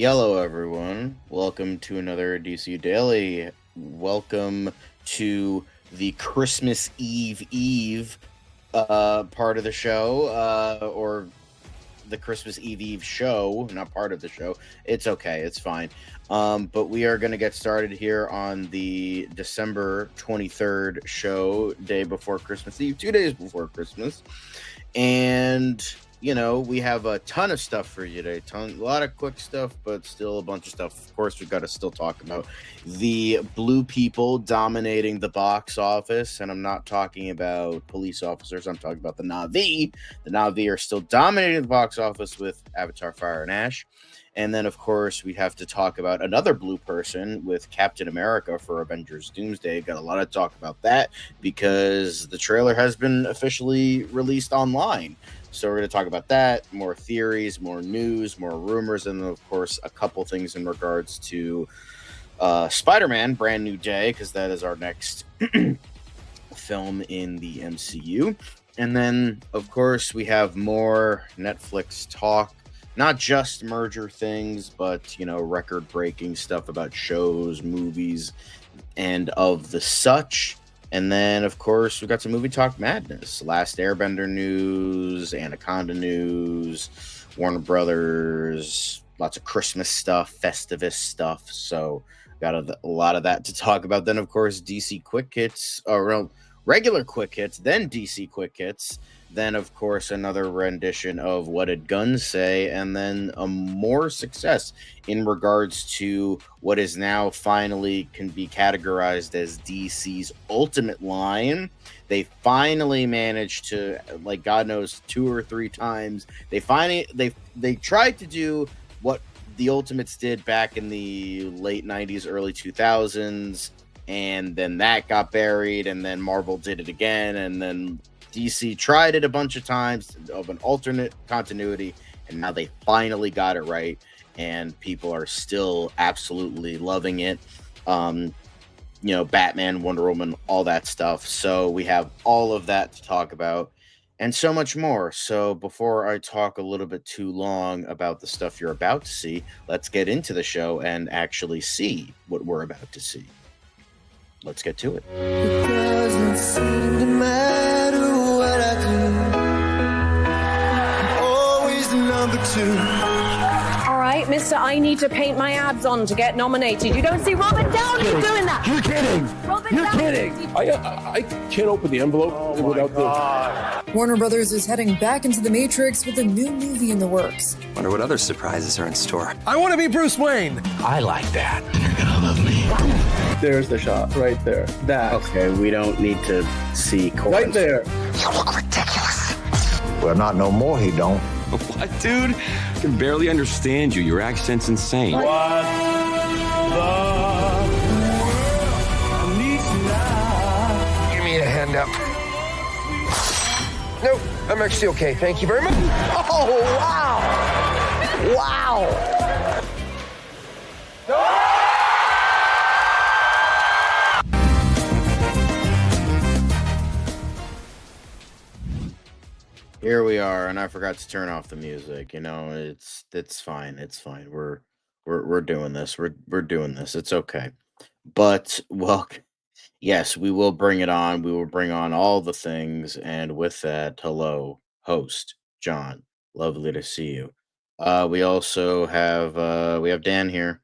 Hello, everyone. Welcome to another DCU Daily. Welcome to the Christmas Eve part of the show, or the Christmas Eve show, not part of the show. It's okay. It's fine. But we are going to get started here on the December 23rd show, day before Christmas Eve, 2 days before Christmas. And we have a ton of stuff for you today. A lot of quick stuff, but still a bunch of stuff. Of course, we've got to still talk about the blue people dominating the box office. And I'm not talking about police officers. I'm talking about the Na'vi. The Na'vi are still dominating the box office with Avatar: Fire and Ash. And then, of course, we have to talk about another blue person with Captain America for Avengers Doomsday. Got a lot of talk about that because the trailer has been officially released online. So we're going to talk about that, more theories, more news, more rumors, and then, of course, a couple things in regards to Spider-Man, Brand New Day, because that is our next film in the MCU. And then, of course, we have more Netflix talk. Not just merger things, but, record-breaking stuff about shows, movies, and of the such. And then, of course, we've got some movie talk madness. Last Airbender news, Anaconda news, Warner Brothers, lots of Christmas stuff, Festivus stuff. So got a lot of that to talk about. Then, of course, DC Quick Hits, or regular Quick Hits, then DC Quick Hits. Then, of course, another rendition of What Did Gunn Say? And then a more success in regards to what is now finally can be categorized as DC's ultimate line. They finally managed to, like God knows, 2 or 3 times, they tried to do what the Ultimates did back in the late 90s, early 2000s. And then that got buried, and then Marvel did it again, and then DC tried it a bunch of times of an alternate continuity, and now they finally got it right, and people are still absolutely loving it. Batman, Wonder Woman, all that stuff. So we have all of that to talk about, and so much more. So before I talk a little bit too long about the stuff you're about to see, let's get into the show and actually see what we're about to see. Let's get to it. It doesn't seem to matter what I do. I'm always the number 2. All right, mister, I need to paint my abs on to get nominated. You don't see Robert Downey doing that. You're kidding. You're kidding. I can't open the envelope without the... Warner Brothers is heading back into the Matrix with a new movie in the works. Wonder what other surprises are in store. I want to be Bruce Wayne. I like that. You're gonna love me. There's the shot right there. That. Okay, we don't need to see Cole's. Right there. You look ridiculous. Well, not no more, he don't. What, dude? I can barely understand you. Your accent's insane. What the Give me a hand up. Nope, I'm actually okay. Thank you very much. Oh, wow! Wow! Here we are, and I forgot to turn off the music. It's fine. It's fine. We're doing this. We're doing this. It's okay. But yes, we will bring it on. We will bring on all the things, and with that, hello, host John. Lovely to see you. We also have we have Dan here.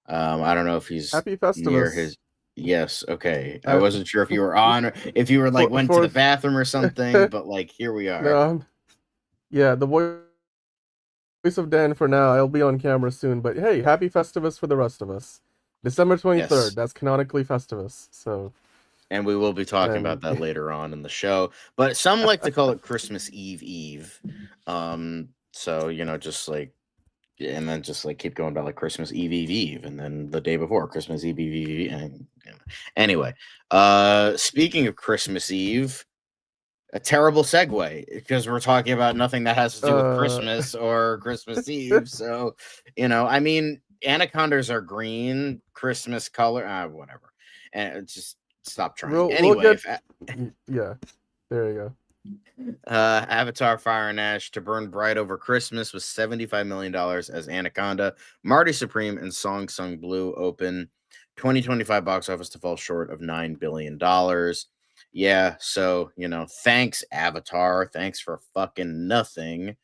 I don't know if he's Happy near Festivus. his. Yes, okay. I wasn't sure if you were on or if you were went to for- the bathroom or something, but here we are. No, yeah, the voice of Dan for now. I'll be on camera soon, but hey, happy Festivus for the rest of us. December 23rd, Yes. that's canonically Festivus. So, And we will be talking about that later on in the show. But some like to call it Christmas Eve. So, and then just keep going about Christmas Eve, and then the day before Christmas Eve, and anyway. Speaking of Christmas Eve, a terrible segue because we're talking about nothing that has to do with Christmas or Christmas Eve. So, anacondas are green, Christmas color, whatever. And just stop trying. We'll anyway, yeah, there you go. Avatar Fire and Ash to burn bright over Christmas with $75 million as Anaconda. Marty Supreme and Song Sung Blue open 2025 box office to fall short of $9 billion. Yeah, so, thanks, Avatar. Thanks for fucking nothing.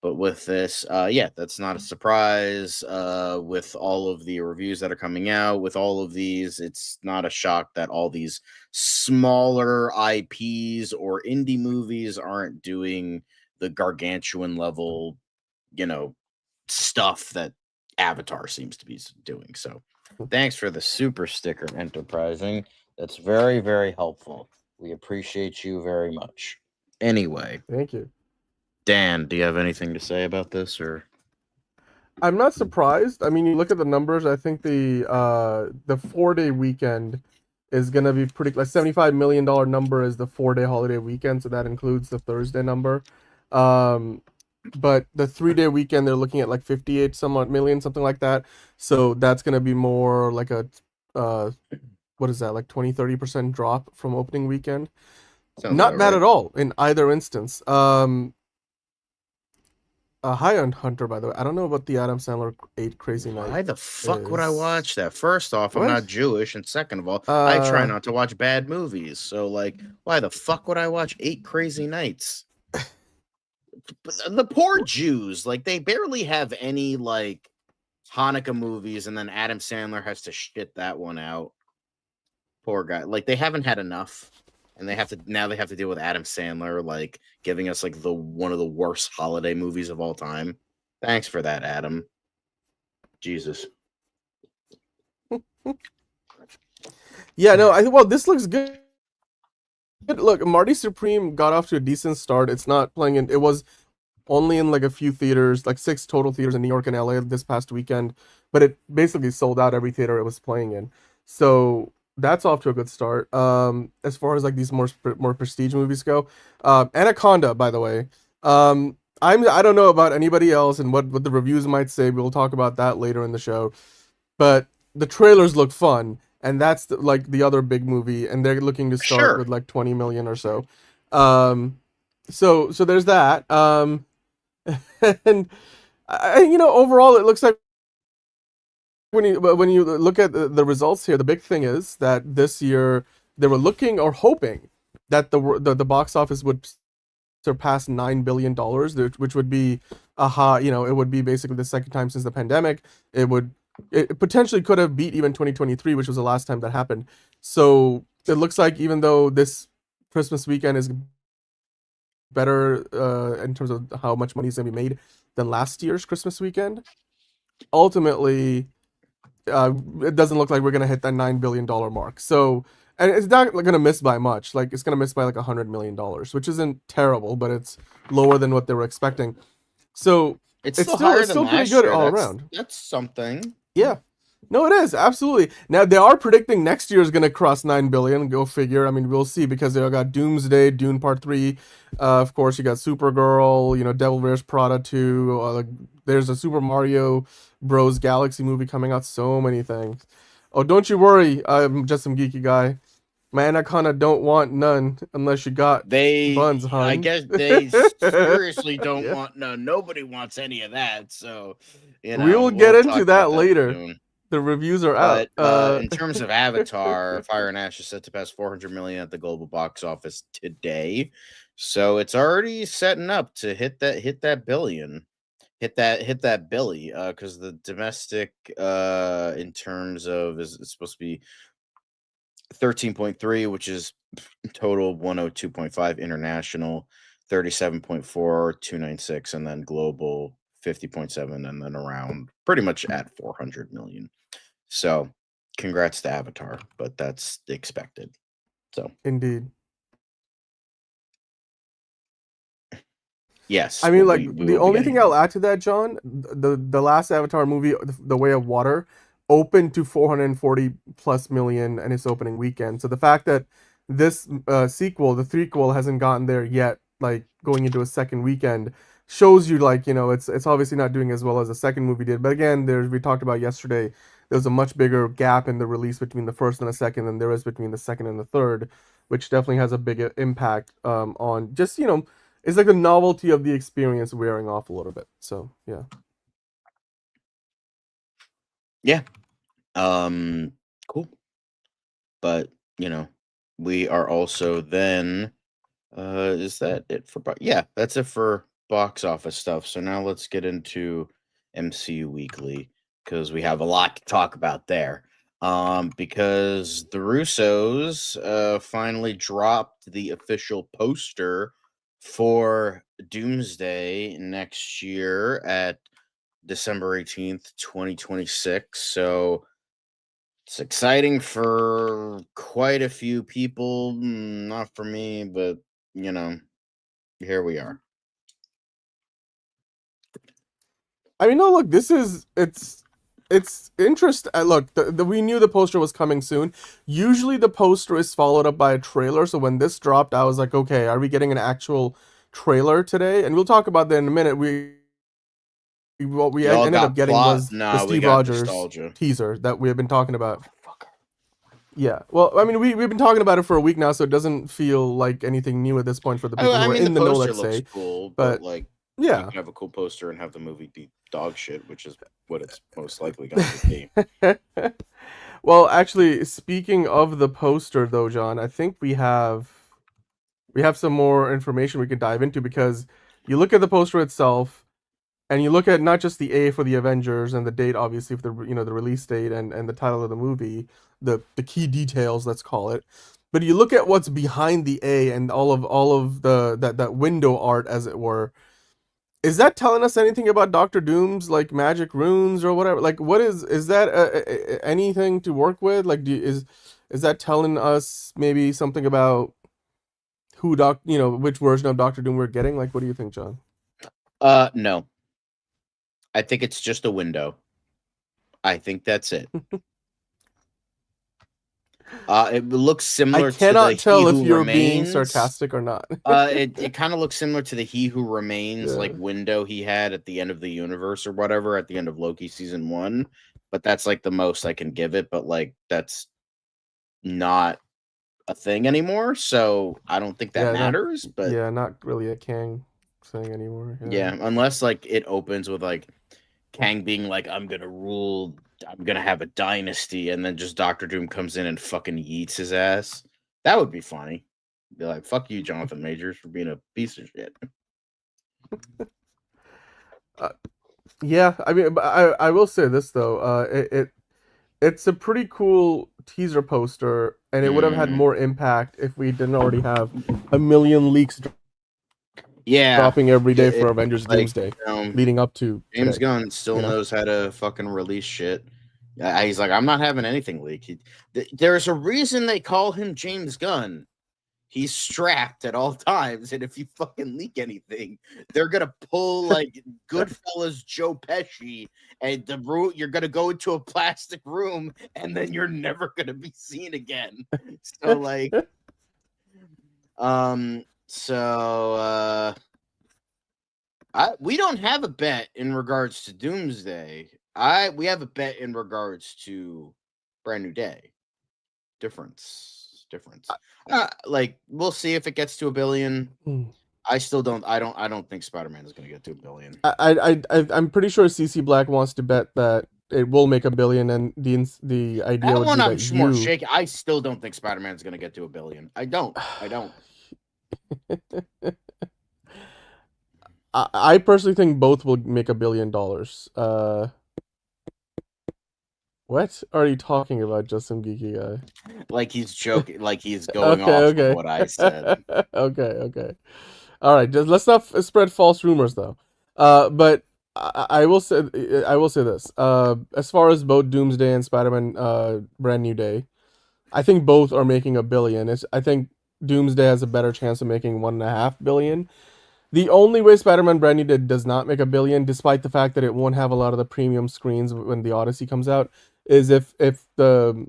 But with this, yeah, that's not a surprise. With all of the reviews that are coming out, with all of these, it's not a shock that all these smaller IPs or indie movies aren't doing the gargantuan level, stuff that Avatar seems to be doing. So thanks for the super sticker, Enterprising. That's very, very helpful. We appreciate you very much. Anyway, Thank you. Dan, do you have anything to say about this, or? I'm not surprised. I mean, you look at the numbers. I think the 4-day weekend is gonna be pretty. Like $75 million number is the 4-day holiday weekend, so that includes the Thursday number. But the 3-day weekend they're looking at like 58 somewhat million, something like that. So that's gonna be more like a what is that, like 20-30% drop from opening weekend. Sounds Not about bad right. at all in either instance. Hi on Hunter, by the way. I don't know about the Adam Sandler 8 Crazy Night. Why the fuck would I is- watch that? First off, I'm What? not Jewish, and second of all, I try Uh, not to watch bad movies. So, like, why the fuck would I watch 8 Crazy Nights? But the poor Jews, like, they barely have any, like, Hanukkah movies, and then Adam Sandler has to shit that one out. Poor guy. Like, they haven't had enough. And they have to deal with Adam Sandler, like, giving us like one of the worst holiday movies of all time. Thanks for that, Adam. Jesus. yeah, no, well, this looks good. Look, Marty Supreme got off to a decent start. It's not playing in. It was only in like a few theaters, like 6 total theaters in New York and LA this past weekend, but it basically sold out every theater it was playing in. So that's off to a good start. As far as like these more prestige movies go, Anaconda, by the way, I don't know about anybody else and what the reviews might say. We'll talk about that later in the show, but the trailers look fun, and that's like the other big movie, and they're looking to start Sure. with like 20 million or so. So there's that. And overall, it looks like when you look at the results here, the big thing is that this year they were looking or hoping that the box office would surpass $9 billion, which would be it would be basically the second time since the pandemic. It potentially could have beat even 2023, which was the last time that happened. So it looks like even though this Christmas weekend is better in terms of how much money is going to be made than last year's Christmas weekend, ultimately it doesn't look like we're going to hit that $9 billion mark. So, and it's not going to miss by much. Like, it's going to miss by like $100 million, which isn't terrible, but it's lower than what they were expecting. So It's still higher than pretty last good year. all That's- around. That's something. Yeah. No, it is absolutely. Now they are predicting next year is going to cross 9 billion. Go figure. I mean, we'll see, because they got Doomsday, Dune Part 3. Of course, you got Supergirl. Devil Wears Prada 2. There's a Super Mario Bros. Galaxy movie coming out. So many things. Oh, don't you worry. I'm just some geeky guy. My Anaconda don't want none unless you got buns, hun. I guess they seriously don't Yeah. want none. Nobody wants any of that. So, We will get we'll into talk that about later. soon. The reviews are out. But in terms of Avatar, Fire and Ash is set to pass 400 million at the global box office today, so it's already setting up to hit that billion, hit that Billy. Because the domestic, in terms of it's supposed to be 13.3, which is total 102.5, international 37.4296, and then global 50.7, and then around pretty much at 400 million. So, congrats to Avatar, but that's expected. So, Indeed. yes. I mean, we the will be only getting thing I'll add to that, John, the last Avatar movie, The Way of Water, opened to 440 plus million in its opening weekend. So the fact that this sequel, the threequel, hasn't gotten there yet, like going into a second weekend, shows you, like, it's obviously not doing as well as the second movie did. But again, we talked about yesterday, there's a much bigger gap in the release between the first and the second than there is between the second and the third, which definitely has a big impact on just, it's like the novelty of the experience wearing off a little bit. So, yeah. Yeah. Cool. But, we are also then is that it for yeah, that's it for box office stuff. So now let's get into MCU Weekly because we have a lot to talk about there. Because the Russos finally dropped the official poster for Doomsday next year at December 18th, 2026. So it's exciting for quite a few people. Not for me, but here we are. I mean, no, look, it's interesting. Look, we knew the poster was coming soon. Usually the poster is followed up by a trailer. So when this dropped, I was like, okay, are we getting an actual trailer today? And we'll talk about that in a minute. What we Y'all ended got up getting plot? was Nah, the we Steve got Rogers nostalgia. teaser that we have been talking about. Yeah, well, I mean, we've been talking about it for a week now, so it doesn't feel like anything new at this point for the people who are in the know, poster let's looks say. cool, But like, yeah, you can have a cool poster and have the movie be dog shit, which is what it's most likely going to be. Well, actually, speaking of the poster, though, John, I think we have some more information we can dive into, because you look at the poster itself, and you look at not just the A for the Avengers and the date, obviously, for the release date and the title of the movie, the key details, let's call it. But you look at what's behind the A and all of that window art, as it were. Is that telling us anything about Doctor Doom's like magic runes or whatever? Like, what is that anything to work with? Like, is that telling us maybe something about who which version of Doctor Doom we're getting? Like, what do you think, John? No. I think it's just a window. I think that's it. It looks similar. I cannot to the tell He if Who you're being Remains. sarcastic or not. It kind of looks similar to the He Who Remains like Yeah. window he had at the end of the universe or whatever at the end of Loki season 1. But that's like the most I can give it. But like that's not a thing anymore, so I don't think that matters. But not really a Kang thing anymore. yeah, unless like it opens with like Kang being like, I'm gonna have a dynasty, and then just Doctor Doom comes in and fucking yeets his ass. That would be funny. Be like, fuck you, Jonathan Majors, for being a piece of shit. Yeah, I mean, I will say this though, it's a pretty cool teaser poster, and it would have had more impact if we didn't already have a million leaks dropping every day for Avengers Doomsday, leading up to James today, Gunn still knows how to fucking release shit. He's like, I'm not having anything leak. There's a reason they call him James Gunn. He's strapped at all times, and if you fucking leak anything, they're gonna pull like Goodfellas Joe Pesci, and you're gonna go into a plastic room, and then you're never gonna be seen again. So like, we don't have a bet in regards to Doomsday. We have a bet in regards to Brand New Day. Difference. Like we'll see if it gets to $1 billion. I still don't. I don't think Spider-Man is going to get to $1 billion. I'm pretty sure CC Black wants to bet that it will make $1 billion, and the idea would be that I'm more shaky. I still don't think Spider-Man is going to get to $1 billion. I don't. I personally think both will make $1 billion. What are you talking about, just some geeky guy? Like he's joking, like he's going off of what I said. Okay. All right, just let's not spread false rumors though. But I will say this. As far as both Doomsday and Spider-Man Brand New Day, I think both are making $1 billion. I think Doomsday has a better chance of making $1.5 billion. The only way Spider-Man Brand New Day does not make $1 billion, despite the fact that it won't have a lot of the premium screens when the Odyssey comes out, is if the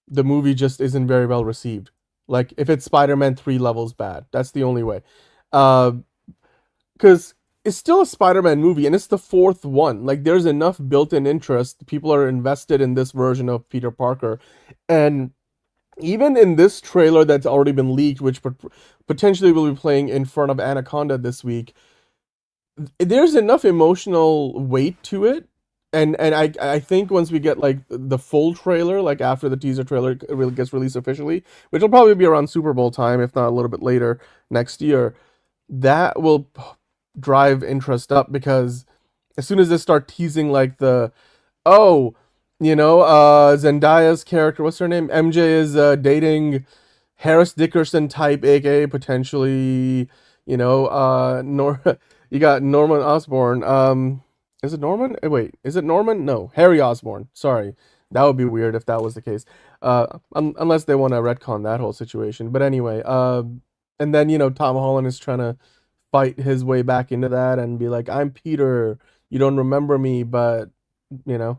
movie just isn't very well received. Like if it's Spider-Man 3 levels bad. That's the only way. Because it's still a Spider-Man movie, and it's the fourth one. Like, there's enough built-in interest. People are invested in this version of Peter Parker, and even in this trailer that's already been leaked, which potentially will be playing in front of Anaconda this week, there's enough emotional weight to it. And I think once we get like the full trailer, like after the teaser trailer really gets released officially, which will probably be around Super Bowl time, if not a little bit later next year, that will drive interest up, because as soon as they start teasing like oh, Zendaya's character, what's her name? MJ is dating Harris Dickerson type, aka potentially, you got Norman Osborn. Is it Norman? Wait, is it Norman? No, Harry Osborn. Sorry, that would be weird if that was the case. Unless they want to retcon that whole situation. But anyway, and then Tom Holland is trying to fight his way back into that and be like, "I'm Peter. You don't remember me, but you know."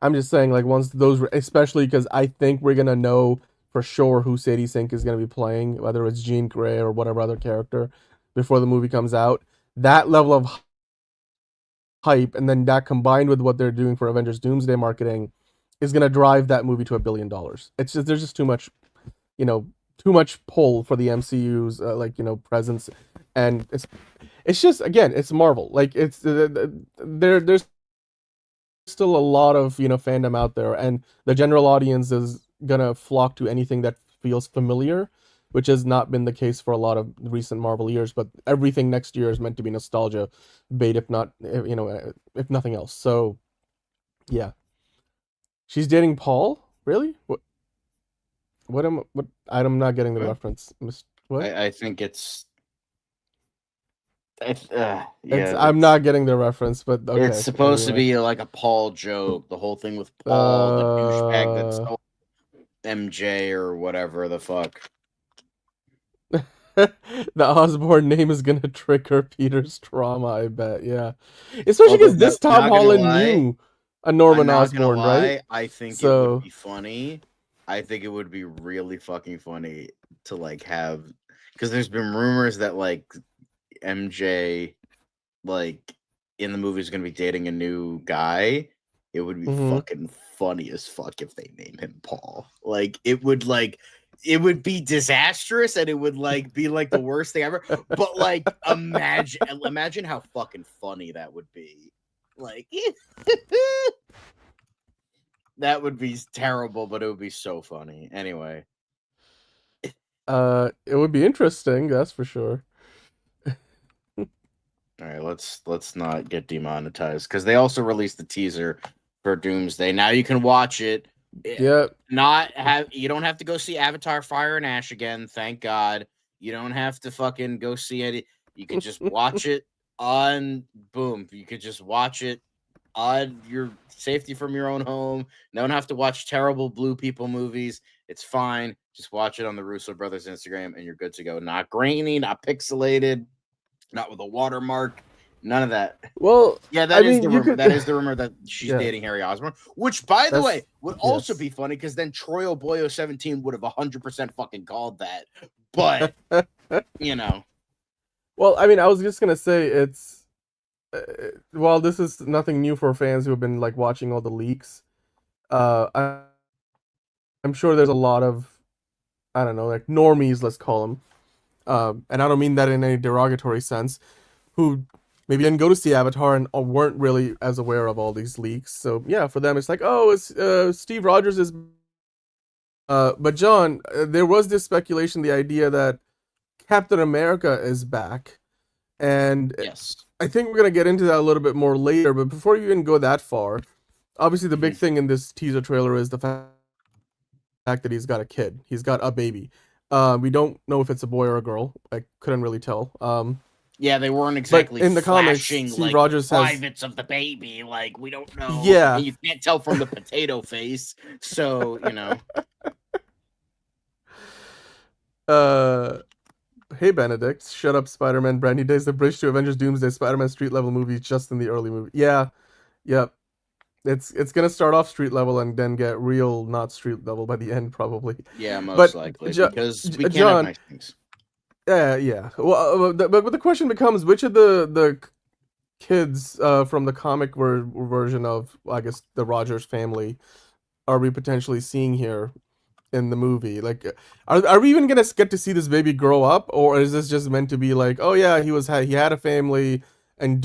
I'm just saying, like, once those, especially because I think we're gonna know for sure who Sadie Sink is gonna be playing, whether it's Jean Grey or whatever other character, before the movie comes out. That level of hype, and then that combined with what they're doing for Avengers Doomsday marketing, is gonna drive that movie to $1 billion. It's just, there's just too much, too much pull for the MCU's presence, and it's just, again, it's Marvel. Like, it's there's still a lot of fandom out there, and the general audience is gonna flock to anything that feels familiar, which has not been the case for a lot of recent Marvel years. But everything next year is meant to be nostalgia bait, if not, if nothing else. So yeah, she's dating Paul. Really? What I'm not getting the reference. What? I think it's I'm not getting the reference, but okay, it's supposed to anyway. be like a Paul joke. The whole thing with Paul, the douchebag that's so MJ or whatever the fuck. The Osborn name is gonna trigger Peter's trauma, I bet. Yeah, especially because this Tom Holland knew a Norman Osborn, right? I think it would be funny. I think it would be really fucking funny to like have, because there's been rumors that like MJ, like in the movie, is gonna be dating a new guy. It would be fucking funny as fuck if they name him Paul. Like, it would be disastrous, and it would like be like the worst thing ever. But like, imagine how fucking funny that would be. Like, that would be terrible, but it would be so funny. Anyway, it would be interesting, that's for sure. All right, let's not get demonetized, because they also released the teaser for Doomsday. Now you can watch it. Yep. You don't have to go see Avatar: Fire and Ash again. Thank God. You don't have to fucking go see it. You can just watch it on Boom. You could just watch it on your safety from your own home. Don't have to watch terrible blue people movies. It's fine. Just watch it on the Russo Brothers Instagram, and you're good to go. Not grainy, not pixelated, not with a watermark. None of that. Well, yeah, that is the rumor. That is the rumor that she's dating Harry Osborn, which, by the way, would also be funny, because then Troy Oboyo 17 would have 100% fucking called that. But Well, I mean, I was just gonna say, it's while this is nothing new for fans who have been like watching all the leaks, I'm sure there's a lot of, I don't know, like normies, let's call them, and I don't mean that in any derogatory sense, who maybe didn't go to see Avatar and weren't really as aware of all these leaks. So yeah, for them it's like, oh, it's Steve Rogers is. But John, there was this speculation, the idea that Captain America is back, and yes, I think we're gonna get into that a little bit more later. But before you even go that far, obviously the big thing in this teaser trailer is the fact that he's got a kid. He's got a baby. We don't know if it's a boy or a girl. I couldn't really tell. Yeah, they weren't exactly in the comics, flashing Steve like Rogers privates of the baby. Like, we don't know. Yeah, and you can't tell from the potato face. So Hey Benedict, shut up, Spider-Man. Brandy Day's the bridge to Avengers Doomsday Spider-Man street level movie just in the early movie. Yeah, yep. It's gonna start off street level and then get real not street level by the end, probably. Yeah, most likely, because we can't have nice things. Yeah. Well, but the question becomes, which of the kids from the comic version of, I guess, the Rogers family are we potentially seeing here in the movie? Like, are we even gonna get to see this baby grow up, or is this just meant to be like, oh yeah, he had a family, and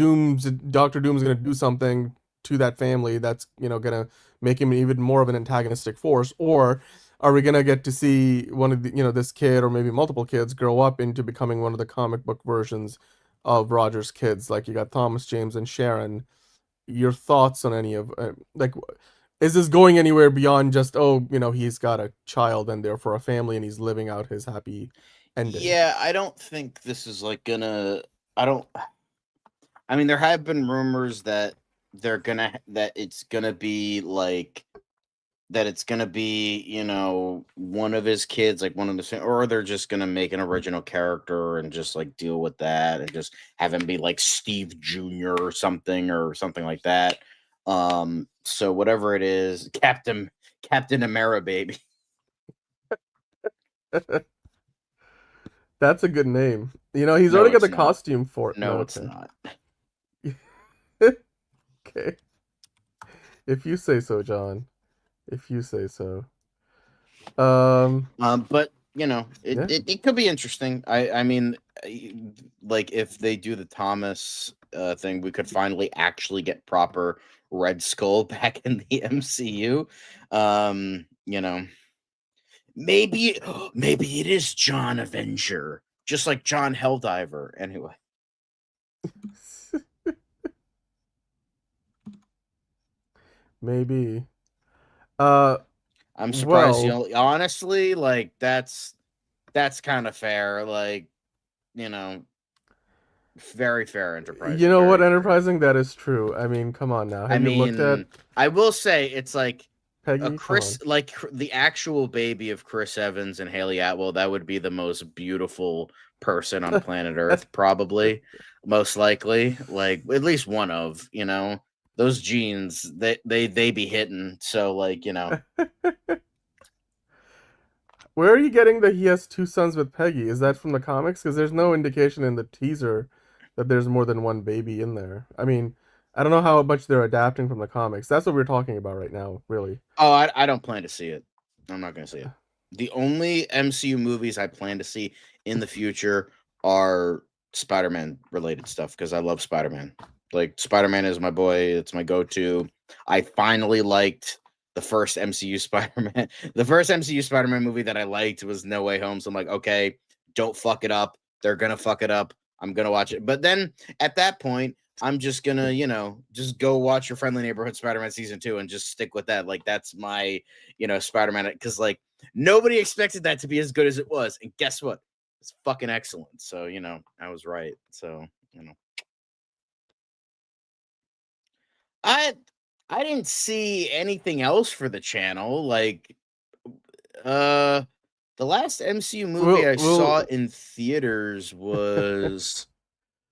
Doctor Doom's gonna do something to that family that's gonna make him even more of an antagonistic force, or are we gonna get to see one of the this kid or maybe multiple kids grow up into becoming one of the comic book versions of Roger's kids? Like you got Thomas, James, and Sharon. Your thoughts on any of like, is this going anywhere beyond just, oh, he's got a child and therefore a family and he's living out his happy ending? Yeah, I don't think this is like gonna. I don't. I mean, there have been rumors that it's gonna be like that it's gonna be one of his kids, like one of the, or they're just gonna make an original character and just like deal with that and just have him be like Steve Jr. or something like that. So whatever it is, Captain Amera baby. That's a good name. He's No, already got it's the not. costume for it. No, it's okay. not. Okay. If you say so, John. If you say so. But Yeah. it could be interesting. I mean, like if they do the Thomas thing, we could finally actually get proper Red Skull back in the MCU. Maybe maybe it is John Avenger, just like John Helldiver. Anyway, Maybe. I'm surprised. Well, Honestly, like that's kind of fair. Like, very fair enterprise. you know what, Very fair. enterprising, that is true. I mean, come on now. I Have you looked at mean, I will say it's like Peggy? a Come Chris, on. like the actual baby of Chris Evans and Haley Atwell. That would be the most beautiful person on planet Earth, probably, most likely. Like at least one of, those genes. They be hitting. So like Where are you getting that he has two sons with Peggy? Is that from the comics? Because there's no indication in the teaser that there's more than one baby in there. I mean, I don't know how much they're adapting from the comics. That's what we're talking about right now, really. Oh, I don't plan to see it. I'm not going to see it. The only MCU movies I plan to see in the future are Spider-Man related stuff because I love Spider-Man. Like Spider-Man is my boy. It's my go-to. I finally liked the first MCU Spider-Man. The first MCU Spider-Man movie that I liked was No Way Home. So I'm like, okay, don't fuck it up. They're going to fuck it up. I'm going to watch it. But then at that point, I'm just gonna, just go watch Your Friendly Neighborhood Spider-Man season 2 and just stick with that. Like that's my, Spider-Man, because like nobody expected that to be as good as it was, and guess what? It's fucking excellent. So I was right. So I didn't see anything else for the channel. Like, the last MCU movie I saw in theaters was.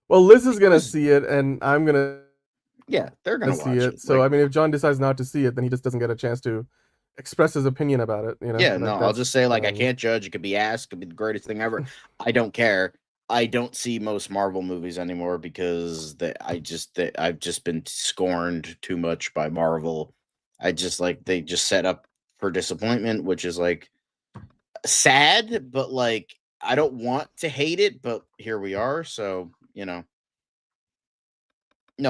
Well, Liz is gonna see it, and I'm gonna. Yeah, they're gonna see watch it. it. So like, I mean, if John decides not to see it, then he just doesn't get a chance to express his opinion about it. Yeah, no, I'll just say like I can't judge. It could be asked. It could be the greatest thing ever. I don't care. I don't see most Marvel movies anymore because I've just been scorned too much by Marvel. I just like they just set up for disappointment, which is like sad, but like I don't want to hate it, but here we are. So no,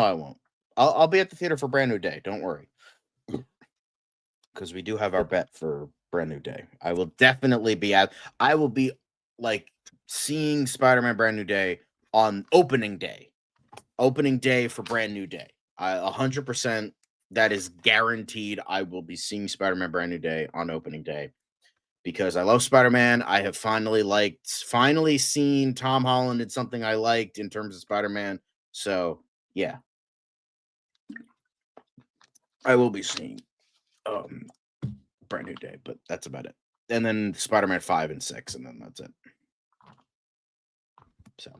I won't. I'll be at the theater for Brand New Day. Don't worry, because we do have our bet for Brand New Day. I will definitely be at. I will be like seeing Spider-Man Brand New Day on opening day. Opening day for Brand New Day. 100%. That is guaranteed. I will be seeing Spider-Man Brand New Day on opening day because I love Spider-Man. I have finally seen Tom Holland did something I liked in terms of Spider-Man. So yeah, I will be seeing Brand New Day, but that's about it. And then Spider-Man 5 and 6, and then that's it. So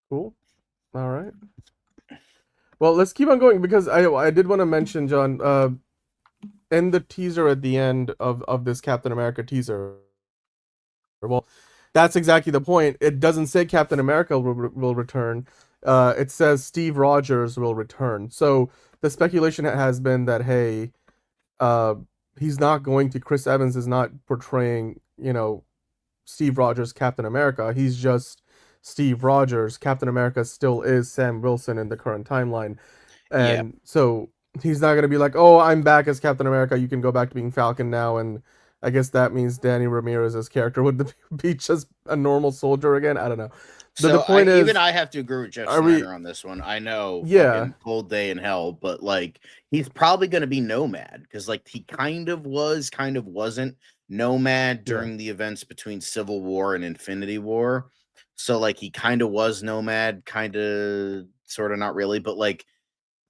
cool. All right. Well, let's keep on going because I did want to mention, John, in the teaser at the end of this Captain America teaser. Well, That's exactly the point. It doesn't say Captain America will return. It says Steve Rogers will return. So the speculation has been that, hey, uh, he's not going to. Chris Evans is not portraying, Steve Rogers Captain America. He's just Steve Rogers. Captain America still is Sam Wilson in the current timeline, Yeah. and so he's not gonna be like, oh, I'm back as Captain America. You can go back to being Falcon now, and I guess that means Danny Ramirez's character would be just a normal soldier again. I don't know. The So point is, even I have to agree with Jeff are we? Snyder on this one. I know, Yeah, fucking cold day in hell, but like he's probably going to be Nomad because like he kind of was, kind of wasn't Nomad during the events between Civil War and Infinity War. So like he kind of was Nomad, kind of, sort of, not really, but like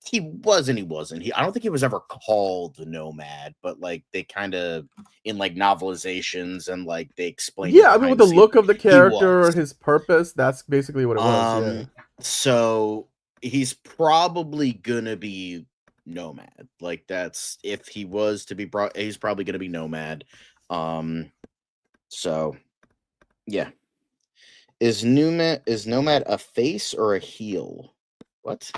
he was and he wasn't. I don't think he was ever called Nomad, but like they kind of in like novelizations and like they explained. yeah. I mean, with the look of the character, was. his purpose, that's basically what it was. Yeah. So he's probably gonna be Nomad. Like that's if he was to be brought, he's probably gonna be Nomad. So yeah. Is Nomad a face or a heel? What?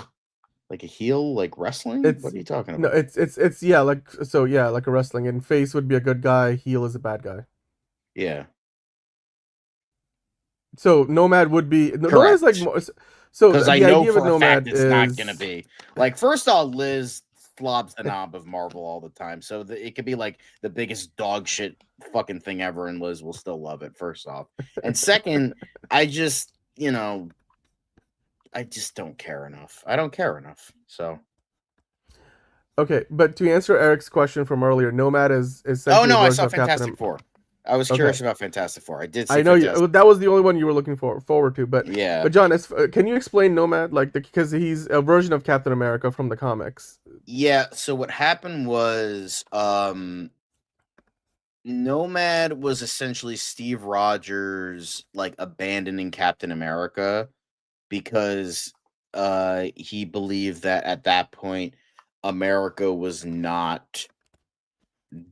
Like a heel, like wrestling? What are you talking No, about? it's yeah, like so yeah, like a wrestling. And face would be a good guy, heel is a bad guy. Yeah. So Nomad would be Nomad Correct. is like more, so Because the I know idea for with a Nomad fact it's not gonna be like first off, Liz slobs the knob of Marvel all the time, so it could be like the biggest dog shit fucking thing ever, and Liz will still love it. First off, and second, I just I just don't care enough. I don't care enough. So okay, but to answer Eric's question from earlier, Nomad is oh essentially no, a I version saw of Captain Fantastic Four. I was curious about Fantastic Four. I did see I know Fantastic that was the only one you were looking forward to, but yeah. But John, can you explain Nomad because he's a version of Captain America from the comics? Yeah, so what happened was Nomad was essentially Steve Rogers like abandoning Captain America because he believed that at that point America was not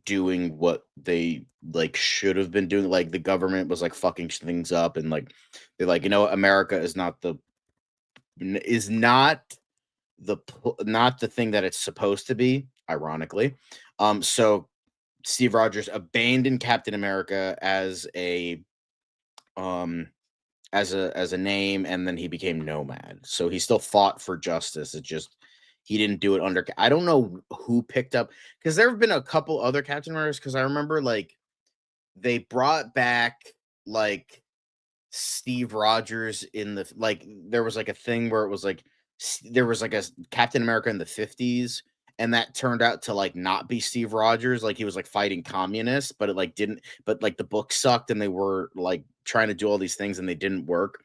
doing what they like should have been doing. Like the government was like fucking things up, and like they're like, America is not the not the thing that it's supposed to be, ironically. So Steve Rogers abandoned Captain America as a as a name, and then he became Nomad. So he still fought for justice. It just he didn't do it under. I don't know who picked up because there have been a couple other Captain Americas. Because I remember like they brought back like Steve Rogers in the like there was like a thing where it was like there was like a Captain America in the 50s, and that turned out to like not be Steve Rogers. Like he was like fighting communists, but it like didn't, but like the book sucked and they were like trying to do all these things and they didn't work.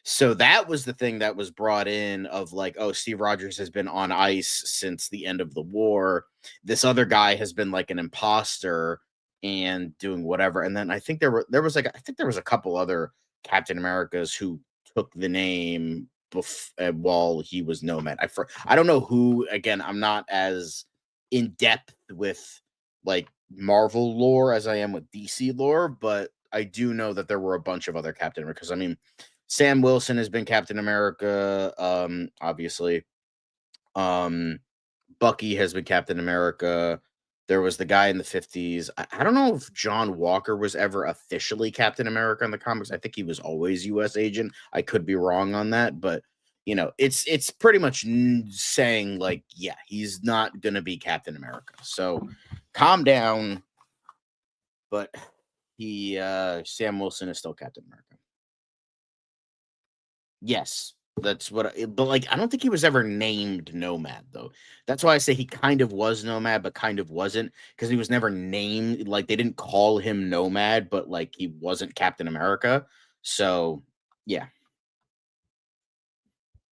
So that was the thing that was brought in of like, oh, Steve Rogers has been on ice since the end of the war. This other guy has been like an imposter and doing whatever. And then I think there was a couple other Captain Americas who took the name while he was Nomad. I don't know who. Again, I'm not as in depth with like Marvel lore as I am with DC lore, but I do know that there were a bunch of other Captain America. Because I mean, Sam Wilson has been Captain America, obviously. Bucky has been Captain America. There was the guy in the 50s. I don't know if John Walker was ever officially Captain America in the comics. I think he was always U.S. agent. I could be wrong on that, but it's pretty much saying like, yeah, he's not gonna be Captain America. So calm down. But Sam Wilson is still Captain America. Yes. That's what but like I don't think he was ever named Nomad though. That's why I say he kind of was Nomad but kind of wasn't, because he was never named. Like they didn't call him Nomad, but like he wasn't Captain America. So yeah.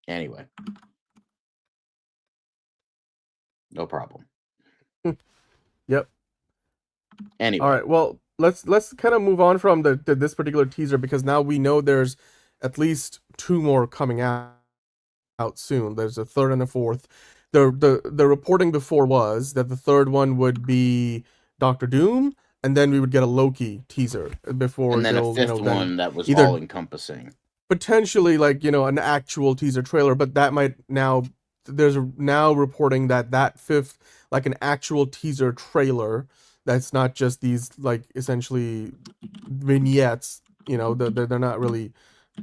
Anyway. No problem. Yep. Anyway. All right. Well, let's kind of move on from this particular teaser, because now we know there's at least 2 more coming out soon. There's a third and a fourth. The reporting before was that the third one would be Doctor Doom, and then we would get a Loki teaser before And then a they'll, fifth then one that was either all encompassing. potentially like, an actual teaser trailer, but that might now, now reporting that fifth, like an actual teaser trailer that's not just these like essentially vignettes, they're not really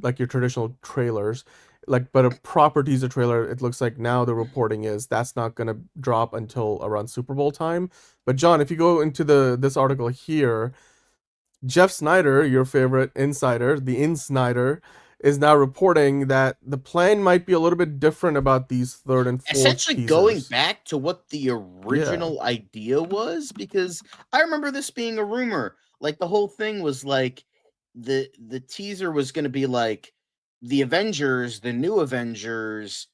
like your traditional trailers, like, but a proper teaser trailer. It looks like now the reporting is that's not going to drop until around Super Bowl time. But John, if you go into this article here, Jeff Snyder, your favorite insider, the Insnider, is now reporting that the plan might be a little bit different about these third and fourth Essentially teasers. going back to what the Yeah. original idea was, because I remember this being a rumor. Like the whole thing was like the teaser was going to be like the Avengers, the new Avengers,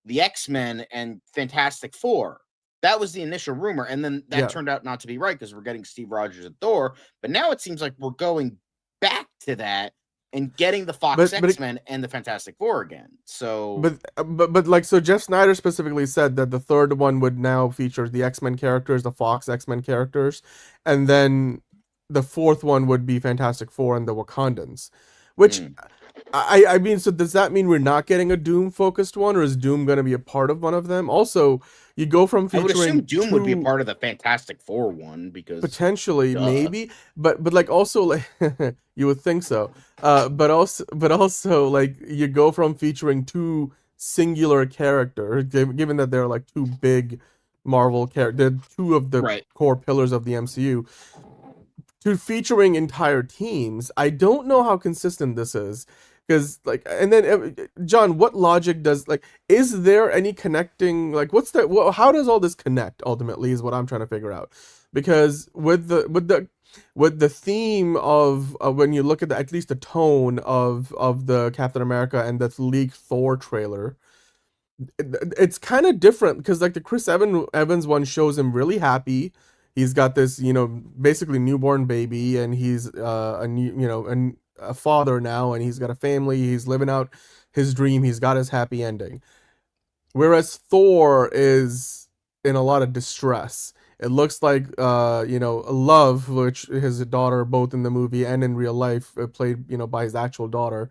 the X-Men, and Fantastic Four. That was the initial rumor, and then that Yeah. turned out not to be right because we're getting Steve Rogers and Thor. But now it seems like we're going back to that and getting the Fox X-Men and the Fantastic Four again. So, but like, so Jeff Snyder specifically said that the third one would now feature the X-Men characters, the Fox X-Men characters, and then the fourth one would be Fantastic Four and the Wakandans, which I mean, so does that mean we're not getting a Doom focused one, or is Doom going to be a part of one of them? Also, you go from I would featuring assume Doom would be a part of the Fantastic Four one because potentially, maybe, but like also like you would think so, but also like you go from featuring two singular characters, given that they're like two big Marvel characters, two of the core pillars of the MCU, to featuring entire teams. I don't know how consistent this is, because like, and then John, what logic does, like, is there any connecting, like, how does all this connect ultimately is what I'm trying to figure out, because with the theme of when you look at at least the tone of the Captain America and the leaked Thor trailer, it's kind of different, because like the Chris Evans one shows him really happy. He's got this, basically newborn baby, and he's a father now, and he's got a family. He's living out his dream. He's got his happy ending. Whereas Thor is in a lot of distress. It looks like, Love, which his daughter, both in the movie and in real life, played, by his actual daughter.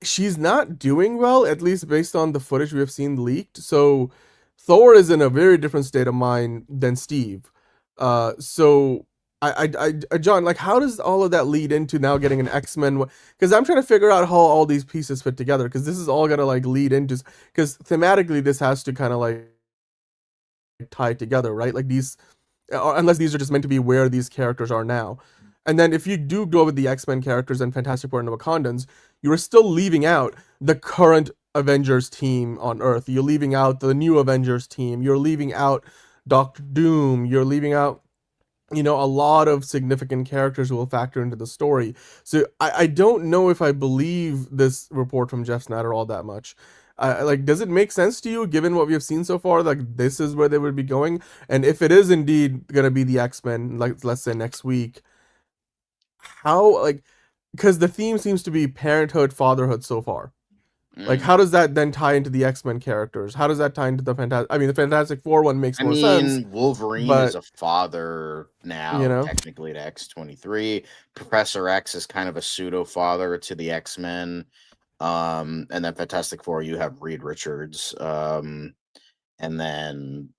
She's not doing well, at least based on the footage we have seen leaked. So Thor is in a very different state of mind than Steve. So John, like, how does all of that lead into now getting an X-Men? Because I'm trying to figure out how all these pieces fit together, because this is all gonna like lead into, because thematically this has to kind of like tie together, right? Like these, unless these are just meant to be where these characters are now. And then if you do go with the X-Men characters and Fantastic Four and the Wakandans, you are still leaving out the current Avengers team on Earth. You're leaving out the new Avengers team. You're leaving out Doctor Doom. You're leaving out, a lot of significant characters who will factor into the story. So I don't know if I believe this report from Jeff Snyder all that much. Like, does it make sense to you, given what we have seen so far? Like, this is where they would be going? And if it is indeed going to be the X-Men, like, let's say next week, how, like, because the theme seems to be parenthood, fatherhood so far. Like, how does that then tie into the X-Men characters? How does that tie into the the Fantastic Four one makes more sense. Wolverine is a father now, technically at X-23. Professor X is kind of a pseudo-father to the X-Men. And then Fantastic Four, you have Reed Richards. And then,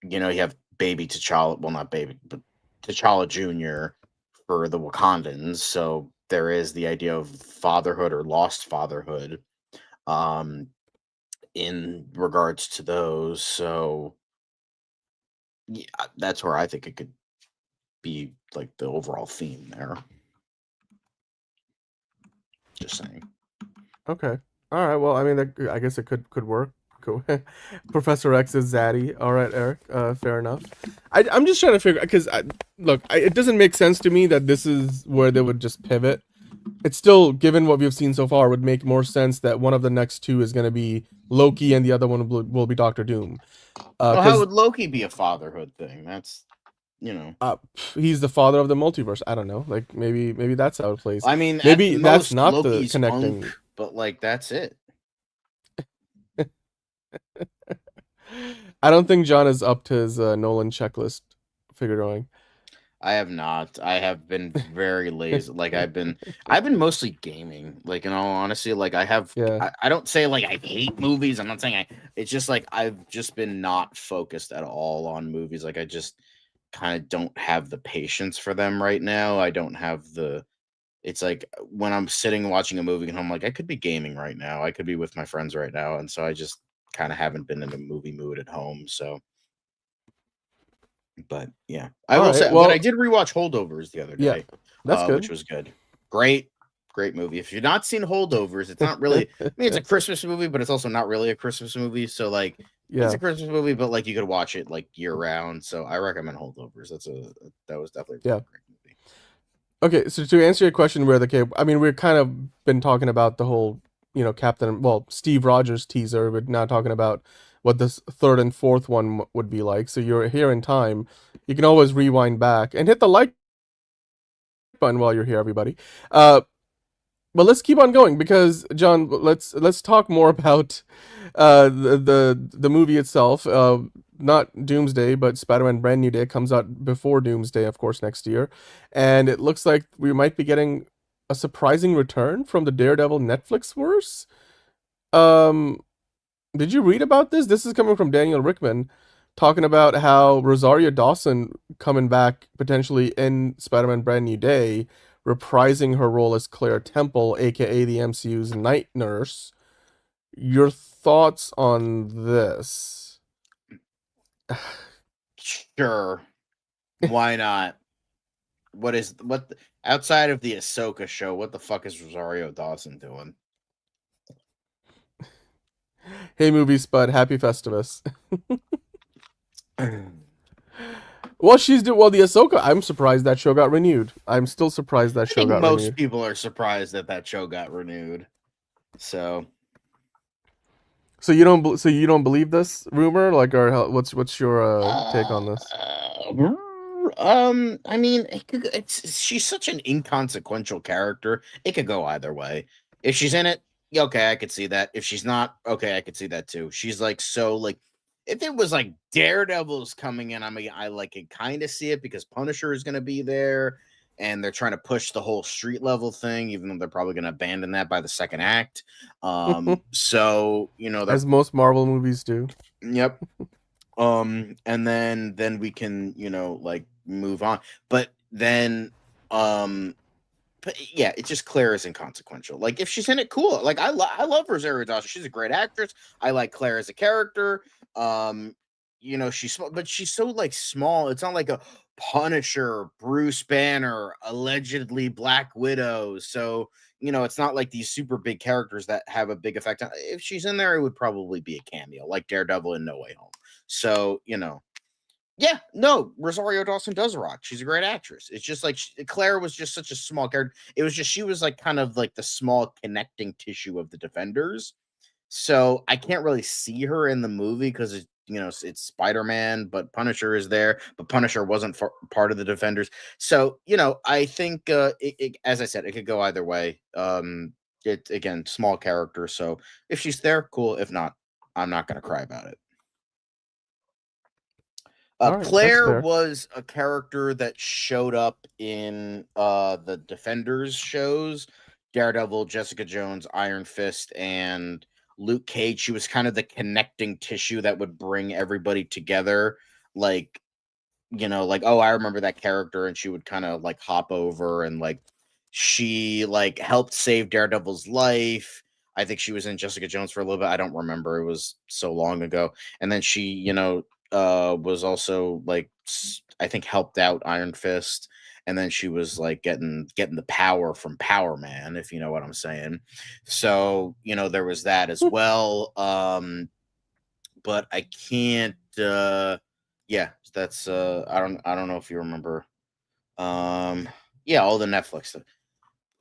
you have baby T'Challa, well, not baby, but T'Challa Jr. for the Wakandans. So there is the idea of fatherhood or lost fatherhood in regards to those. So yeah, that's where I think it could be, like, the overall theme there. Just saying. Okay. All right. Well, I mean, I guess it could work. Cool. Professor X is Zaddy. All right, Eric. Fair enough. I'm just trying to figure, because it doesn't make sense to me that this is where they would just pivot. It's still, given what we've seen so far, would make more sense that one of the next two is going to be Loki and the other one will be Doctor Doom. Well, how would Loki be a fatherhood thing? That's, he's the father of the multiverse. I don't know. Like, maybe that's how it plays. I mean, maybe that's most, not Loki's the connecting. but like, that's it. I don't think John is up to his Nolan checklist figure drawing. I have not. I have been very lazy. Like I've been mostly gaming. Like in all honesty, like Yeah. I don't say like I hate movies. I'm not saying it's just like I've just been not focused at all on movies. Like I just kind of don't have the patience for them right now. I don't have the it's like when I'm sitting watching a movie and I'm like I could be gaming right now. I could be with my friends right now. And so I just kind of haven't been in a movie mood at home. So but yeah, I All will right. say, but I Well, did rewatch Holdovers the other yeah, day, that's which good. was good. Great, great movie. If you've not seen Holdovers, it's not really. I mean, it's a Christmas movie, but it's also not really a Christmas movie. So like, it's Yeah. a Christmas movie, but like you could watch it like year round. So I recommend Holdovers. That was definitely a Yeah. great movie. Okay, so to answer your question, where the okay, I mean, we're kind of been talking about the whole, Steve Rogers teaser. We're now talking about what this third and fourth one would be like. So you're here in time. You can always rewind back and hit the like button while you're here, everybody. But let's keep on going because John, let's talk more about the movie itself. Not Doomsday, but Spider-Man Brand New Day comes out before Doomsday, of course, next year, and it looks like we might be getting a surprising return from the Daredevil Netflix verse. Um, did you read about this? This is coming from Daniel Rickman, talking about how Rosario Dawson coming back potentially in Spider-Man Brand New Day, reprising her role as Claire Temple, aka the MCU's Night Nurse. Your thoughts on this? Sure, why not? Outside of the Ahsoka show? What the fuck is Rosario Dawson doing? Hey, movie spud, happy Festivus. Well, the Ahsoka. I'm surprised that show got renewed. I'm still surprised that I show think got most renewed. people are surprised that show got renewed. So So you don't believe this rumor? Like, or what's your take on this? I mean, she's such an inconsequential character. It could go either way. If she's in it, yeah, okay, I could see that. If she's not, okay, I could see that too. She's like so like, if it was like Daredevil's coming in, I mean, I like could kind of see it because Punisher is going to be there, and they're trying to push the whole street level thing, even though they're probably going to abandon that by the second act. So they're As most Marvel movies do. yep. And then we can like move on, but then but yeah, it's just Claire is inconsequential. Like if she's in it, cool. Like I love Rosario Dawson. She's a great actress. I like Claire as a character. She's small, but she's so like small. It's not like a Punisher, Bruce Banner, allegedly Black Widow. So it's not like these super big characters that have a big effect. If she's in there, it would probably be a cameo, like Daredevil in No Way Home. So yeah, no, Rosario Dawson does rock. She's a great actress. It's just like Claire was just such a small character. It was just she was like kind of like the small connecting tissue of the Defenders. So I can't really see her in the movie because it's Spider-Man, but Punisher is there, but Punisher wasn't part of the Defenders. So I think as I said, it could go either way. It again, small character. So if she's there, cool. If not, I'm not going to cry about it. All right, that's Claire fair. was a character that showed up in the Defenders shows, Daredevil, Jessica Jones, Iron Fist, and Luke Cage. She was kind of the connecting tissue that would bring everybody together. Like, oh, I remember that character, and she would kind of like hop over and like she like helped save Daredevil's life. I think she was in Jessica Jones for a little bit. I don't remember. It was so long ago. And then she, was also like I think helped out Iron Fist, and then she was like getting the power from Power Man, if you know what I'm saying. So there was that as well. But I can't. Yeah, that's I don't know if you remember. Yeah, all the Netflix stuff.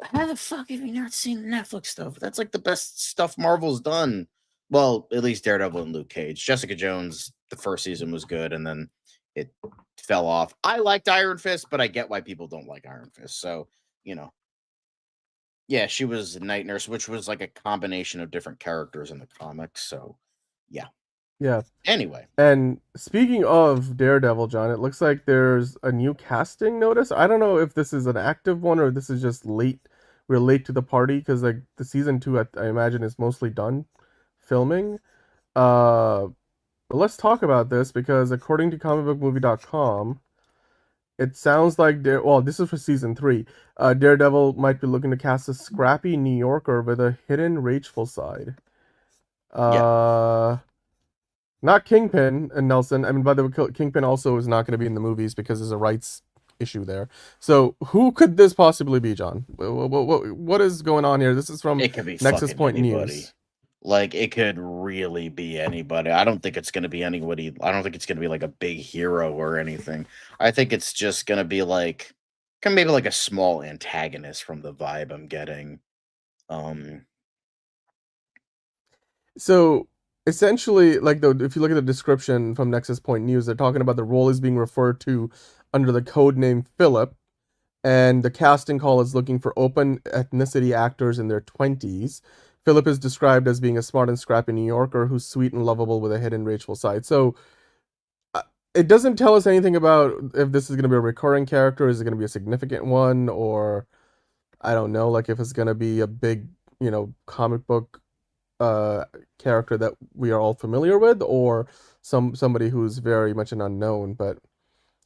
How the fuck have you not seen Netflix stuff? That's like the best stuff Marvel's done. Well, at least Daredevil and Luke Cage. Jessica Jones, the first season was good, and then it fell off. I liked Iron Fist, but I get why people don't like Iron Fist. So, yeah, she was Night Nurse, which was like a combination of different characters in the comics. So, yeah. Yeah. Anyway, And speaking of Daredevil, John, it looks like there's a new casting notice. I don't know if this is an active one or this is just late. We're late to the party because like the season 2, I imagine, is mostly done filming. Uh, but let's talk about this because according to comicbookmovie.com, it sounds like this is for season 3. Daredevil might be looking to cast a scrappy New Yorker with a hidden rageful side. Not Kingpin and Nelson. I mean, by the way, Kingpin also is not going to be in the movies because there's a rights issue there. So, who could this possibly be, John? What is going on here? This is from it could be Nexus fucking Point anybody. News. Like, it could really be anybody. I don't think it's going to be anybody. I don't think it's going to be like a big hero or anything. I think it's just going to be like, maybe like a small antagonist from the vibe I'm getting. So, essentially, like if you look at the description from Nexus Point News, they're talking about the role is being referred to under the code name Philip, and the casting call is looking for open ethnicity actors in their 20s. Philip is described as being a smart and scrappy New Yorker who's sweet and lovable with a hidden rageful side. So it doesn't tell us anything about if this is going to be a recurring character, is it going to be a significant one, or I don't know, like if it's going to be a big, comic book character that we are all familiar with, or somebody who's very much an unknown. But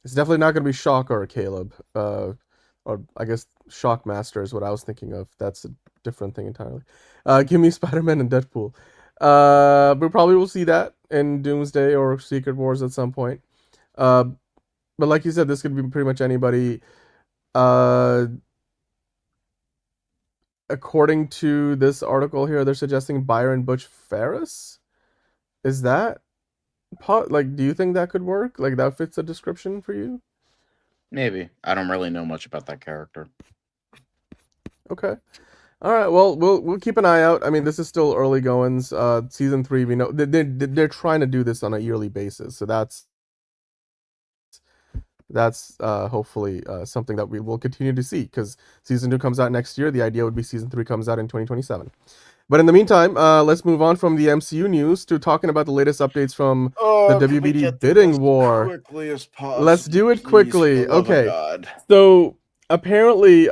it's definitely not going to be Shocker or Caleb. Or I guess Shockmaster is what I was thinking of. That's a different thing entirely. Give me Spider-Man and Deadpool. We probably will see that in Doomsday or Secret Wars at some point. But like you said, this could be pretty much anybody. According to this article here, they're suggesting Byron Butch Ferris. Is that like? Do you think that could work? Like that fits the description for you? Maybe. I don't really know much about that character. Okay. All right. Well, we'll keep an eye out. I mean, this is still early goings. Season 3, we know they're trying to do this on a yearly basis, so that's hopefully something that we will continue to see because season 2 comes out next year. The idea would be season 3 comes out in 2027. But in the meantime, let's move on from the MCU news to talking about the latest updates from the WBD bidding war. Quickly as possible. Let's do it quickly. Okay. So apparently,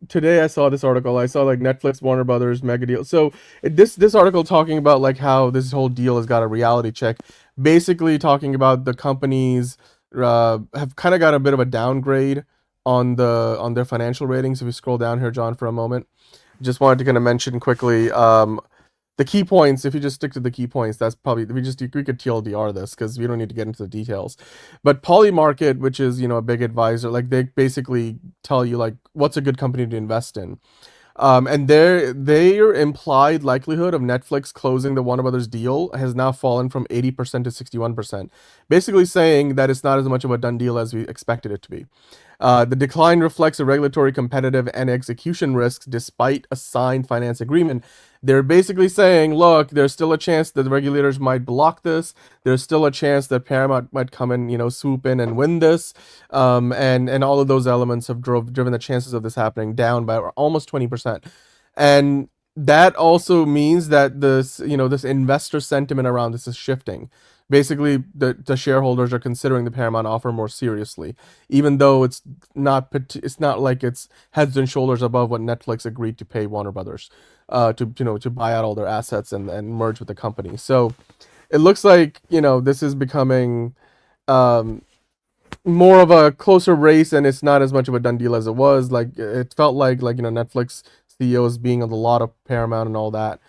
today I saw this article. I saw like Netflix, Warner Brothers, mega deal. So this article talking about like how this whole deal has got a reality check. Basically talking about the companies have kind of got a bit of a downgrade on their financial ratings. If we scroll down here, John, for a moment. Just wanted to kind of mention quickly the key points. If you just stick to the key points, that's probably we could TLDR this because we don't need to get into the details. But Polymarket, which is a big advisor, like they basically tell you like what's a good company to invest in. And their implied likelihood of Netflix closing the Warner Brothers deal has now fallen from 80% to 61%, basically saying that it's not as much of a done deal as we expected it to be. The decline reflects a regulatory, competitive, and execution risks despite a signed finance agreement. They're basically saying, look, there's still a chance that the regulators might block this. There's still a chance that Paramount might come in, swoop in and win this. And all of those elements have driven the chances of this happening down by almost 20%. And that also means that this investor sentiment around this is shifting. Basically, the shareholders are considering the Paramount offer more seriously, even though it's not like it's heads and shoulders above what Netflix agreed to pay Warner Brothers, to buy out all their assets and merge with the company. So it looks like this is becoming more of a closer race, and it's not as much of a done deal as it was. Like it felt like Netflix CEOs being on the lot of Paramount and all that.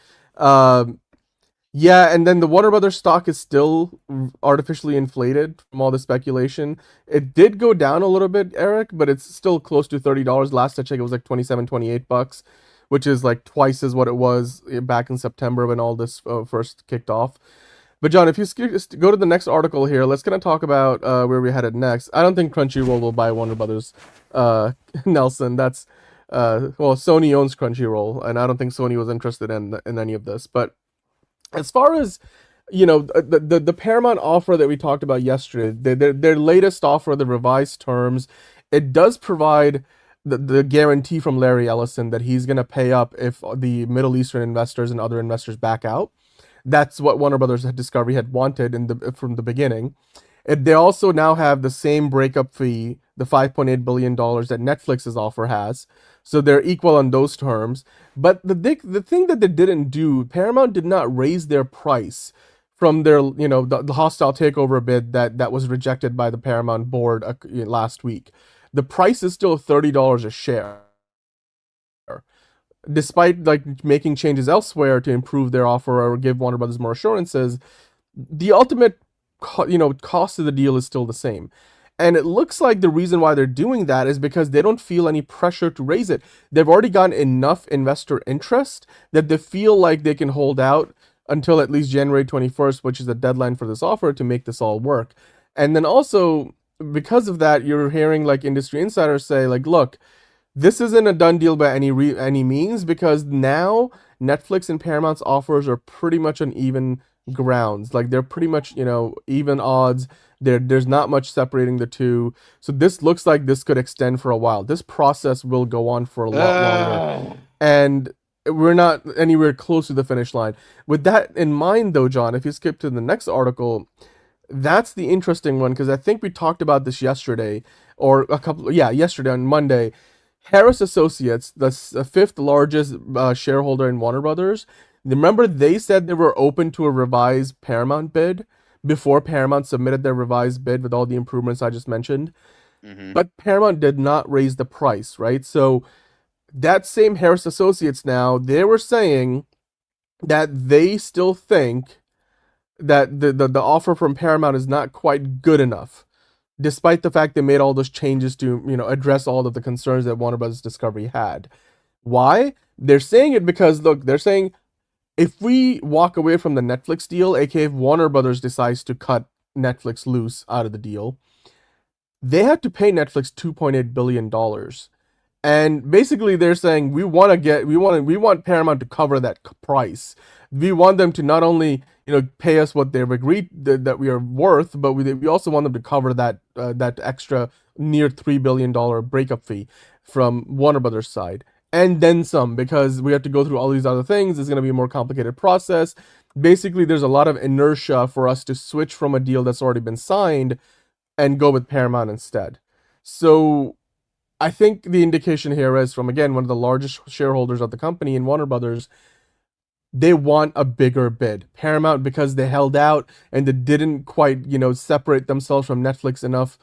Yeah, and then the Warner Brothers stock is still artificially inflated from all the speculation. It did go down a little bit, Eric, but it's still close to $30. Last I checked, it was like $27-$28, which is like twice as what it was back in September when all this first kicked off. But John, if you go to the next article here, let's kind of talk about where we headed next. I don't think Crunchyroll will buy Warner Brothers, Nelson. That's Sony owns Crunchyroll, and I don't think Sony was interested in any of this, but as far as the Paramount offer that we talked about yesterday, their latest offer, the revised terms, it does provide the guarantee from Larry Ellison that he's going to pay up if the Middle Eastern investors and other investors back out. That's what Warner Brothers Discovery had wanted from the beginning. They also now have the same breakup fee, the $5.8 billion that Netflix's offer has. So they're equal on those terms. But the thing that they didn't do, Paramount did not raise their price from their, the hostile takeover bid that was rejected by the Paramount board last week. The price is still $30 a share. Despite like making changes elsewhere to improve their offer or give Warner Brothers more assurances, the ultimate cost of the deal is still the same. And it looks like the reason why they're doing that is because they don't feel any pressure to raise it. They've already gotten enough investor interest that they feel like they can hold out until at least January 21st, which is the deadline for this offer, to make this all work. And then also, because of that, you're hearing like industry insiders say, like, look, this isn't a done deal by any means, because now Netflix and Paramount's offers are pretty much on even grounds. Like they're pretty much, even odds. There's not much separating the two. So this looks like this could extend for a while. This process will go on for a lot longer. And we're not anywhere close to the finish line. With that in mind though, John, if you skip to the next article, that's the interesting one, because I think we talked about this yesterday, yesterday on Monday. Harris Associates, the fifth largest shareholder in Warner Brothers, remember they said they were open to a revised Paramount bid before Paramount submitted their revised bid with all the improvements I just mentioned. Mm-hmm. But Paramount did not raise the price, right? So that same Harris Associates now, they were saying that they still think that the offer from Paramount is not quite good enough, despite the fact they made all those changes to, address all of the concerns that Warner Bros. Discovery had. Why? They're saying it because, look, they're saying if we walk away from the Netflix deal, aka if Warner Brothers decides to cut Netflix loose out of the deal, they had to pay Netflix $2.8 billion. And basically they're saying we want Paramount to cover that price. We want them to not only pay us what they've agreed that we are worth, but we also want them to cover that extra near $3 billion breakup fee from Warner Brothers side, and then some, because we have to go through all these other things. It's going to be a more complicated process. Basically, there's a lot of inertia for us to switch from a deal that's already been signed and go with Paramount instead. So I think the indication here is from, again, one of the largest shareholders of the company in Warner Brothers. They want a bigger bid. Paramount, because they held out and they didn't quite, separate themselves from Netflix enough,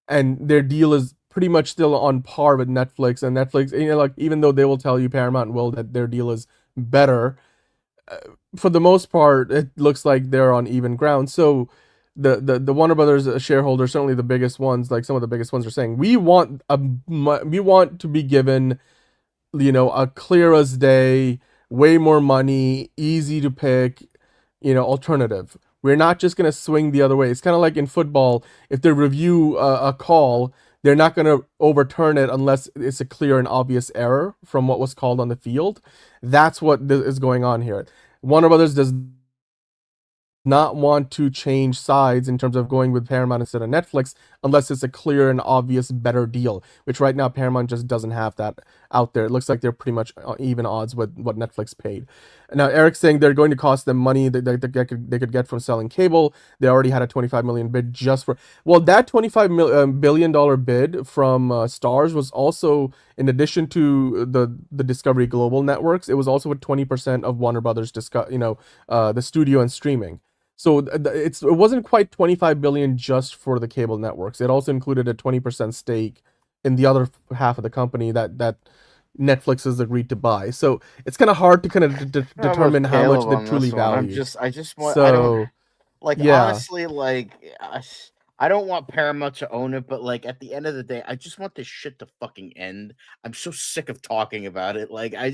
and their deal is pretty much still on par with Netflix. And Netflix, like, even though they will tell you, Paramount will, that their deal is better, for the most part, it looks like they're on even ground. So the Warner Brothers shareholders, certainly the biggest ones, like some of the biggest ones, are saying we want to be given, a clear as day, way more money, easy to pick, alternative. We're not just going to swing the other way. It's kind of like in football. If they review a call, they're not going to overturn it unless it's a clear and obvious error from what was called on the field. That's what is going on here. Warner Brothers does not want to change sides in terms of going with Paramount instead of Netflix unless it's a clear and obvious better deal, which right now Paramount just doesn't have that out there. It looks like they're pretty much even odds with what Netflix paid. Now Eric's saying they're going to cost them money that they could get from selling cable. They already had a $25 million bid just for, well, that $25 billion bid from Starz was also, in addition to the Discovery Global networks, it was also with 20% of Warner Brothers the studio and streaming. So it wasn't quite $25 billion just for the cable networks. It also included a 20% stake in the other half of the company that Netflix has agreed to buy. So it's kind of hard to kind of determine how much they truly value. I just want. So, I don't, like, yeah. honestly, like, I don't want Paramount to own it, but like at the end of the day, I just want this shit to fucking end. I'm so sick of talking about it. Like, I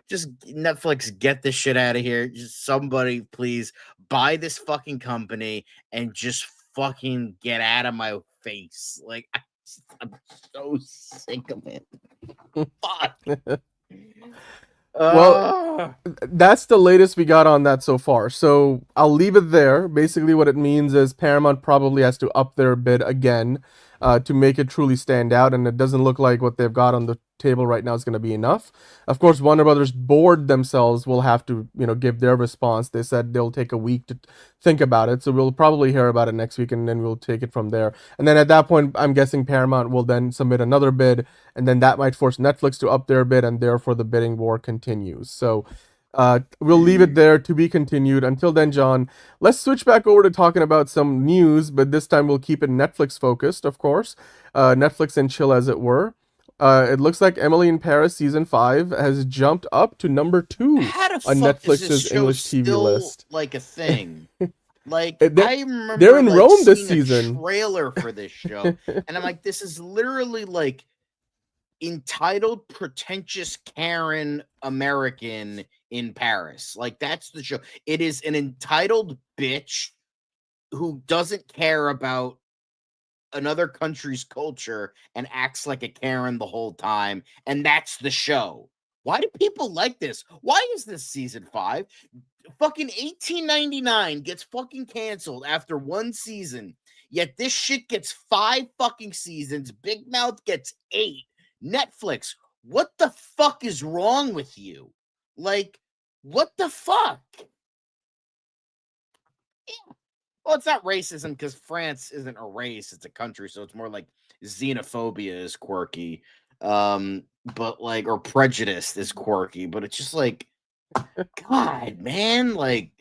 just Netflix, get this shit out of here. Just somebody, please buy this fucking company and just fucking get out of my face. Like, I'm so sick of it. Fuck. Well, that's the latest we got on that so far. So I'll leave it there. Basically, what it means is Paramount probably has to up their bid again to make it truly stand out, and it doesn't look like what they've got on the table right now is going to be enough. Of course, Warner Brothers board themselves will have to, give their response. They said they'll take a week to think about it, so we'll probably hear about it next week, and then we'll take it from there. And then at that point, I'm guessing Paramount will then submit another bid, and then that might force Netflix to up their bid, and therefore the bidding war continues. So we'll leave it there to be continued. Until then, John, let's switch back over to talking about some news, but this time we'll keep it Netflix focused, of course. Netflix and chill, as it were. It looks like Emily in Paris season 5 has jumped up to number 2 on Netflix's English TV list. Like a thing. Like they're I remember they're in Rome this seeing season. a trailer for this show, and I'm like, this is literally like entitled pretentious Karen American in Paris. Like that's the show. It is an entitled bitch who doesn't care about another country's culture and acts like a Karen the whole time, and that's the show. Why do people like this? Why is this season 5? Fucking 1899 gets fucking canceled after 1 season, yet this shit gets 5 fucking seasons. Big Mouth gets 8. Netflix, what the fuck is wrong with you? Like, what the fuck? Yeah. Well, it's not racism because France isn't a race, it's a country, so it's more like xenophobia is quirky. But like, or prejudice is quirky, but it's just like, God, man, like,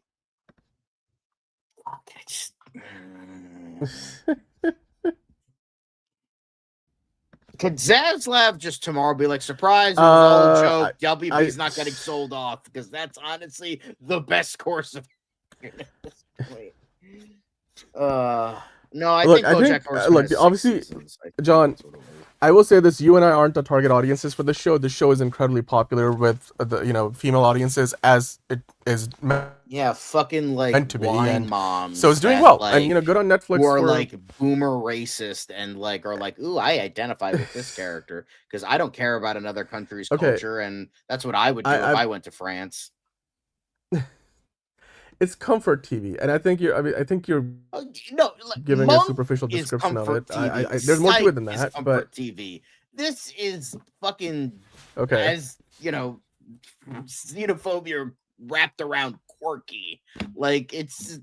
fuck, I just. Could Zaslav just tomorrow be like, surprise, it was all a joke, WB's not getting sold off? Because that's honestly the best course of. Wait. No, I think obviously, John, I will say this: you and I aren't the target audiences for the show. The show is incredibly popular with the female audiences, as it is. Fucking like meant to be, wine moms. So it's doing well, and good on Netflix. Who are like boomer racist and like are like, ooh, I identify with this character because I don't care about another country's culture, and that's what I would do if I went to France. It's comfort TV, and I think you're giving a superficial description of it. There's more to it than that, but TV. This is fucking as xenophobia wrapped around quirky. Like it's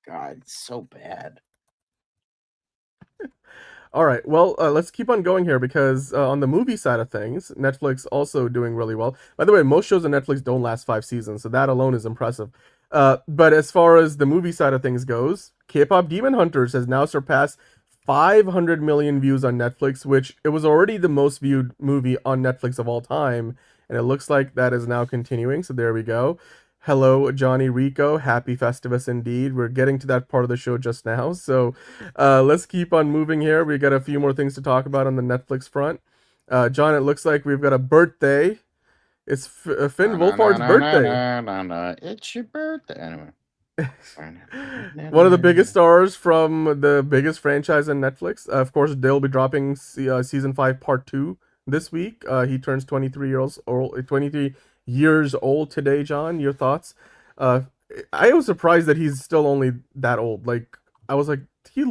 god, it's so bad. All right, well, let's keep on going here because on the movie side of things, Netflix also doing really well. By the way, most shows on Netflix don't last 5 seasons, so that alone is impressive. But as far as the movie side of things goes, K-pop Demon Hunters has now surpassed 500 million views on Netflix, which it was already the most viewed movie on Netflix of all time, and it looks like that is now continuing, so there we go. Hello, Johnny Rico. Happy Festivus indeed. We're getting to that part of the show just now, so let's keep on moving here. We got a few more things to talk about on the Netflix front. John, it looks like we've got a birthday. It's Finn Wolfhard's birthday. It's your birthday. Anyway. One of the biggest stars from the biggest franchise on Netflix. Of course, they'll be dropping season 5 part 2 this week. He turns 23 years old today, John. Your thoughts? I was surprised that he's still only that old. Like, I was like, he's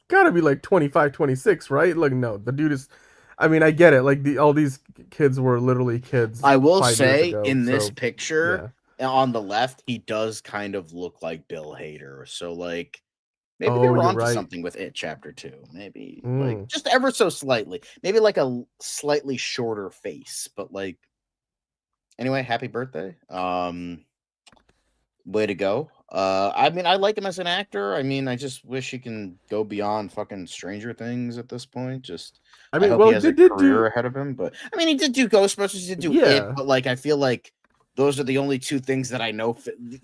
got to be like 25, 26, right? Like, no, the dude is... I mean, I get it. Like all these kids were literally kids. I will say in this picture on the left, he does kind of look like Bill Hader. So like maybe they were onto something with it. Chapter 2, maybe like just ever so slightly, maybe like a slightly shorter face. But like anyway, happy birthday. Way to go. I mean, I like him as an actor. I mean, I just wish he can go beyond fucking Stranger Things at this point. Just, I hope he has a career ahead of him. But I mean, he did do Ghostbusters, he did do It. But like, I feel like those are the only 2 things that I know.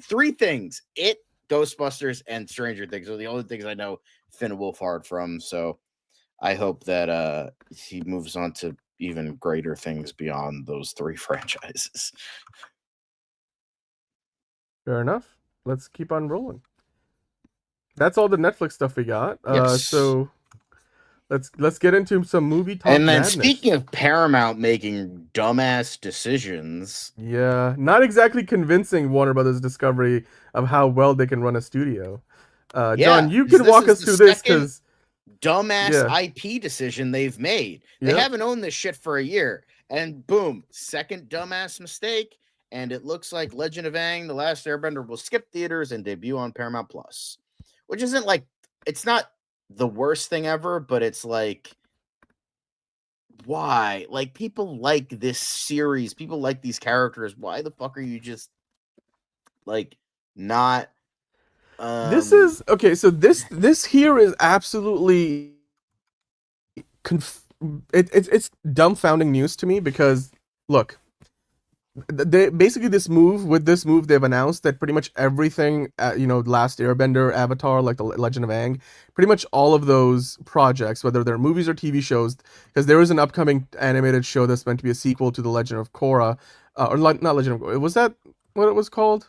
3 things: It, Ghostbusters, and Stranger Things are the only things I know Finn Wolfhard from. So I hope that he moves on to even greater things beyond those 3 franchises. Fair enough. Let's keep on rolling. That's all the Netflix stuff we got. So let's get into some movie talk. And then madness. Speaking of Paramount making dumbass decisions, not exactly convincing Warner Brothers Discovery of how well they can run a studio. John, you can walk us through this because dumbass Yeah. IP decision they've made. They Yep. haven't owned this shit for a year, and boom, second dumbass mistake. And it looks like Legend of Aang: The Last Airbender will skip theaters and debut on Paramount Plus, which isn't like, it's not the worst thing ever, but it's like, why? Like, people like this series, people like these characters. Why the fuck are you just like not? This is okay. So this here is absolutely it's dumbfounding news to me because look, they basically this move they've announced that pretty much everything Last Airbender, Avatar, like the Legend of Aang, pretty much all of those projects, whether they're movies or TV shows, because there is an upcoming animated show that's meant to be a sequel to the Legend of Korra, not Legend of Korra, was that what it was called?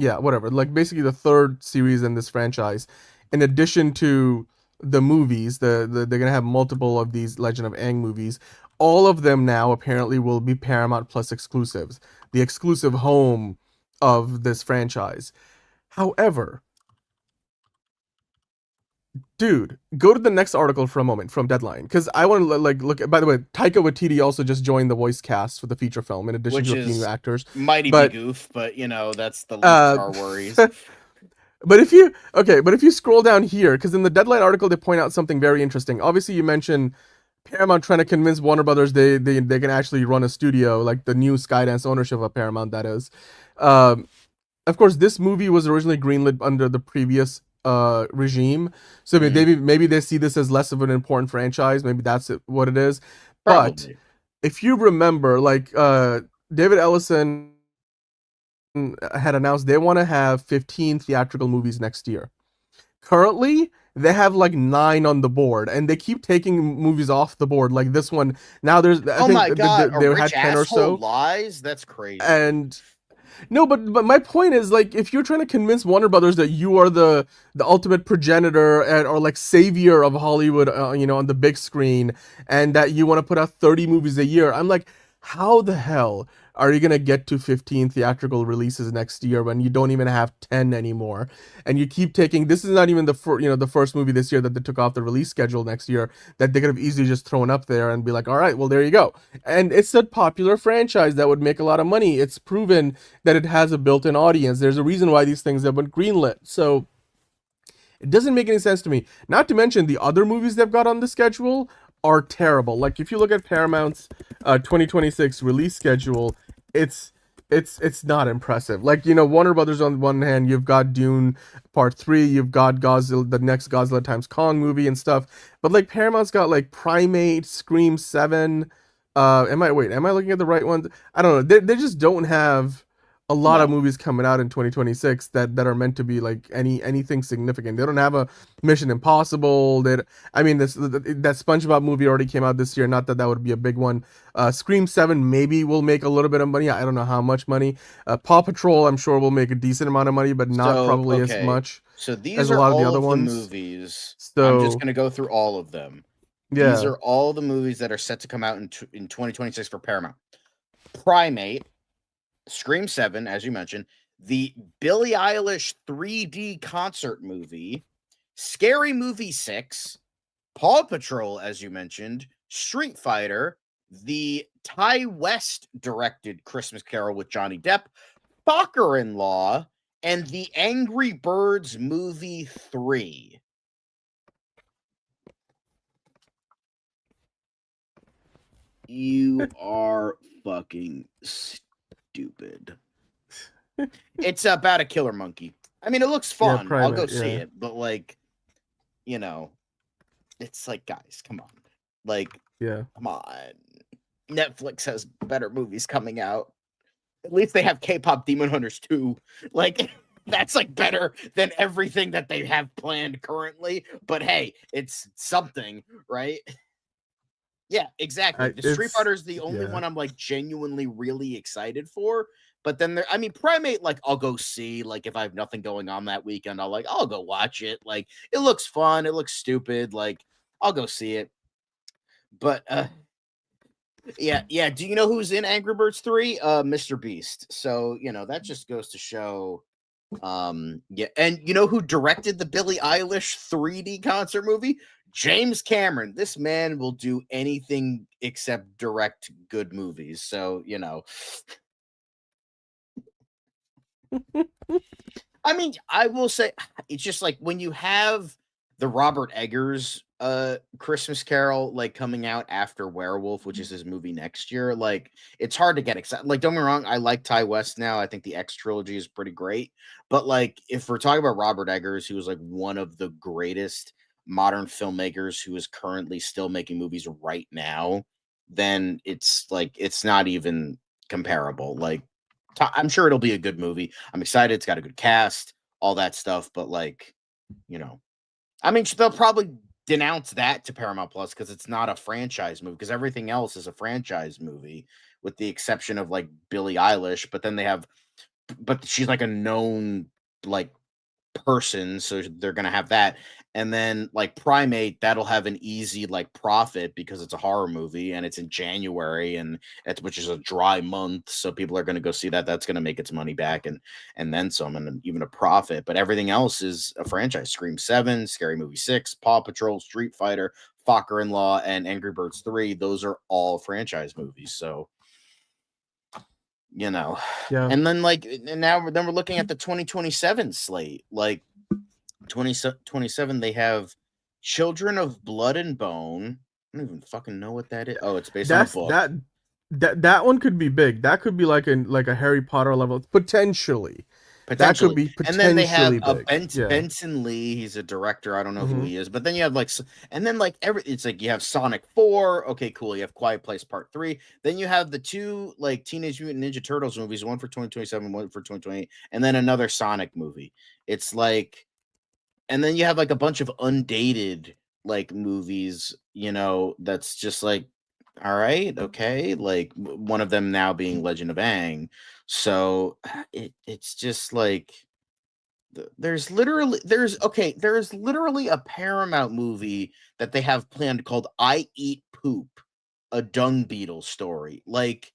Yeah, whatever, like basically the third series in this franchise, in addition to the movies, they're gonna have multiple of these Legend of Aang movies. All of them now apparently will be Paramount Plus exclusives, the exclusive home of this franchise. However, dude, go to the next article for a moment from Deadline, because I want to look at. By the way, Taika Waititi also just joined the voice cast for the feature film, in addition Which to a few is new actors. mighty But be goof, but that's the least of our worries. But if you scroll down here, because in the Deadline article they point out something very interesting. Obviously, you mentioned Paramount trying to convince Warner Brothers they can actually run a studio, like the new Skydance ownership of Paramount, that is. Of course, this movie was originally greenlit under the previous regime, so maybe they see this as less of an important franchise. Maybe that's what it is. But Probably. if you remember, like David Ellison had announced they want to have 15 theatrical movies next year. Currently, they have like 9 on the board, and they keep taking movies off the board. Like this one, now there's I think my god, they a had rich 10 or so. lies? That's crazy. And no, but my point is, like, if you're trying to convince Warner Brothers that you are the ultimate progenitor or like savior of Hollywood, on the big screen, and that you want to put out 30 movies a year, I'm like, how the hell are you gonna get to 15 theatrical releases next year when you don't even have 10 anymore? And you keep taking, this is not even the first movie this year that they took off the release schedule next year, that they could have easily just thrown up there and be like, all right, well, there you go. And it's a popular franchise that would make a lot of money. It's proven that it has a built-in audience. There's a reason why these things have been greenlit. So it doesn't make any sense to me. Not to mention the other movies they've got on the schedule are terrible. Like if you look at Paramount's 2026 release schedule, it's not impressive. Like, Warner Brothers on one hand, you've got Dune Part 3, you've got Godzilla, the next Godzilla times Kong movie and stuff. But like Paramount's got like Primate, Scream 7. Am I looking at the right ones? I don't know. They just don't have a lot of movies coming out in 2026 that are meant to be like anything significant. They don't have a Mission Impossible. That SpongeBob movie already came out this year. Not that would be a big one. Scream 7 maybe will make a little bit of money. I don't know how much money. Paw Patrol, I'm sure, will make a decent amount of money, but not probably as much. So these as are a lot all of the other ones. movies. So I'm just gonna go through all of them. Yeah. These are all the movies that are set to come out in 2026 for Paramount. Primate, Scream 7, as you mentioned, the Billie Eilish 3D concert movie, Scary Movie 6, Paw Patrol, as you mentioned, Street Fighter, the Ty West directed Christmas Carol with Johnny Depp, Focker-in-Law, and the Angry Birds movie 3. You are fucking stupid. It's about a killer monkey. I mean, it looks fun. Primate, I'll go see it, but like, it's like, guys, come on. Like, come on. Netflix has better movies coming out. At least they have K-pop Demon Hunters 2. Like, that's like better than everything that they have planned currently. But hey, it's something, right? Yeah, exactly. The Street Fighter is the only one I'm like genuinely really excited for. But then Primate, like, I'll go see. Like, if I have nothing going on that weekend, I'll go watch it. Like, it looks fun. It looks stupid. Like, I'll go see it. But yeah. Do you know who's in Angry Birds 3? Mr. Beast. So, that just goes to show Yeah, and you know who directed the Billie Eilish 3D concert movie? James Cameron. This man will do anything except direct good movies. So, you know. I mean, I will say it's just like when you have the Robert Eggers Christmas Carol like coming out after Werewolf, which is his movie next year, like it's hard to get excited. Like, don't get me wrong, I like Ty West now. I think the X trilogy is pretty great. But like if we're talking about Robert Eggers, who was like one of the greatest modern filmmakers who is currently still making movies right now, then it's like it's not even comparable. Like I'm sure it'll be a good movie. I'm excited. It's got a good cast, all that stuff. But like, you know, I mean, they'll probably denounce that to Paramount Plus because it's not a franchise movie. Because everything else is a franchise movie, with the exception of like Billie Eilish. But then they have, but she's like a known like person, so they're gonna have that. And then like Primate, that'll have an easy like profit because it's a horror movie and it's in January, and it's which is a dry month, so people are gonna go see that. That's gonna make its money back and then some, and even a profit. But everything else is a franchise: Scream 7, Scary Movie 6, Paw Patrol, Street Fighter, Fokker in Law, and Angry Birds 3. Those are all franchise movies. So you know, Yeah. and then like and now then we're looking at the 2027 slate. Like 2027, they have Children of Blood and Bone. I don't even fucking know what that is. Oh, it's based on a That's book. that one could be big. That could be like a Harry Potter level potentially. That could be And then they have potentially big. Benson Lee. He's a director. I don't know who Mhm. he is. But then you have like, and then like it's like you have Sonic 4. Okay, cool. You have Quiet Place Part 3. Then you have the two like Teenage Mutant Ninja Turtles movies, one for 2027, one for 2028, and then another Sonic movie. It's like, and then you have like a bunch of undated like movies, you know, that's just like, all right, okay, like one of them now being Legend of Aang. So it's just like there's literally a Paramount movie that they have planned called I Eat Poop, a dung beetle story. Like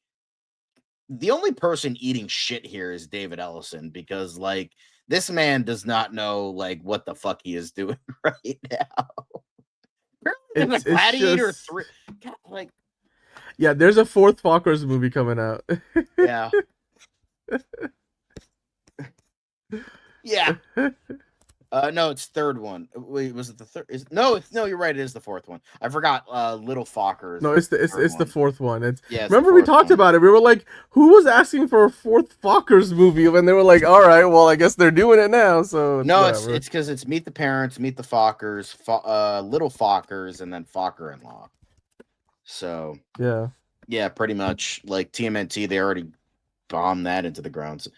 the only person eating shit here is David Ellison, because like this man does not know like what the fuck he is doing right now. There's a Gladiator just 3. God, like yeah. There's a fourth Fockers movie coming out. yeah. Yeah. No, it's third one. Wait, was it the third? No, you're right. It is the fourth one. I forgot. Little Fockers. No, it's the fourth one. It's yeah. remember we talked about it. We were like, who was asking for a fourth Fockers movie? And they were like, all right, well, I guess they're doing it now. So no, it's because it's Meet the Parents, Meet the Fockers, Little Fockers, and then Fokker in Law. So yeah, pretty much like TMNT. They already bombed that into the ground. So,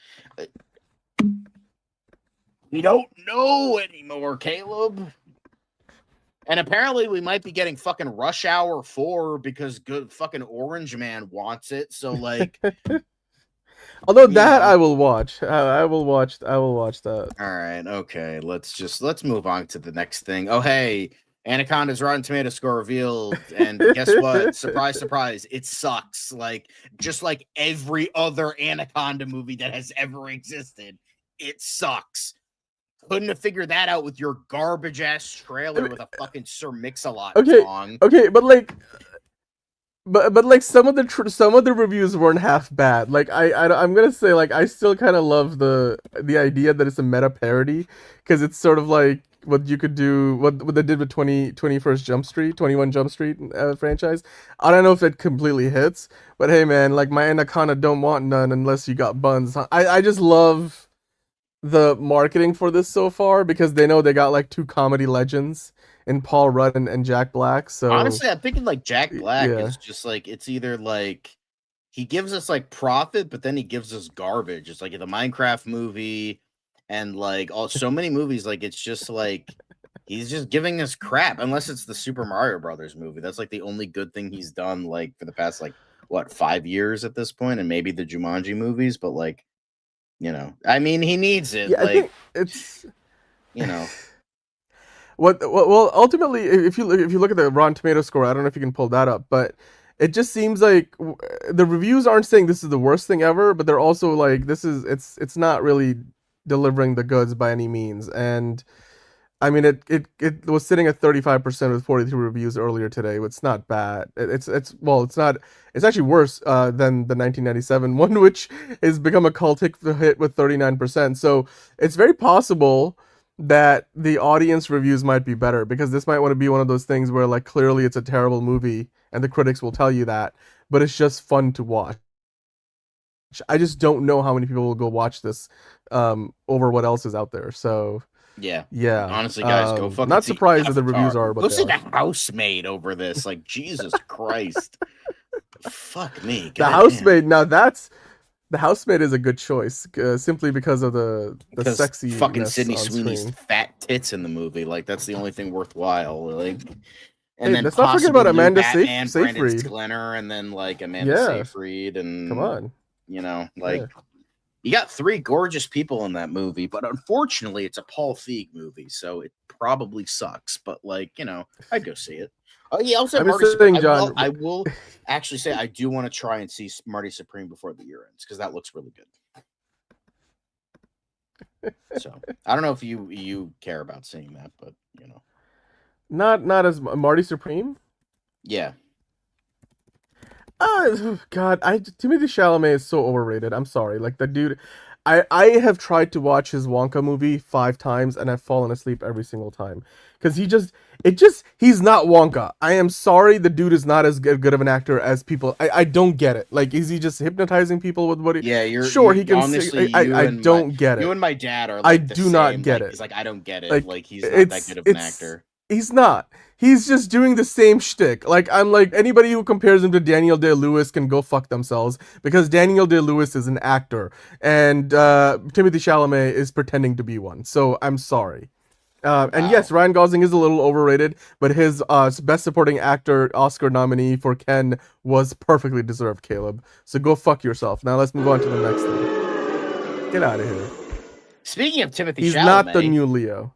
we don't know anymore, Caleb. And apparently we might be getting fucking Rush Hour 4 because good fucking Orange Man wants it. So like although that I will watch. I will watch that. All right, okay. Let's move on to the next thing. Oh hey, Anaconda's Rotten Tomato score revealed, and guess what? Surprise, surprise, it sucks. Like just like every other Anaconda movie that has ever existed, it sucks. Couldn't have figured that out with your garbage ass trailer with a fucking Sir Mix-a-Lot song. Okay, but like, but some of the reviews weren't half bad. Like I'm gonna say like I still kind of love the idea that it's a meta parody, because it's sort of like what you could do, what they did with 21 Jump Street franchise. I don't know if it completely hits, but hey man, like my Anaconda don't want none unless you got buns. I just love the marketing for this so far, because they know they got like two comedy legends in Paul Rudd and Jack Black. So honestly, I'm thinking like Jack Black is just like, it's either like he gives us like profit, but then he gives us garbage. It's like the Minecraft movie and like so many movies. Like it's just like he's just giving us crap, unless it's the Super Mario Brothers movie. That's like the only good thing he's done like for the past like what 5 years at this point, and maybe the Jumanji movies. But like, you know, I mean, he needs it. Yeah, like, I think it's, you know, well, ultimately, if you look at the Rotten Tomato score, I don't know if you can pull that up, but it just seems like the reviews aren't saying this is the worst thing ever, but they're also like it's not really delivering the goods by any means. And I mean, it was sitting at 35% with 43 reviews earlier today. It's not bad. It's not. It's actually worse than the 1997 one, which has become a cult hit with 39%. So it's very possible that the audience reviews might be better, because this might want to be one of those things where, like, clearly it's a terrible movie and the critics will tell you that, but it's just fun to watch. I just don't know how many people will go watch this over what else is out there. So Yeah. yeah, Honestly, guys, go fucking not see surprised that the Avatar. reviews are what Go they see are. The Housemaid over this. Like, Jesus Christ. Fuck me. The goddamn. Housemaid. Now the Housemaid is a good choice, simply because of the Because sexy fucking Sydney on Sweeney's screen. fat tits in the movie. Like, that's the only thing worthwhile. Like, and Hey, then let's not forget about possibly Amanda Batman, Brandon Seyfried. Sklenner, and then like Amanda Yeah, Seyfried, and come on. you know, like Yeah. you got three gorgeous people in that movie, but unfortunately, it's a Paul Feig movie, so it probably sucks. But like, you know, I'd go see it. Oh yeah, also I'm Marty. just saying, John. I will actually say I do want to try and see Marty Supreme before the year ends, because that looks really good. So I don't know if you care about seeing that, but you know, Not as Marty Supreme. yeah. God, Timothée Chalamet is so overrated. I'm sorry. Like, the dude, I have tried to watch his Wonka movie 5 times and I've fallen asleep every single time, because he's not Wonka. I am sorry, the dude is not as good of an actor as people. I don't get it. Like, is he just hypnotizing people with what he? Yeah, He can honestly, sing. I don't get it. You and my dad are. Like, I the do not same. get Like, it. He's like, I don't get it. Like, Like, he's not that good of an actor. He's not. He's just doing the same shtick. Like, I'm like, anybody who compares him to Daniel Day-Lewis can go fuck themselves, because Daniel Day-Lewis is an actor and Timothée Chalamet is pretending to be one. So I'm sorry. And yes, Ryan Gosling is a little overrated, but his Best Supporting Actor Oscar nominee for Ken was perfectly deserved, Caleb. So go fuck yourself. Now let's move on to the next thing. Get out of here. Speaking of Timothée He's Chalamet, not the new Leo.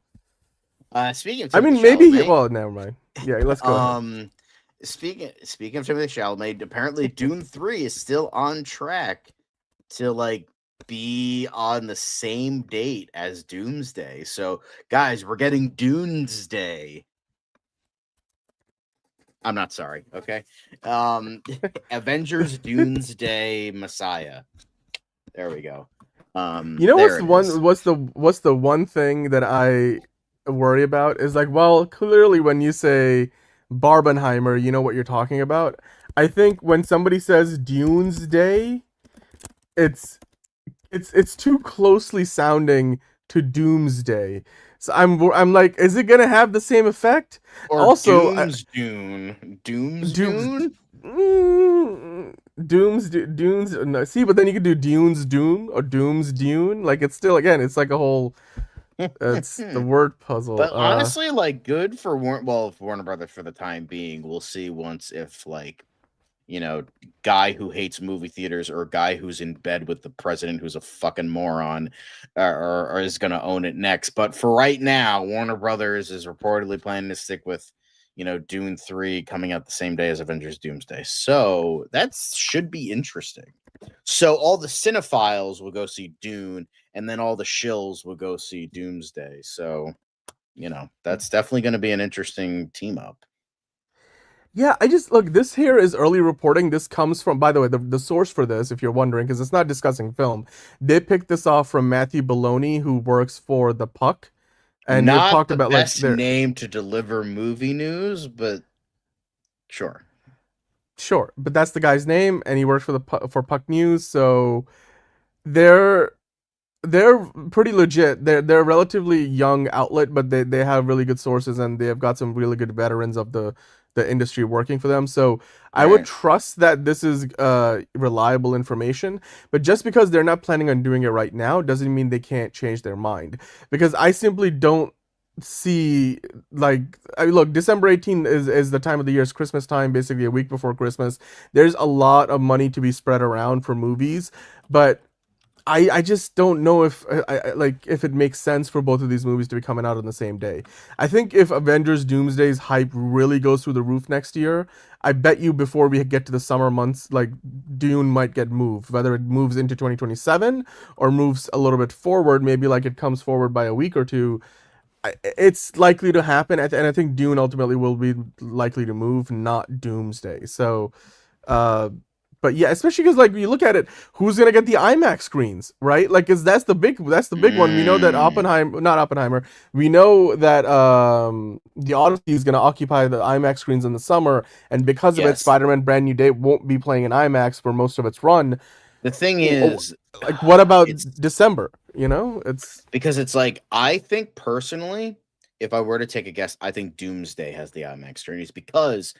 Speaking of, I mean, Timothée maybe Chalamet, well, never mind. Yeah, let's go. Ahead. Speaking of Timothée Chalamet, apparently Dune 3 is still on track to like be on the same date as Doomsday. So, guys, we're getting Doomsday. I'm not sorry. Okay. Avengers Doomsday Messiah. There we go. You know what's the one thing that I worry about is, like, well, clearly when you say Barbenheimer, you know what you're talking about. I think when somebody says Doomsday, it's too closely sounding to Doomsday. So I'm like, is it gonna have the same effect? Or also, Dune. Dunes. No, see, but then you could do Dunes Dune or Dooms Dune. Like, it's still, again, it's like a whole. It's the word puzzle. But honestly, like, good for Warner Brothers for the time being. We'll see once if, like, you know, guy who hates movie theaters or guy who's in bed with the president who's a fucking moron or is going to own it next. But for right now, Warner Brothers is reportedly planning to stick with, you know, Dune 3 coming out the same day as Avengers Doomsday. So that should be interesting. So all the cinephiles will go see Dune, and then all the shills will go see Doomsday. So, you know, that's definitely going to be an interesting team up. Yeah, I just look. This here is early reporting. This comes from, by the way, the source for this, if you're wondering, because it's not discussing film. They picked this off from Matthew Bologna, who works for The Puck, and not we've talked the about best like name to deliver movie news, but sure, but that's the guy's name, and he works for for Puck News, so they're pretty legit. They're a relatively young outlet, but they have really good sources, and they have got some really good veterans of the industry working for them. So I would trust that this is reliable information, but just because they're not planning on doing it right now doesn't mean they can't change their mind, because I simply don't see, like, look, December 18th is the time of the year. It's Christmas time, basically a week before Christmas. There's a lot of money to be spread around for movies, but I just don't know if like if it makes sense for both of these movies to be coming out on the same day. I think if Avengers Doomsday's hype really goes through the roof next year, I bet you before we get to the summer months, like Dune might get moved, whether it moves into 2027 or moves a little bit forward, maybe like it comes forward by a week or two. It's likely to happen, and I think Dune ultimately will be likely to move, not Doomsday. So, uh, but yeah, especially because like you look at it, who's gonna get the IMAX screens, right? Like, cause that's the big one. We know that not Oppenheimer. We know that the Odyssey is gonna occupy the IMAX screens in the summer, and because of it, Yes. Spider-Man: Brand New Day won't be playing in IMAX for most of its run. The thing is, Like, what about it's December? You know, it's because it's like I think personally, if I were to take a guess, I think Doomsday has the IMAX screenings because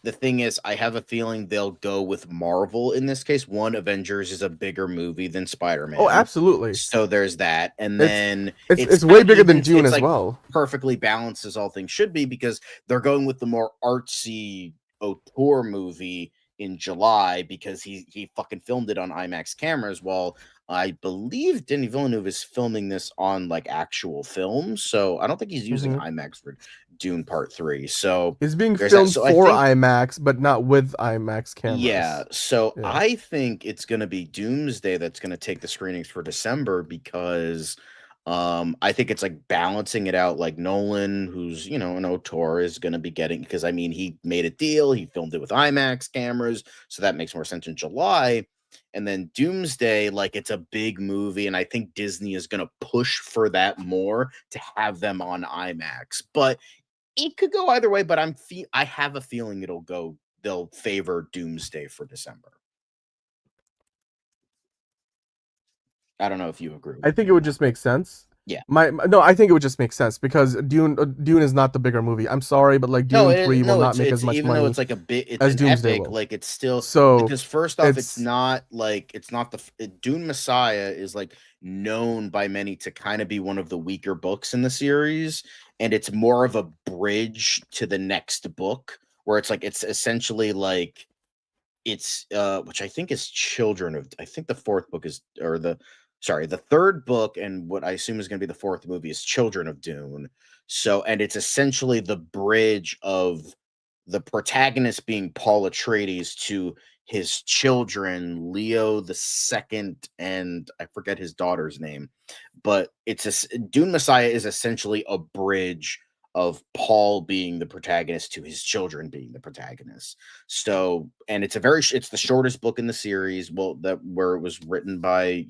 the thing is, I have a feeling they'll go with Marvel in this case. One, Avengers is a bigger movie than oh, Spider-Man, absolutely. so there's that, and It's then it's kind way of bigger than even. Dune It's as like well. perfectly balanced as all things should be because they're going with the more artsy auteur movie in July because he fucking filmed it on IMAX cameras while I believe Denis Villeneuve is filming this on like actual film, so I don't think he's using Hmm. IMAX for Dune Part 3. So It's being there's that. filmed So I for think IMAX, but not with IMAX yeah, cameras. so Yeah. I think it's gonna be Doomsday that's gonna take the screenings for December because I think it's like balancing it out like Nolan, who's an auteur, is gonna be getting because I mean he made a deal, he filmed it with IMAX cameras, so that makes more sense in July. And then Doomsday, like it's a big movie, and I think Disney is gonna push for that more to have them on IMAX. But it could go either way, but I have a feeling they'll favor Doomsday for December. I don't know if you agree I with me think it on would that. just make sense. Yeah. No, I think it would just make sense because Dune is not the bigger movie. I'm sorry, but like No, Dune 3 will no, not it's make as it's much even though money it's like a bit, it's as an Doomsday epic. will. Like it's still So because first off, it's it's not Dune Messiah is like known by many to kind of be one of the weaker books in the series, and it's more of a bridge to the next book where it's essentially like it's which I think is Children of I think the fourth book is or the sorry, the third book and what I assume is going to be the fourth movie is Children of Dune. So and it's essentially the bridge of the protagonist being Paul Atreides to his children, Leo the second, and I forget his daughter's name, but Dune Messiah is essentially a bridge of Paul being the protagonist to his children being the protagonist. So, and it's the shortest book in the series. Well, that where it was written by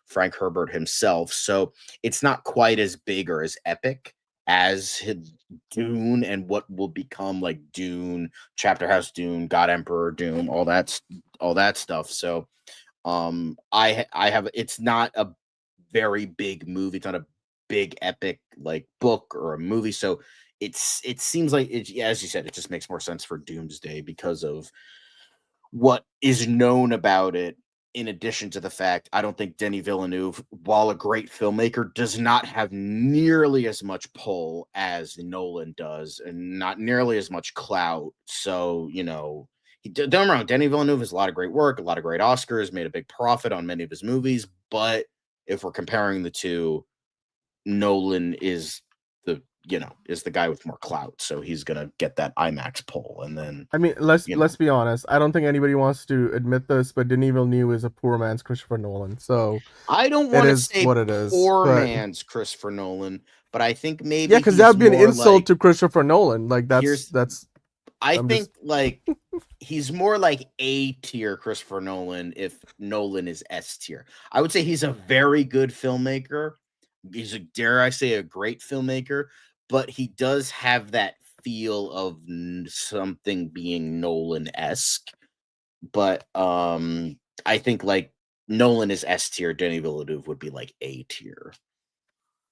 Frank Herbert himself. So it's not quite as big or as epic as Dune and what will become like Dune, Chapter House Dune, God Emperor Doom, all that stuff. So I have it's not a very big movie. It's not a big epic like book or a movie. So it seems like yeah, as you said, it just makes more sense for Doomsday because of what is known about it. In addition to the fact, I don't think Denis Villeneuve, while a great filmmaker, does not have nearly as much pull as Nolan does, and not nearly as much clout. So, don't get me wrong, Denis Villeneuve has a lot of great work, a lot of great Oscars, made a big profit on many of his movies. But if we're comparing the two, Nolan is the guy with more clout, so he's gonna get that IMAX pull, and then I mean, let's be honest. I don't think anybody wants to admit this, but Denis Villeneuve is a poor man's Christopher Nolan. So I don't it want to is say what it is. poor But man's Christopher Nolan, but I think yeah, maybe because that he's would be an more insult like to Christopher Nolan. Like here's that's I I'm think just like he's more like A tier Christopher Nolan if Nolan is S tier. I would say he's a very good filmmaker. He's a dare I say a great filmmaker, but he does have that feel of something being Nolan-esque. But I think like Nolan is S tier, Denis Villeneuve would be like A tier.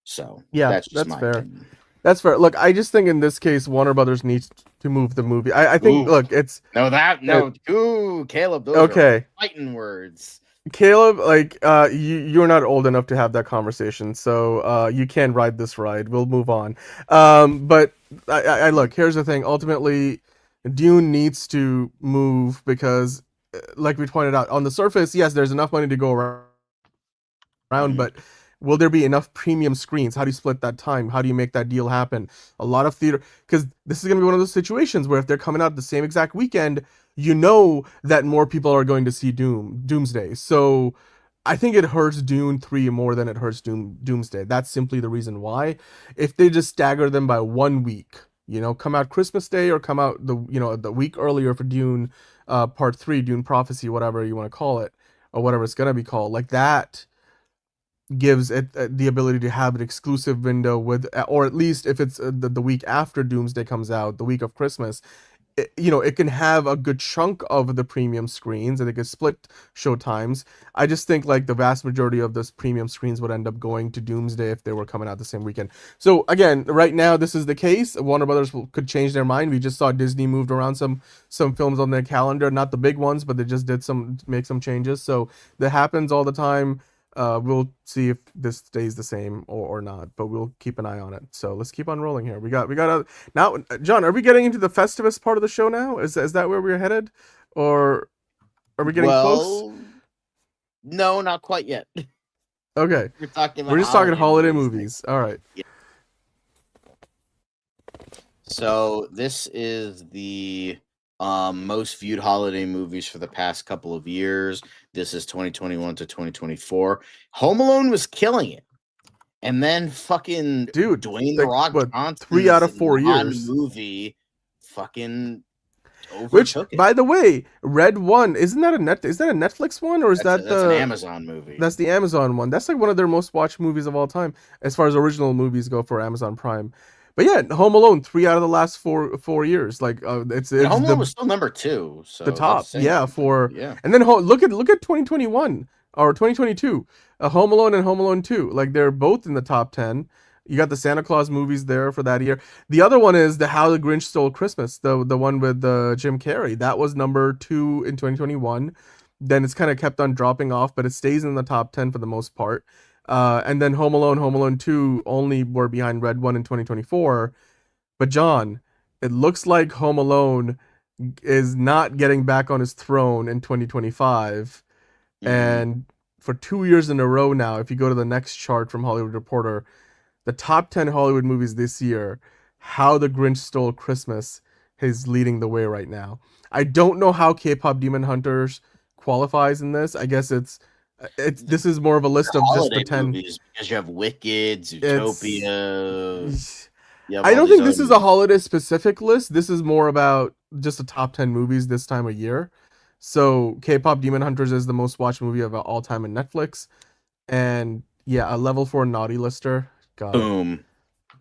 So yeah, that's just that's my fair. opinion. That's fair. Look, I just think in this case, Warner Brothers needs to move the movie. I think Ooh, look, it's it, ooh, Caleb, those are okay. fighting words. Caleb, like you're not old enough to have that conversation, so you can ride this ride. We'll move on. But I look. Here's the thing. Ultimately, Dune needs to move because, like we pointed out, on the surface, yes, there's enough money to go around. around, but will there be enough premium screens? How do you split that time? How do you make that deal happen? A lot of theater, because this is going to be one of those situations where if they're coming out the same exact weekend, you know that more people are going to see Doomsday. So I think it hurts Dune 3 more than it hurts Doomsday. That's simply the reason why. If they just stagger them by 1 week, come out Christmas Day or come out the week earlier for Dune Part 3, Dune Prophecy, whatever you want to call it, or whatever it's going to be called, like that gives it the ability to have an exclusive window with, or at least if it's the week after Doomsday comes out, the week of Christmas, it can have a good chunk of the premium screens and they could split show times. I just think like the vast majority of those premium screens would end up going to Doomsday if they were coming out the same weekend. So again, right now this is the case. Warner Brothers could change their mind. We just saw Disney moved around some films on their calendar, not the big ones, but they just did make some changes. So that happens all the time. We'll see if this stays the same or not, but we'll keep an eye on it. So let's keep on rolling here. We got now, John. Are we getting into the Festivus part of the show now? Is that where we're headed, or are we getting close? No, not quite yet. Okay, we're just talking holiday movies. All right. Yeah. So this is the most viewed holiday movies for the past couple of years. This is 2021 to 2024. Home Alone was killing it, and then fucking Dwayne The Rock Johnson, 3 out of 4 years movie, fucking overtook Which, it. by the way, Red One isn't that is that a Netflix one or is that's an Amazon movie? That's the Amazon one. That's like one of their most watched movies of all time as far as original movies go for Amazon Prime. But yeah, Home Alone, 3 out of the last four years. Like it's Home Alone was still number 2, so the top. Yeah, yeah. And then look at 2021 or 2022. Home Alone and Home Alone 2. Like they're both in the top 10. You got the Santa Claus movies there for that year. The other one is the How the Grinch Stole Christmas, the one with Jim Carrey. That was number 2 in 2021. Then it's kind of kept on dropping off, but it stays in the top 10 for the most part. And then Home Alone 2 only were behind Red One in 2024. But John, it looks like Home Alone is not getting back on his throne in 2025. Mm-hmm. And for 2 years in a row now, if you go to the next chart from Hollywood Reporter, the top 10 Hollywood movies this year, How the Grinch Stole Christmas is leading the way right now. I don't know how K-pop Demon Hunters qualifies in this. I guess this is more of a list of just the 10 movies because you have Wicked, Zootopia. I don't think this is a holiday specific list. This is more about just the top 10 movies this time of year. So K-pop Demon Hunters is the most watched movie of all time in Netflix, and yeah, a level 4 naughty lister. Got Boom.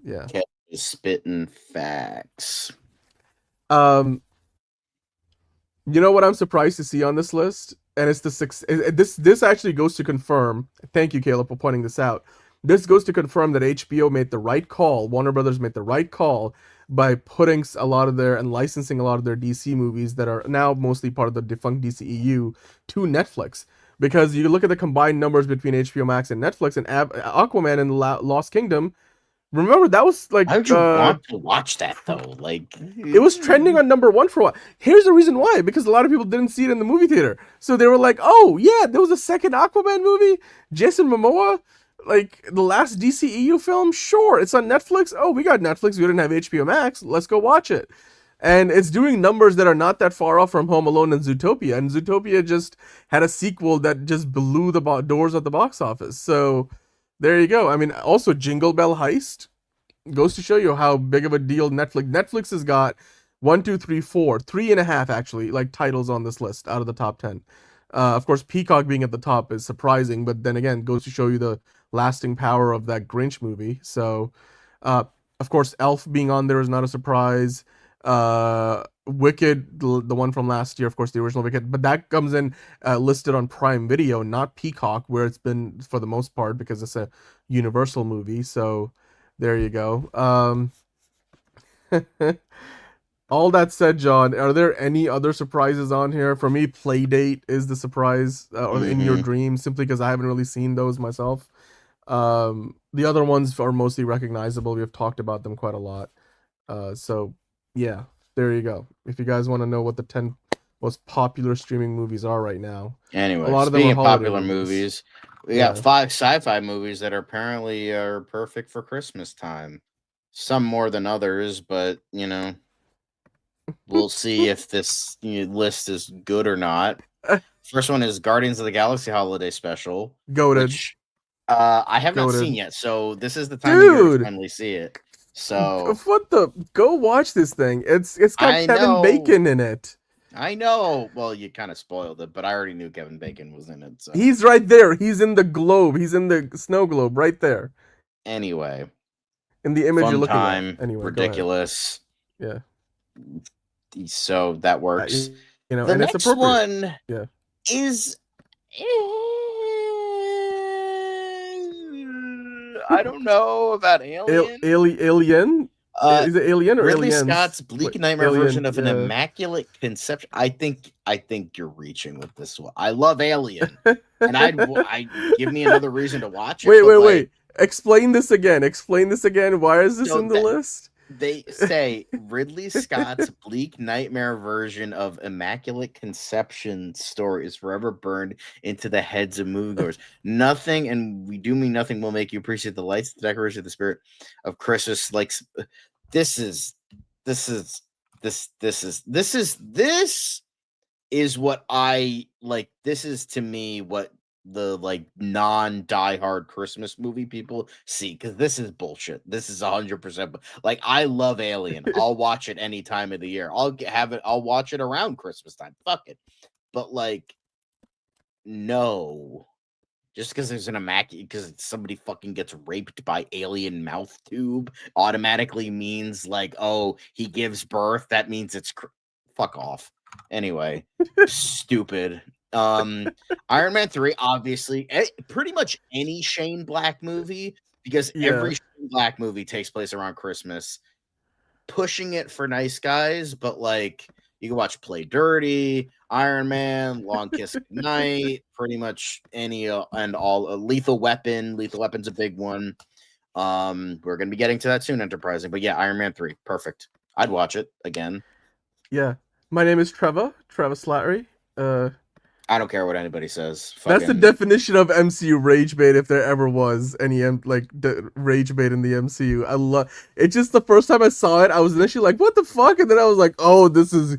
It. Yeah. Kev is spitting facts. You know what I'm surprised to see on this list? And it's this actually goes to confirm. Thank you, Caleb, for pointing this out. This goes to confirm that HBO made the right call. Warner Brothers made the right call by putting a lot of and licensing a lot of their DC movies that are now mostly part of the defunct DCEU to Netflix. Because you look at the combined numbers between HBO Max and Netflix, and Aquaman and Lost Kingdom. Remember, that was like... How did you want to watch that, though? Like, it was trending on number 1 for a while. Here's the reason why. Because a lot of people didn't see it in the movie theater. So they were like, oh, yeah, there was a second Aquaman movie? Jason Momoa? Like, the last DCEU film? Sure, it's on Netflix. Oh, we got Netflix. We didn't have HBO Max. Let's go watch it. And it's doing numbers that are not that far off from Home Alone and Zootopia. And Zootopia just had a sequel that just blew the doors at the box office. So... there you go. I mean, also Jingle Bell Heist goes to show you how big of a deal Netflix has got 1, 2, 3, 4, 3.5 actually, like titles on this list out of the top 10. Of course, Peacock being at the top is surprising, but then again, goes to show you the lasting power of that Grinch movie. So, of course, Elf being on there is not a surprise. Wicked, the one from last year, of course, the original Wicked, but that comes in listed on Prime Video, not Peacock, where it's been for the most part because it's a Universal movie. So there you go. All that said, John, are there any other surprises on here? For me, Playdate is the surprise, or In Your Dreams, simply because I haven't really seen those myself. The other ones are mostly recognizable. We have talked about them quite a lot. So yeah. There you go. If you guys want to know what the 10 most popular streaming movies are right now. Anyway, a lot of them speaking are of popular movies, We got 5 sci-fi movies that apparently are perfect for Christmas time. Some more than others, but we'll see if this list is good or not. First one is Guardians of the Galaxy Holiday Special, Goated. which I have not Goated. seen yet. So this is the time of year to Dude! finally see it. So What the? Go watch this thing. It's got I Kevin know. Bacon in it. I know. Well, you kind of spoiled it, but I already knew Kevin Bacon was in it. So He's right there. He's in the globe. He's in the snow globe right there. anyway, In the image fun you're looking time, at. Anyway, ridiculous. Yeah. So that works. The The and next it's appropriate. one Yeah. is I don't know about Alien. Alien? Is it Alien or Ridley Aliens? Scott's bleak Wait, nightmare Alien, version of an yeah. immaculate conception. I think you're reaching with this one. I love Alien, and I give me another reason to watch it. Wait. Explain this again. Why is this So in the list? They say Ridley Scott's bleak nightmare version of Immaculate Conception story is forever burned into the heads of moviegoers. Nothing, and we do mean nothing, will make you appreciate the lights, the decoration, the spirit of Christmas. Like this is what I like. This is to me what the non-diehard Christmas movie people see, because this is bullshit. This is 100%. Like, I love Alien. I'll watch it any time of the year. I'll watch it around Christmas time. Fuck it. But no, just because there's an immaculate, because somebody fucking gets raped by alien mouth tube automatically means he gives birth. That means it's fuck off. Anyway, stupid. Iron Man 3, obviously, pretty much any Shane Black movie, because every Shane Black movie takes place around Christmas. Pushing it for nice guys, but you can watch Play Dirty, Iron Man, Long Kiss Goodnight, pretty much any and all. Lethal Weapon. Lethal Weapon's a big one. We're gonna be getting to that soon, Enterprising. But yeah, Iron Man 3, perfect. I'd watch it again. Yeah. My name is Trevor Slattery. I don't care what anybody says. That's the definition of MCU rage bait, if there ever was any rage bait in the MCU. I love it. Just the first time I saw it, I was initially like, "What the fuck?" And then I was like, "Oh, this is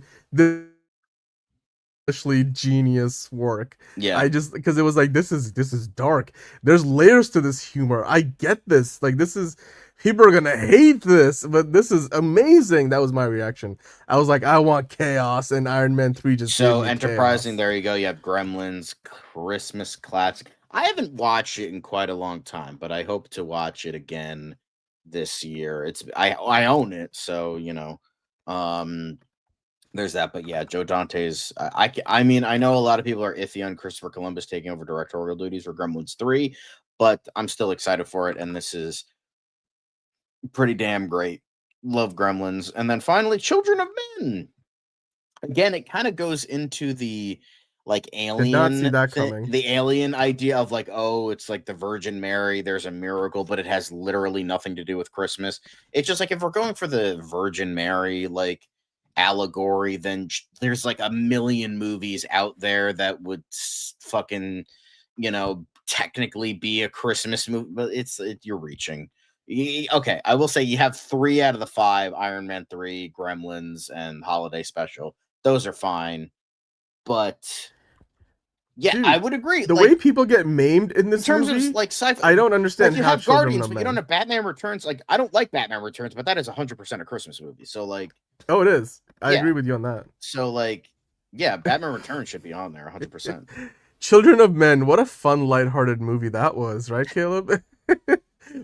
actually genius work." Yeah, because it was like, this is dark. There's layers to this humor. I get this. This is. People are gonna hate this, but this is amazing. That was my reaction. I was like, I want chaos, and Iron Man 3 just so Enterprising. Chaos. There you go. You have Gremlins, Christmas classic. I haven't watched it in quite a long time, but I hope to watch it again this year. I own it, so there's that. But yeah, Joe Dante's. I mean, I know a lot of people are iffy on Christopher Columbus taking over directorial duties for Gremlins 3, but I'm still excited for it, and this is pretty damn great. Love Gremlins. And then finally, Children of Men. Again, it kind of goes into the alien. Did not see that coming. The alien idea of it's the Virgin Mary. There's a miracle, but it has literally nothing to do with Christmas. It's just if we're going for the Virgin Mary allegory, then there's a million movies out there that would fucking technically be a Christmas movie, but you're reaching. Okay, I will say you have 3 out of the 5: Iron Man 3, Gremlins, and Holiday Special. Those are fine, but yeah, dude, I would agree. The way people get maimed in this in terms movie, of sci-fi, I don't understand. You have Guardians, but you don't have Batman Returns. I don't like Batman Returns, but that is 100% a Christmas movie. So oh, it is. I agree with you on that. So yeah, Batman Returns should be on there 100%. Children of Men, what a fun, lighthearted movie that was, right, Caleb?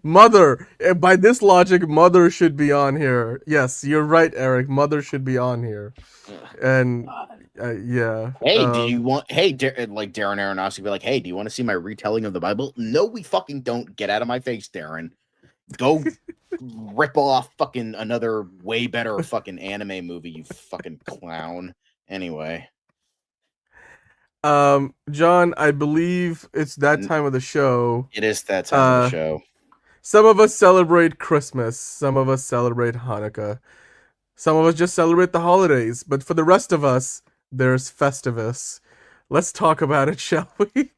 Mother, by this logic, Mother should be on here. Yes, you're right, Eric. Mother should be on here. And yeah. Hey, do you want? Hey, Darren Aronofsky be like, hey, do you want to see my retelling of the Bible? No, we fucking don't. Get out of my face, Darren. Go rip off fucking another way better fucking anime movie, you fucking clown. Anyway. John, I believe it's that time of the show. It is that time of the show. Some of us celebrate Christmas. Some of us celebrate Hanukkah. Some of us just celebrate the holidays. But for the rest of us, there's Festivus. Let's talk about it, shall we?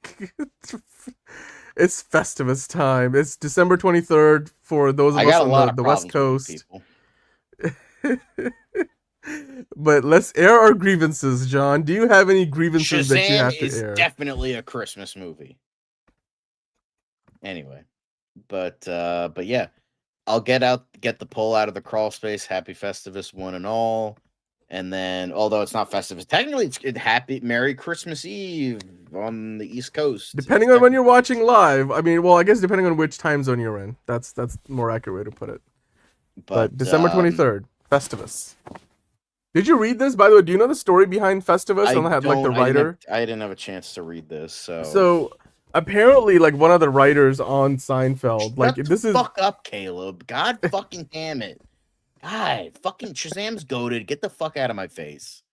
It's Festivus time. It's December 23rd for those of I us got a on lot of the West problems with Coast. you But let's air our grievances, John. Do you have any grievances that you Shazam have to is air? definitely a Christmas movie. Anyway, but yeah, I'll get the poll out of the crawl space. Happy Festivus, one and all. And then, although it's not Festivus, technically it's happy Merry Christmas Eve on the East Coast. Depending on when you're watching live. I mean, well, I guess depending on which time zone you're in. That's more accurate way to put it. But December 23rd, Festivus. Did you read this? By the way, do you know the story behind Festivus? And had like the writer. I didn't have a chance to read this, so. So apparently, like one of the writers on Seinfeld, like this is fuck up, Caleb. God fucking damn it. God, fucking Shazam's goated. Get the fuck out of my face.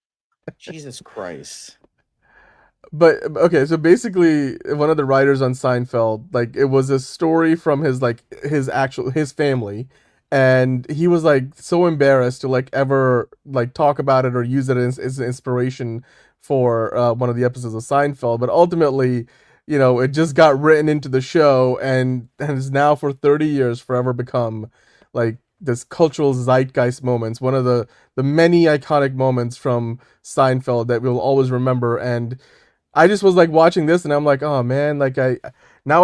Jesus Christ. But okay, so basically, one of the writers on Seinfeld, like it was a story from his family, and he was like so embarrassed to like ever like talk about it or use it as an inspiration for one of the episodes of Seinfeld. But ultimately, you know, it just got written into the show and has now for 30 years forever become like this cultural zeitgeist moments, one of the many iconic moments from Seinfeld that we'll always remember. And I just was like watching this and I'm like, oh man, like I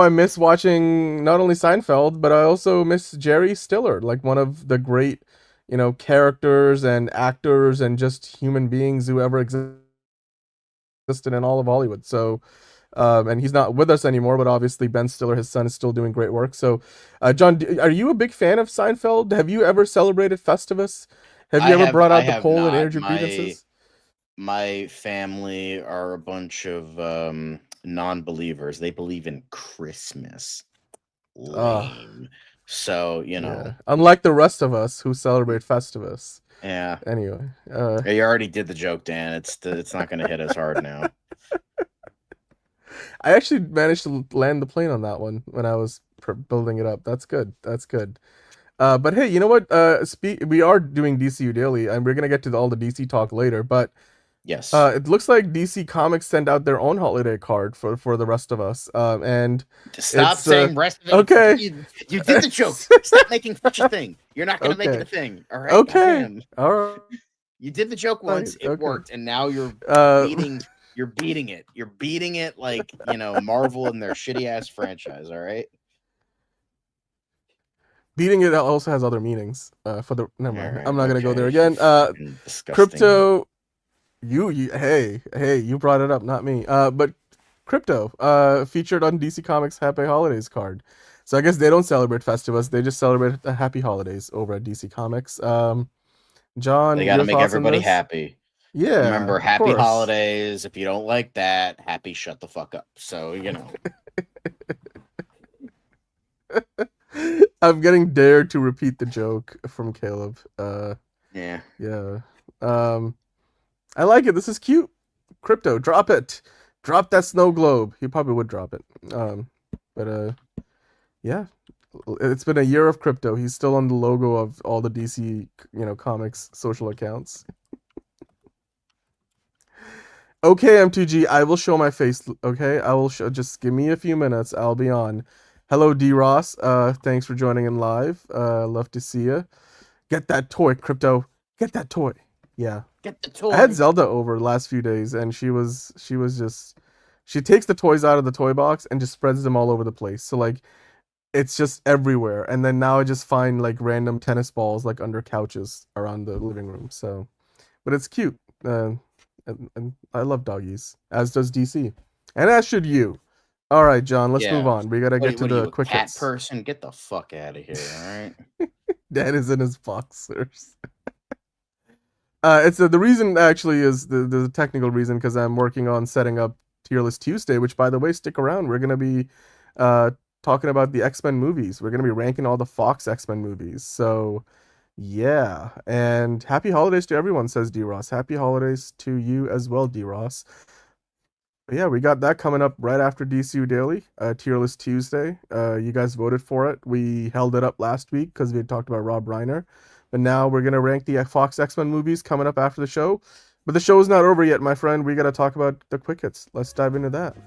miss watching not only Seinfeld, but I also miss Jerry Stiller, like one of the great, you know, characters and actors and just human beings who ever existed in all of Hollywood. So and he's not with us anymore, but obviously Ben Stiller, his son, is still doing great work. So, John, are you a big fan of Seinfeld? Have you ever celebrated Festivus? Have you ever brought out the poll and aired your grievances? My family are a bunch of non-believers. They believe in Christmas. Lame. So, you know. Yeah. Unlike the rest of us who celebrate Festivus. Yeah. Anyway. You already did the joke, Dan. It's not going to hit as hard now. I actually managed to land the plane on that one when I was building it up. That's good. That's good. But hey, you know what? We are doing DCU Daily, and we're gonna get to all the DC talk later. But yes, it looks like DC Comics sent out their own holiday card for the rest of us. And stop saying rest of it. Okay, you did the joke. Stop making such a thing. You're not gonna make it a thing. All right. Okay. All right. You did the joke once. It worked, and now you're beating. You're beating it. You're beating it like, you know, Marvel and their shitty ass franchise, all right? Beating it also has other meanings. Never mind. Right, I'm not gonna go there again. Crypto, hey, you brought it up, not me. But Crypto featured on DC Comics Happy Holidays card. So I guess they don't celebrate Festivus, they just celebrate the Happy Holidays over at DC Comics. John, they gotta make everybody happy. Yeah. Remember, happy holidays. If you don't like that, happy shut the fuck up. So, you know. I'm getting dared to repeat the joke from Caleb. Yeah. I like it. This is cute. Crypto, drop it. Drop that snow globe. He probably would drop it. But yeah. It's been a year of Crypto. He's still on the logo of all the DC, you know, comics social accounts. Okay, M2G, I will show my face. Okay, I will show. Just give me a few minutes. I'll be on. Hello, D Ross. Thanks for joining in live. Love to see you. Get that toy, Crypto. Get that toy. Yeah. Get the toy. I had Zelda over the last few days, and she takes the toys out of the toy box and just spreads them all over the place. So like, it's just everywhere. And then now I just find like random tennis balls like under couches around the living room. So, but it's cute. And I love doggies, as does DC, and as should you. All right, John, let's move on. We gotta get to the quick hits. Cat person, get the fuck out of here! All right. Dan is in his boxers. It's the reason actually is the technical reason because I'm working on setting up Tier List Tuesday, which by the way, stick around. We're gonna be talking about the X-Men movies. We're gonna be ranking all the Fox X-Men movies. So. Yeah, and happy holidays to everyone, says D-Ross. Happy holidays to you as well, D-Ross. But yeah, we got that coming up right after DCU Daily, Tier List Tuesday. You guys voted for it. We held it up last week because we had talked about Rob Reiner. But now we're going to rank the Fox X-Men movies coming up after the show. But the show is not over yet, my friend. We got to talk about the quick hits. Let's dive into that.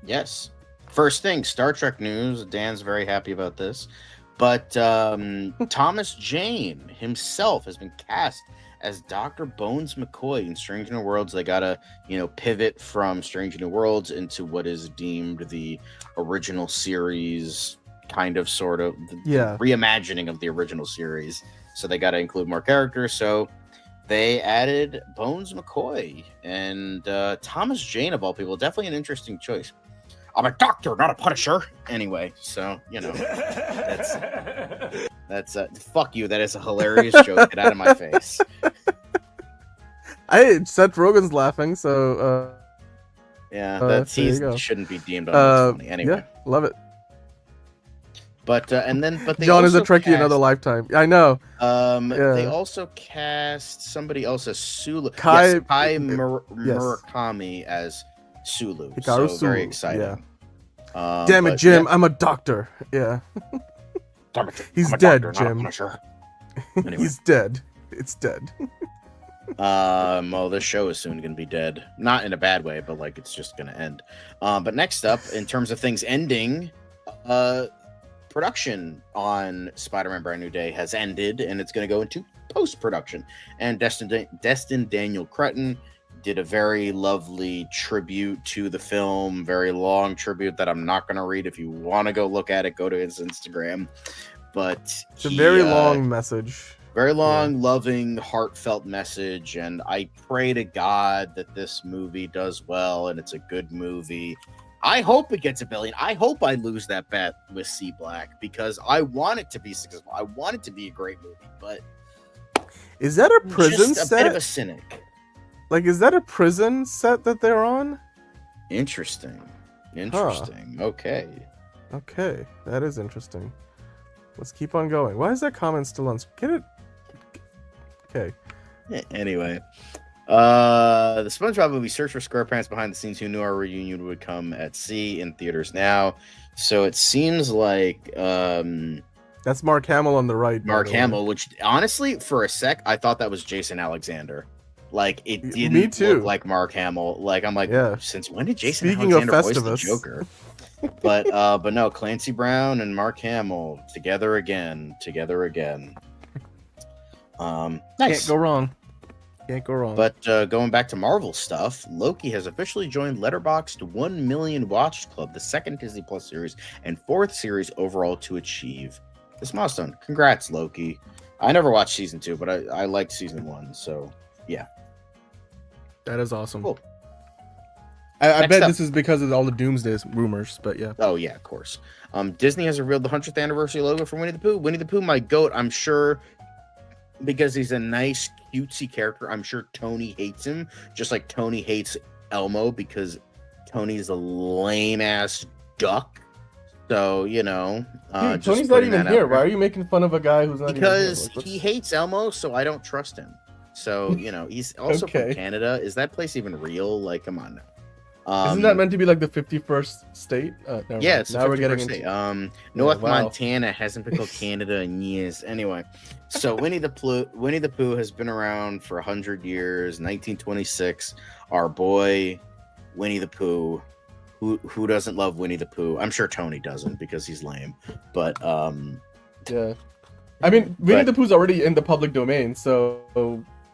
Yes. First thing, Star Trek news. Dan's very happy about this. But Thomas Jane himself has been cast as Dr. Bones McCoy in Strange New Worlds. They gotta, pivot from Strange New Worlds into what is deemed the original series, kind of, sort of, the reimagining of the original series. So they gotta include more characters. So they added Bones McCoy and Thomas Jane, of all people. Definitely an interesting choice. I'm a doctor, not a punisher. Anyway, so that's fuck you. That is a hilarious joke. Get out of my face. Seth Rogen's laughing, so that shouldn't be deemed funny. Anyway, yeah, love it. But they John is a also Trekkie another lifetime. I know. They also cast somebody else as Sulu. Kai Murakami as Sulu. Hikaru So Sulu, very exciting. Yeah. Damn it, Jim! I'm a doctor. Yeah. Damn it, he's dead, Jim. Anyway. He's dead. It's dead. Well, this show is soon gonna be dead. Not in a bad way, but like it's just gonna end. But next up, in terms of things ending, production on Spider-Man Brand New Day has ended, and it's going to go into post-production. And Destin Daniel Cretton did a very lovely tribute to the film, very long tribute that I'm not going to read. If you want to go look at it, go to his Instagram. But it's a very long message. Very long, loving, heartfelt message, and I pray to God that this movie does well and it's a good movie. I hope it gets $1 billion. I hope I lose that bet with C Black because I want it to be successful. I want it to be a great movie, but is that a prison just set? A bit of a cynic. Like, is that a prison set that they're on? Interesting. Okay. Okay, that is interesting. Let's keep on going. Why is that comment still on? Get it? Okay. Anyway. The SpongeBob movie Search for SquarePants behind the scenes. Who knew our reunion would come at sea in theaters now? So it seems like that's Mark Hamill on the right. Mark Hamill, which honestly, for a sec, I thought that was Jason Alexander. Like it didn't look like Mark Hamill. Like I'm like, since when did Jason Alexander voice the Joker? But no, Clancy Brown and Mark Hamill together again. Nice. Can't go wrong. Can't go wrong. But going back to Marvel stuff, Loki has officially joined Letterboxd 1 million watched club, the second Disney Plus series and fourth series overall to achieve this milestone. Congrats, Loki. I never watched season 2, but I liked season 1, so yeah. That is awesome. Cool. I bet this is because of all the Doomsday rumors, but yeah. Oh yeah, of course. Disney has revealed the 100th anniversary logo for Winnie the Pooh. Winnie the Pooh, my goat, I'm sure, because he's a nice, cutesy character. I'm sure Tony hates him, just like Tony hates Elmo because Tony's a lame-ass duck. So, Dude, Tony's not even here. Why are you making fun of a guy who's not because even here? He hates Elmo, so I don't trust him. So, he's also from Canada. Is that place even real? Like, come on now. Isn't that meant to be like the 51st state? Yeah, it's now we're getting into North Montana hasn't been called Canada in years. Anyway, so Winnie the Pooh has been around for 100 years. 1926, our boy Winnie the Pooh. Who doesn't love Winnie the Pooh? I'm sure Tony doesn't because he's lame. But yeah, I mean Winnie the Pooh's already in the public domain, so.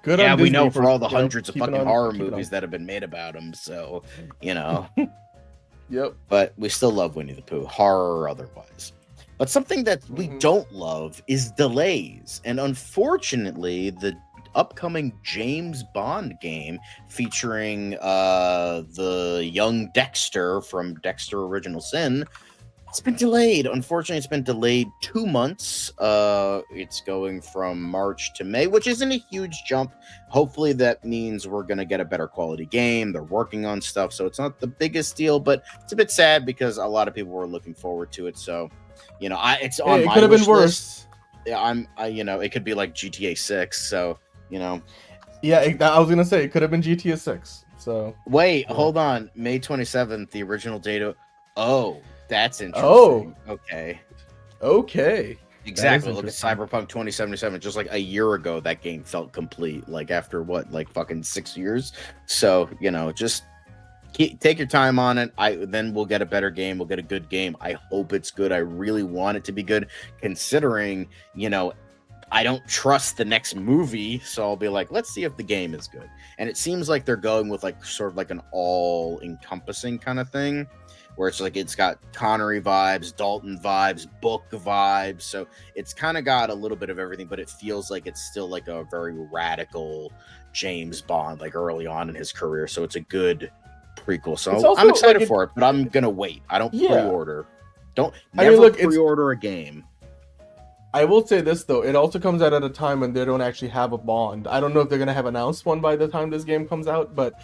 Good yeah, on we Disney know for all the hundreds of fucking horror keeping movies that have been made about him, so, Yep. But we still love Winnie the Pooh, horror or otherwise. But something that we don't love is delays. And unfortunately, the upcoming James Bond game featuring the young Dexter from Dexter Original Sin, it's been delayed. Unfortunately, it's been delayed 2 months. It's going from March to May, which isn't a huge jump. Hopefully that means we're going to get a better quality game. They're working on stuff, so it's not the biggest deal, but it's a bit sad because a lot of people were looking forward to it. So, it's on my wish list. Yeah, it could be like GTA 6, so, Yeah, I was going to say, it could have been GTA 6, so. Wait, hold on. May 27th, the original date. Oh. That's interesting. Oh, okay. Exactly. Look at Cyberpunk 2077. Just like a year ago, that game felt complete. Like after what, like fucking 6 years. So just take your time on it. Then we'll get a better game. We'll get a good game. I hope it's good. I really want it to be good, considering, I don't trust the next movie, so I'll be like, let's see if the game is good. And it seems like they're going with like sort of like an all-encompassing kind of thing, where it's like it's got Connery vibes, Dalton vibes, book vibes. So it's kind of got a little bit of everything, but it feels like it's still like a very radical James Bond, like early on in his career. So it's a good prequel. So I'm excited for it, but I'm gonna wait. I don't pre-order. Never pre-order a game. I will say this though, it also comes out at a time when they don't actually have a Bond. I don't know if they're gonna have announced one by the time this game comes out, but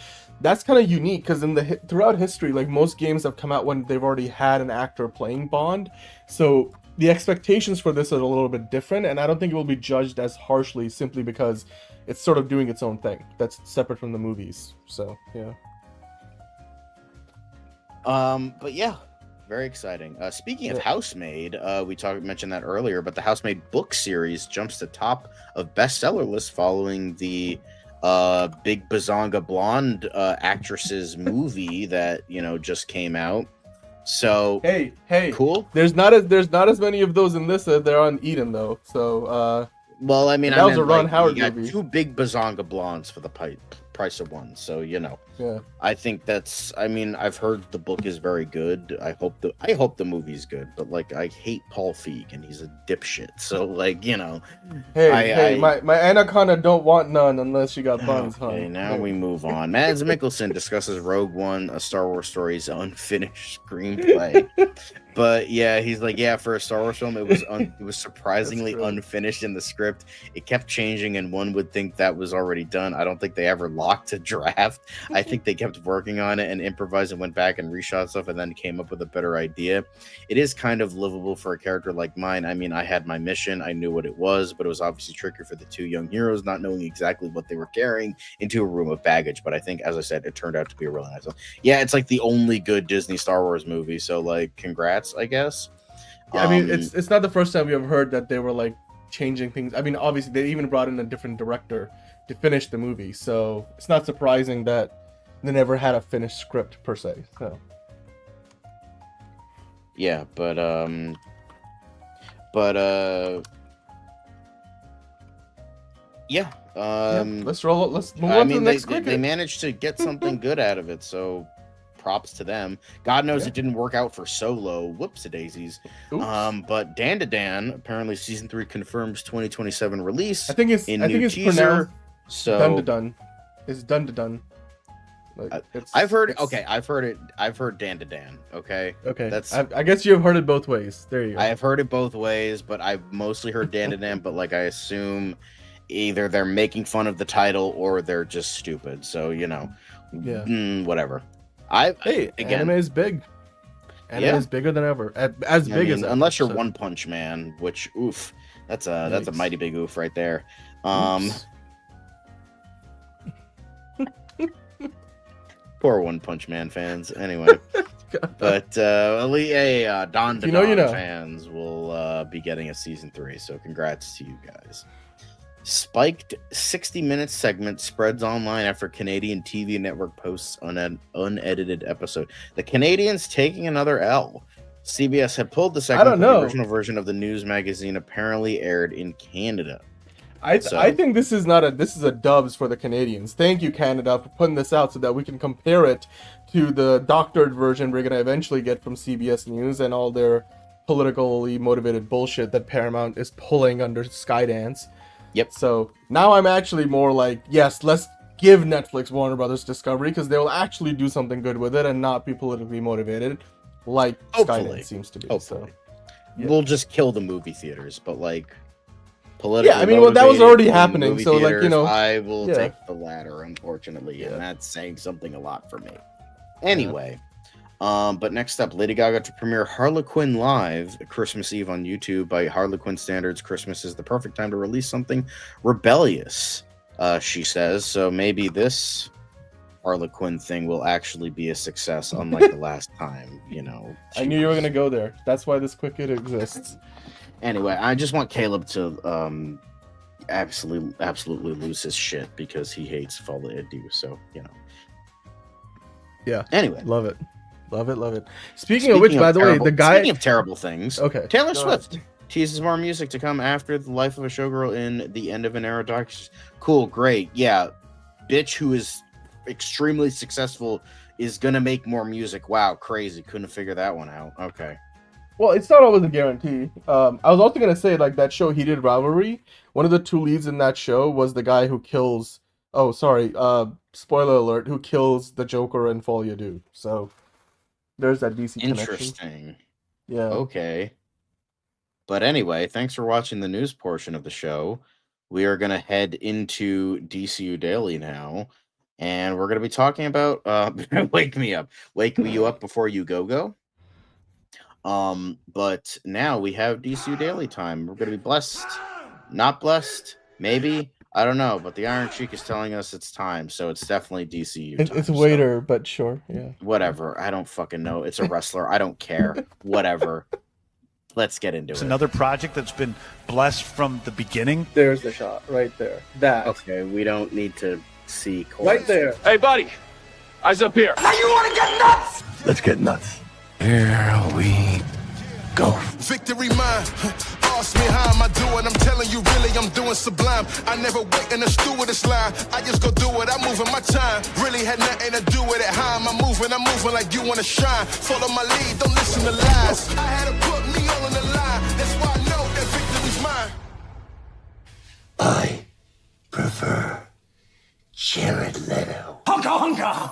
that's kind of unique because throughout history, like most games have come out when they've already had an actor playing Bond. So the expectations for this are a little bit different, and I don't think it will be judged as harshly simply because it's sort of doing its own thing that's separate from the movies. So yeah. But yeah. Very exciting. Speaking of Housemaid, we mentioned that earlier, but the Housemaid book series jumps to top of bestseller list following the Big Bazonga Blonde actresses movie that just came out. So hey, cool. There's not as many of those in this as there are in Eden though. So well, I mean, that was a Ron Howard movie. movie. 2 Big Bazonga Blondes for the price of one. So yeah. I think that's. I mean, I've heard the book is very good. I hope the movie's good. But like, I hate Paul Feig and he's a dipshit. So like, Hey, my anaconda don't want none unless you got buns. Okay, now we move on. Mads Mikkelsen discusses Rogue One, a Star Wars story's unfinished screenplay. But yeah, he's like, for a Star Wars film, it was surprisingly unfinished in the script. It kept changing, and one would think that was already done. I don't think they ever locked a draft. I think they kept working on it and improvised and went back and reshot stuff and then came up with a better idea. It is kind of livable for a character like mine. I mean, I had my mission. I knew what it was, but it was obviously tricky for the 2 young heroes not knowing exactly what they were carrying into a room of baggage. But I think, as I said, it turned out to be a really nice one. Yeah, it's like the only good Disney Star Wars movie. So like, congrats, I guess. Yeah, I mean, it's not the first time we have heard that they were like changing things. I mean, obviously they even brought in a different director to finish the movie, so it's not surprising that they never had a finished script per se. So yeah, but yeah. Let's roll. Let's move on to the next quick. They managed to get something good out of it, so props to them. God knows it didn't work out for Solo. Whoops-a-daisies. But Dan to Dan, apparently season 3 confirms 2027 release. I think it's teaser. So done to done. It's done to done. Like, I've heard it. I've heard Dan to Dan. Okay. That's. I guess you've heard it both ways. There you go. I have heard it both ways, but I've mostly heard Dan to Dan. But like, I assume either they're making fun of the title or they're just stupid. So whatever. Anime is big. Anime is bigger than ever. As big as ever, unless you're One Punch Man, which that's a mighty big oof right there. Poor One Punch Man fans. Anyway, but Don to Don fans will be getting a season 3. So congrats to you guys. Spiked 60-minute segment spreads online after Canadian TV network posts on an unedited episode. The Canadians taking another L. CBS had pulled the segment, but the original version of the news magazine apparently aired in Canada. I think this is a dubs for the Canadians. Thank you, Canada, for putting this out so that we can compare it to the doctored version we're gonna eventually get from CBS News and all their politically motivated bullshit that Paramount is pulling under Skydance. Yep. So now I'm actually more like, yes, let's give Netflix Warner Brothers Discovery because they will actually do something good with it and not be politically motivated, like Skydance seems to be. Hopefully. So we'll just kill the movie theaters, but like politically. Yeah, I mean, that was already happening. So theaters, I will take the latter, unfortunately, and that's saying something a lot for me. Anyway. But next up, Lady Gaga to premiere Harlequin Live Christmas Eve on YouTube. By Harlequin standards, Christmas is the perfect time to release something rebellious, she says. So maybe this Harlequin thing will actually be a success, unlike the last time, I knew you were going to go there. That's why this quick hit exists. Anyway, I just want Caleb to absolutely lose his shit because he hates Folie à Deux. So, Yeah. Anyway, Love it. Love it. Speaking of which, by the way, the guy... Speaking of terrible things, okay, Taylor Swift teases more music to come after The Life of a Showgirl in The End of an Era Dark. Cool, great. Yeah, bitch who is extremely successful is going to make more music. Wow, crazy. Couldn't figure that one out. Okay. Well, it's not always a guarantee. I was also going to say, like, that show Heated Rivalry, one of the two leads in that show was the guy who kills... Oh, sorry. Spoiler alert. Who kills the Joker in Folia Do. So... there's that DC connection. Interesting. Yeah. Okay. But anyway, thanks for watching the news portion of the show. We are going to head into DCU Daily now, and we're going to be talking about Wake Me Up. Wake You Up Before You Go. But now we have DCU Daily time. We're going to be blessed, not blessed, maybe. I don't know, but the Iron Sheik is telling us it's time, so it's definitely DCU time. It's Waiter, but sure, yeah. Whatever. I don't fucking know. It's a wrestler. I don't care. Whatever. Let's get into it. It's another project that's been blessed from the beginning. There's the shot, right there. That. Okay, we don't need to see chorus. Right there. Hey, buddy. Eyes up here. Now you want to get nuts? Let's get nuts. Here we go. Victory mine. Ask me how am I doing? I'm telling you, really, I'm doing sublime. I never wait in a stewardess line. I just go do it. I'm moving my time. Really had nothing to do with it. How am I moving? I'm moving like you want to shine. Follow my lead. Don't listen to lies. I had to put me all on the line. That's why I know that victory's mine. I prefer Jared Leto. Hunka, hunka.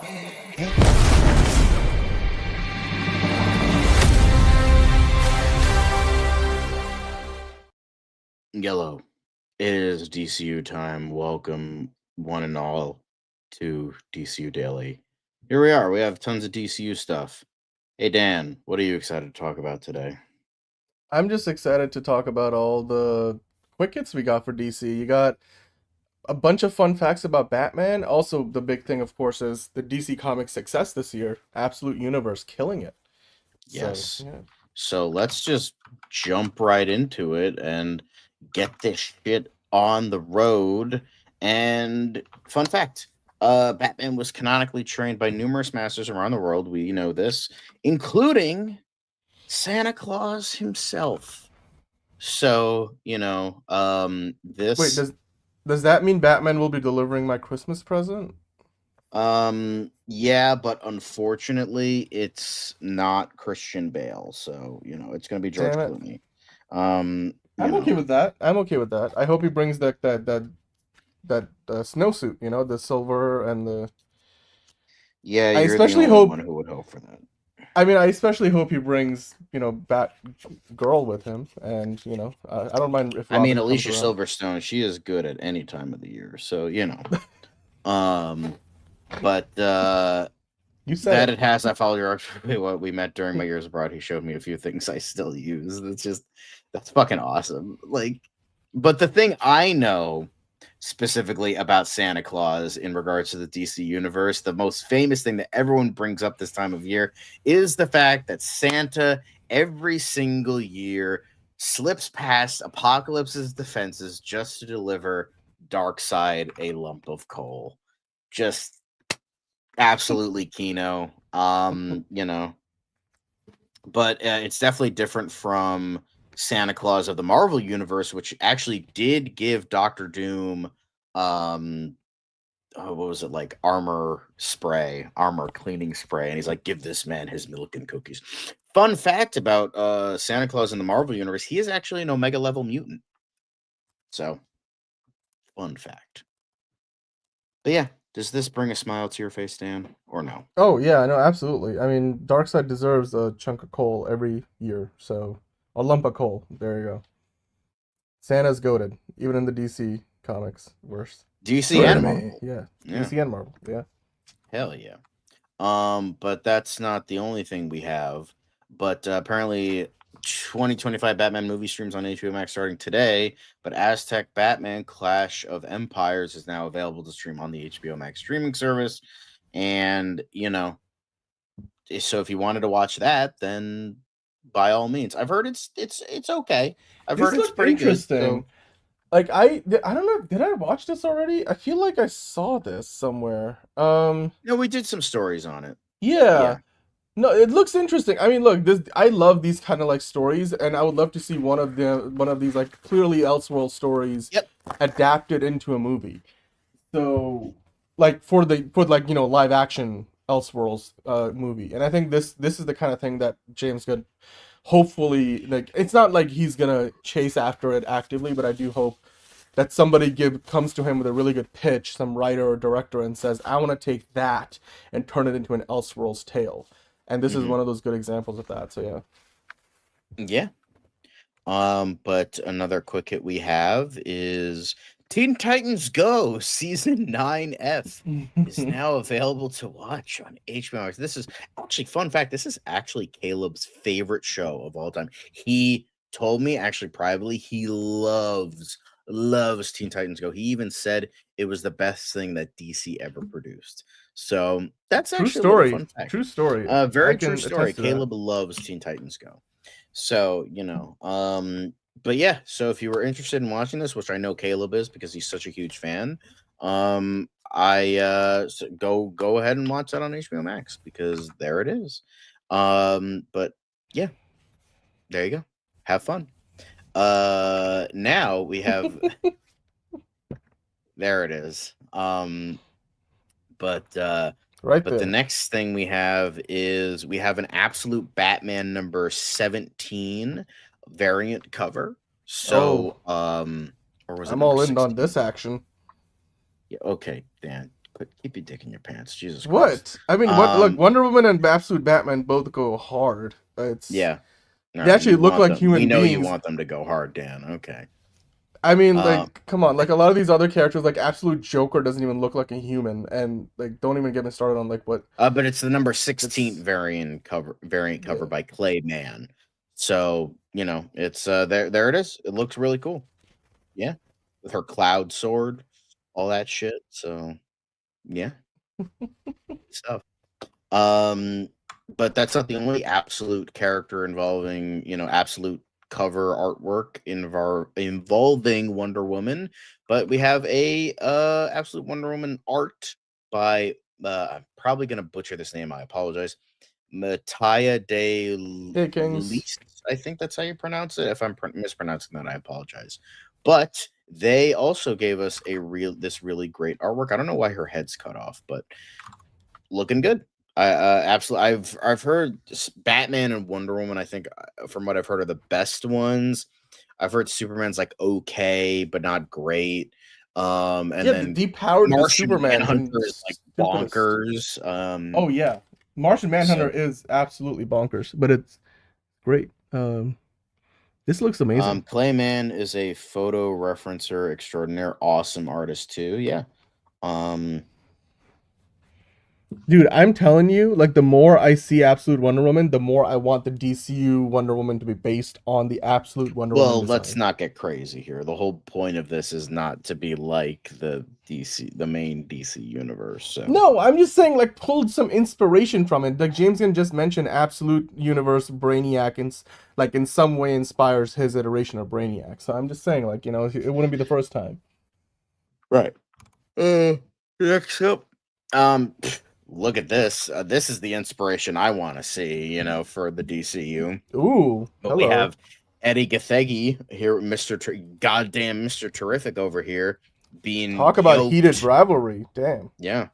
Yellow. It is DCU time. Welcome, one and all, to DCU Daily. Here we are. We have tons of DCU stuff. Hey, Dan, what are you excited to talk about today? I'm just excited to talk about all the quick hits we got for DC. You got a bunch of fun facts about Batman. Also, the big thing, of course, is the DC Comics success this year. Absolute Universe killing it. Yes. So, yeah. So let's just jump right into it and get this shit on the road. And fun fact, Batman was canonically trained by numerous masters around the world. We know this, including Santa Claus himself. So, this... Wait, does that mean Batman will be delivering my Christmas present? Yeah, but unfortunately, it's not Christian Bale. So, it's going to be George Clooney. I'm okay with that. I hope he brings that snowsuit, the silver and the... Yeah, I you're especially the only hope... one who would hope for that. I mean, I especially hope he brings, Batgirl with him, and, I don't mind if... I mean, Alicia Silverstone, she is good at any time of the year, so, but, you said it has, I follow your what we met during my years abroad. He showed me a few things I still use. That's fucking awesome. But the thing I know specifically about Santa Claus in regards to the DC universe, the most famous thing that everyone brings up this time of year is the fact that Santa every single year slips past Apocalypse's defenses just to deliver Darkseid a lump of coal. Just absolutely Kino. But it's definitely different from Santa Claus of the Marvel Universe, which actually did give Dr. Doom what was it, like armor cleaning spray, and he's like, give this man his milk and cookies. Fun fact about Santa Claus in the Marvel Universe, he is actually an Omega level mutant. So, fun fact. But yeah, does this bring a smile to your face, Dan, or no? Oh yeah, no, absolutely. I mean, Darkseid deserves a chunk of coal every year, so a lump of coal. There you go. Santa's goated, even in the DC comics. Worse. DC and Marvel. Yeah. DC and Marvel. Yeah. Hell yeah. But that's not the only thing we have. But apparently 2025 Batman movie streams on HBO Max starting today, but Aztec Batman Clash of Empires is now available to stream on the HBO Max streaming service. And, so if you wanted to watch that, then by all means. I've heard it's okay. I've heard it's pretty interesting. Good. So... Like I don't know, did I watch this already? I feel like I saw this somewhere. No, we did some stories on it. Yeah. No, it looks interesting. I mean, look, I love these kind of like stories, and I would love to see one of these like clearly Elseworld stories Yep. adapted into a movie. So, like for like live action Elseworlds movie, and I think this is the kind of thing that James Gunn hopefully, like, it's not like he's gonna chase after it actively, but I do hope that somebody comes to him with a really good pitch, some writer or director, and says, I want to take that and turn it into an Elseworlds tale. And this is one of those good examples of that. So Yeah. But another quick hit we have is Teen Titans Go Season 9F is now available to watch on HBO Max. This is actually, fun fact, this is actually Caleb's favorite show of all time. He told me actually privately he loves Teen Titans Go. He even said it was the best thing that DC ever produced. So that's true actually story. a little fun fact. True story. Very true story. Caleb loves Teen Titans Go. So, but yeah, so if you were interested in watching this, which I know Caleb is because he's such a huge fan, so go ahead and watch that on HBO Max because there it is. But yeah, there you go. Have fun. Now we have there it is. But the next thing we have is we have an Absolute Batman number 17 variant cover. So or was it I'm all in 16? on this action. Yeah, okay, Dan. Keep your dick in your pants. Jesus What? Christ. I mean, look, Wonder Woman and Absolute Batman both go hard. Yeah. They actually look like human beings. We know you want them to go hard, Dan. Okay. I mean, like, come on. Like, a lot of these other characters, like Absolute Joker doesn't even look like a human. And, like, don't even get me started on, like, what... But it's the number 16 variant cover by Clayman. So, it's, there it is. It looks really cool. Yeah. With her cloud sword, all that shit. So, yeah. Stuff. But that's not the only Absolute character involving, Absolute cover artwork involving Wonder Woman, but we have a Absolute Wonder Woman art by I'm probably gonna butcher this name. I apologize. Mattia de Lis. I think that's how you pronounce it. If I'm mispronouncing that, I apologize. But they also gave us this really great artwork. I don't know why her head's cut off, but looking good. Absolutely. I've heard Batman and Wonder Woman. I think from what I've heard are the best ones. I've heard Superman's like okay, but not great. And then the depowered Martian Superman Manhunter is like bonkers. Oh yeah, Martian Manhunter is absolutely bonkers, but it's great. This looks amazing. Clayman is a photo referencer extraordinaire, awesome artist too. Yeah. Dude, I'm telling you, like, the more I see Absolute Wonder Woman, the more I want the DCU Wonder Woman to be based on the Absolute Wonder Woman. Well, let's not get crazy here. The whole point of this is not to be like the main DC universe. So. No, I'm just saying, like, pulled some inspiration from it. Like, James Gunn just mentioned Absolute Universe Brainiac, and like, in some way inspires his iteration of Brainiac. So I'm just saying, like, it wouldn't be the first time. Right. Next up. Look at this. This is the inspiration I want to see, for the DCU. Ooh, but we have Eddie Gathegi here, goddamn Mr. Terrific over here, being talk about heated rivalry. Damn. Yeah.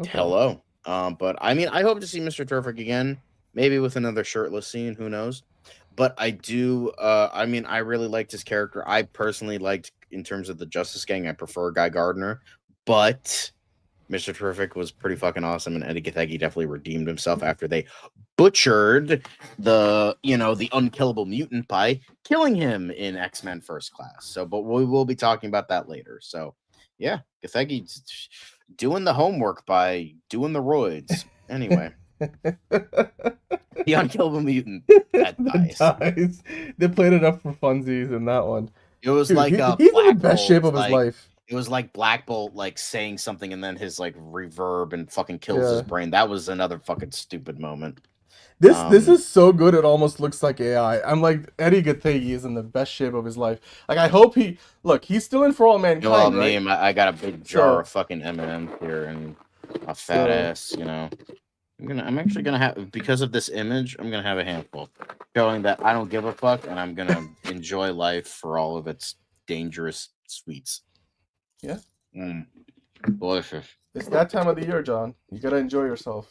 Okay. Hello. But I mean, I hope to see Mr. Terrific again, maybe with another shirtless scene. Who knows? But I do. I mean, I really liked his character. I personally liked, in terms of the Justice Gang, I prefer Guy Gardner, but Mr. Terrific was pretty fucking awesome, and Eddie Gathegi definitely redeemed himself after they butchered the unkillable mutant by killing him in X-Men First Class. So, but we will be talking about that later. So, yeah, Gathegi's doing the homework by doing the roids. Anyway, the unkillable mutant that dies. They played it up for funsies in that one. It was like he's in the best shape of his life. It was like Black Bolt, like saying something and then his like reverb and fucking kills his brain. That was another fucking stupid moment. This is so good it almost looks like AI. I'm like, Eddie Gathegi is in the best shape of his life. Like, I hope he's still in For All Mankind. Well, right? I got a big jar of fucking M&M's here and a fat ass, I'm actually gonna have, because of this image, I'm gonna have a handful, showing that I don't give a fuck and I'm gonna enjoy life for all of its dangerous sweets. Yeah. Delicious. It's that time of the year, John. You gotta enjoy yourself.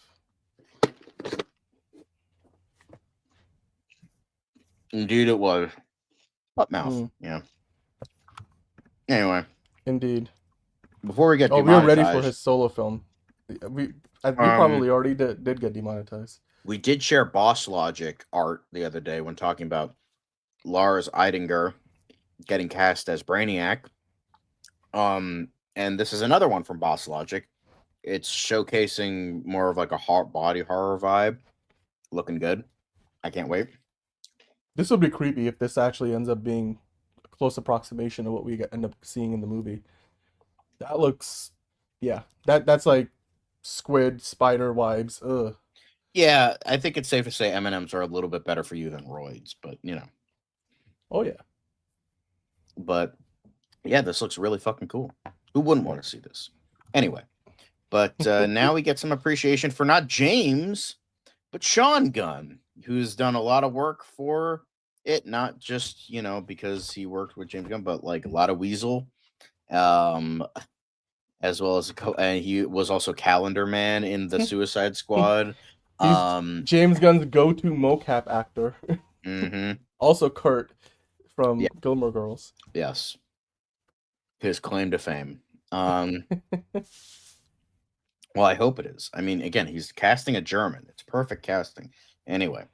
Indeed, it was. What mouth? Yeah. Anyway. Indeed. Before we get we were ready for his solo film. We probably already did get demonetized. We did share Boss Logic art the other day when talking about Lars Eidinger getting cast as Brainiac. And this is another one from Boss Logic. It's showcasing more of like a body horror vibe. Looking good. I can't wait. This would be creepy if this actually ends up being a close approximation of what we end up seeing in the movie. That looks, yeah, that's like squid spider vibes. Ugh. Yeah, I think it's safe to say M&Ms are a little bit better for you than roids, but you know. Oh yeah. But yeah, this looks really fucking cool. Who wouldn't want to see this? Anyway, but now we get some appreciation for not James, but Sean Gunn, who's done a lot of work for it, not just, you know, because he worked with James Gunn, but like a lot of Weasel, as well as and he was also Calendar Man in the Suicide Squad. He's James Gunn's go-to mocap actor. Also Kurt from Gilmore Girls. Yes. His claim to fame. Well, I hope it is. I mean, again, he's casting a German. It's perfect casting. Anyway.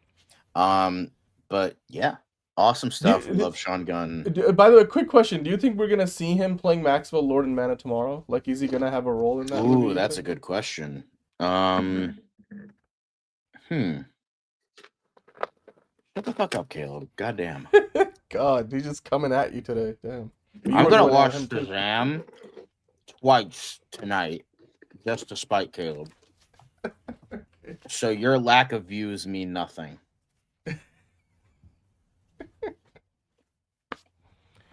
But yeah, awesome stuff. We love Sean Gunn. By the way, quick question. Do you think we're gonna see him playing Maxwell Lord and Mana tomorrow? Like, is he gonna have a role in that movie? Ooh, that's a good question. Shut the fuck up, Caleb. Goddamn. God, he's just coming at you today. Damn. I'm gonna watch Shazam twice tonight, just to spite Caleb. Okay. So your lack of views mean nothing.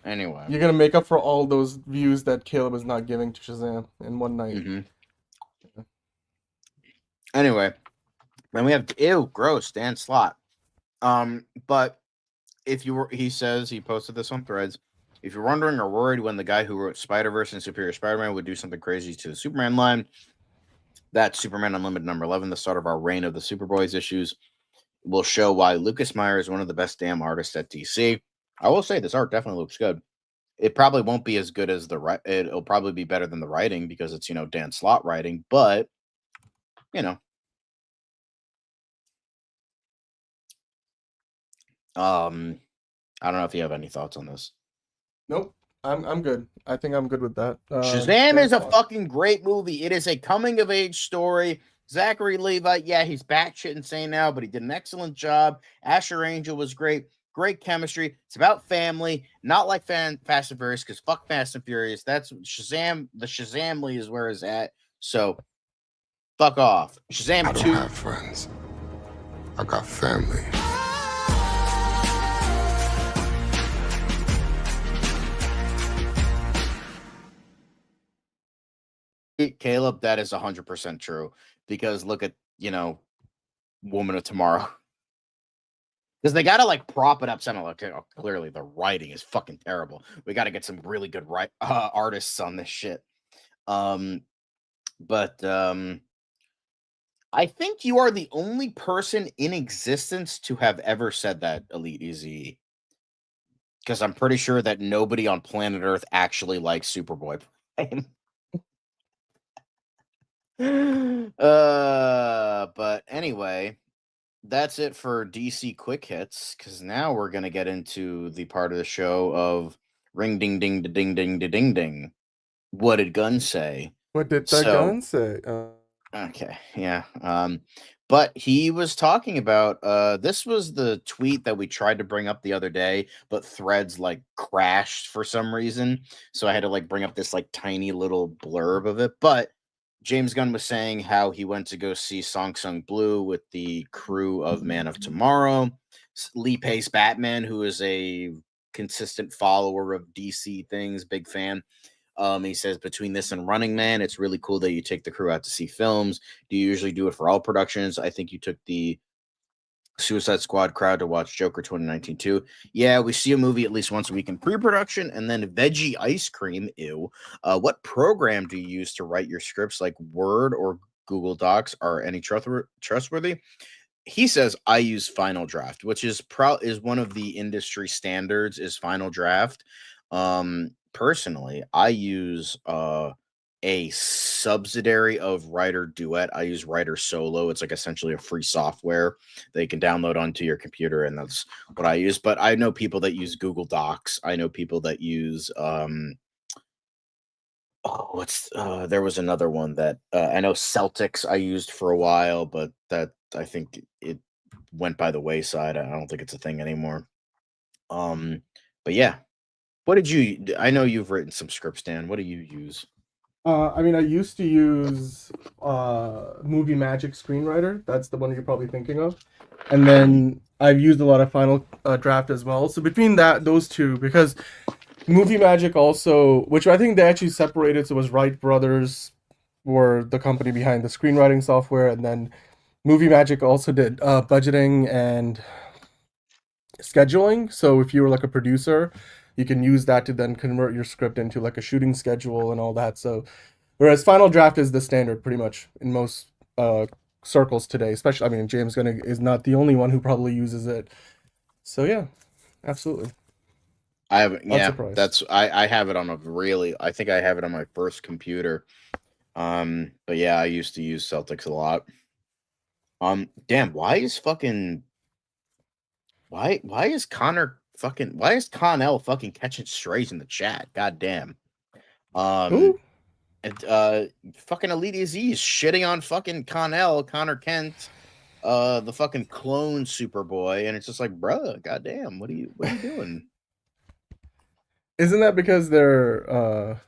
Anyway, you're gonna make up for all those views that Caleb is not giving to Shazam in one night. Anyway, then we have gross Dan Slott. But if you were, he says, he posted this on Threads. If you're wondering or worried when the guy who wrote Spider-Verse and Superior Spider-Man would do something crazy to the Superman line, that's Superman Unlimited number 11, the start of our reign of the Superboys issues, will show why Lucas Meyer is one of the best damn artists at DC. I will say this art definitely looks good. It probably won't be as good as it'll probably be better than the writing because it's, you know, Dan Slott writing, but you know. I don't know if you have any thoughts on this. Nope. I'm good. I think I'm good with that. Shazam is a fucking great movie. It is a coming of age story. Zachary Levi, yeah, he's batshit insane now, but he did an excellent job. Asher Angel was great. Great chemistry. It's about family, not like Fast and Furious, because fuck Fast and Furious. That's Shazam. The Shazamly is where it's at. So fuck off. Shazam 2. I don't have friends. I got family. Caleb, that is 100% true. Because look at, you know, Woman of Tomorrow. Because they got to like prop it up. Sounding like, oh, clearly the writing is fucking terrible. We got to get some really good artists on this shit. But I think you are the only person in existence to have ever said that, Elite Easy. Because I'm pretty sure that nobody on planet Earth actually likes Superboy. But anyway, that's it for DC quick hits, because now we're gonna get into the part of the show of ring ding ding ding ding ding ding. What did Gunn say? What did the Gunn say? Okay, yeah. But he was talking about this was the tweet that we tried to bring up the other day, but Threads like crashed for some reason, so I had to like bring up this like tiny little blurb of it. But James Gunn was saying how he went to go see Song Sung Blue with the crew of Man of Tomorrow. Lee Pace Batman, who is a consistent follower of DC things, big fan. He says, between this and Running Man, it's really cool that you take the crew out to see films. Do you usually do it for all productions? I think you took the Suicide Squad crowd to watch Joker 2019 too. Yeah, we see a movie at least once a week in pre-production, and then veggie ice cream. Ew. What program do you use to write your scripts, like Word or Google Docs? Are any trustworthy? He says I use Final Draft, which is one of the industry standards. Is Final Draft. Personally, I use a subsidiary of Writer Duet. I use Writer Solo. It's like essentially a free software that you can download onto your computer, and that's what I use. But I know people that use Google Docs. I know people that use there was another one that I know Celtics I used for a while, but that I think it went by the wayside. I don't think it's a thing anymore. But yeah. What did you I know you've written some scripts, Dan. What do you use? I mean, I used to use Movie Magic Screenwriter. That's the one you're probably thinking of. And then I've used a lot of Final Draft as well. So between those two, because Movie Magic also, which I think they actually separated, so it was Wright Brothers were the company behind the screenwriting software, and then Movie Magic also did budgeting and scheduling. So if you were like a producer, you can use that to then convert your script into like a shooting schedule and all that. So whereas Final Draft is the standard pretty much in most circles today, especially, I mean, James Gunn is not the only one who probably uses it. So yeah, absolutely. I have it on I think I have it on my first computer. But yeah, I used to use Celtics a lot. Damn, why is Connell fucking catching strays in the chat? God damn. Who? And fucking Elite Z is shitting on fucking Connor Kent, the fucking clone Superboy, and it's just like, bruh, goddamn, what are you doing? Isn't that because they're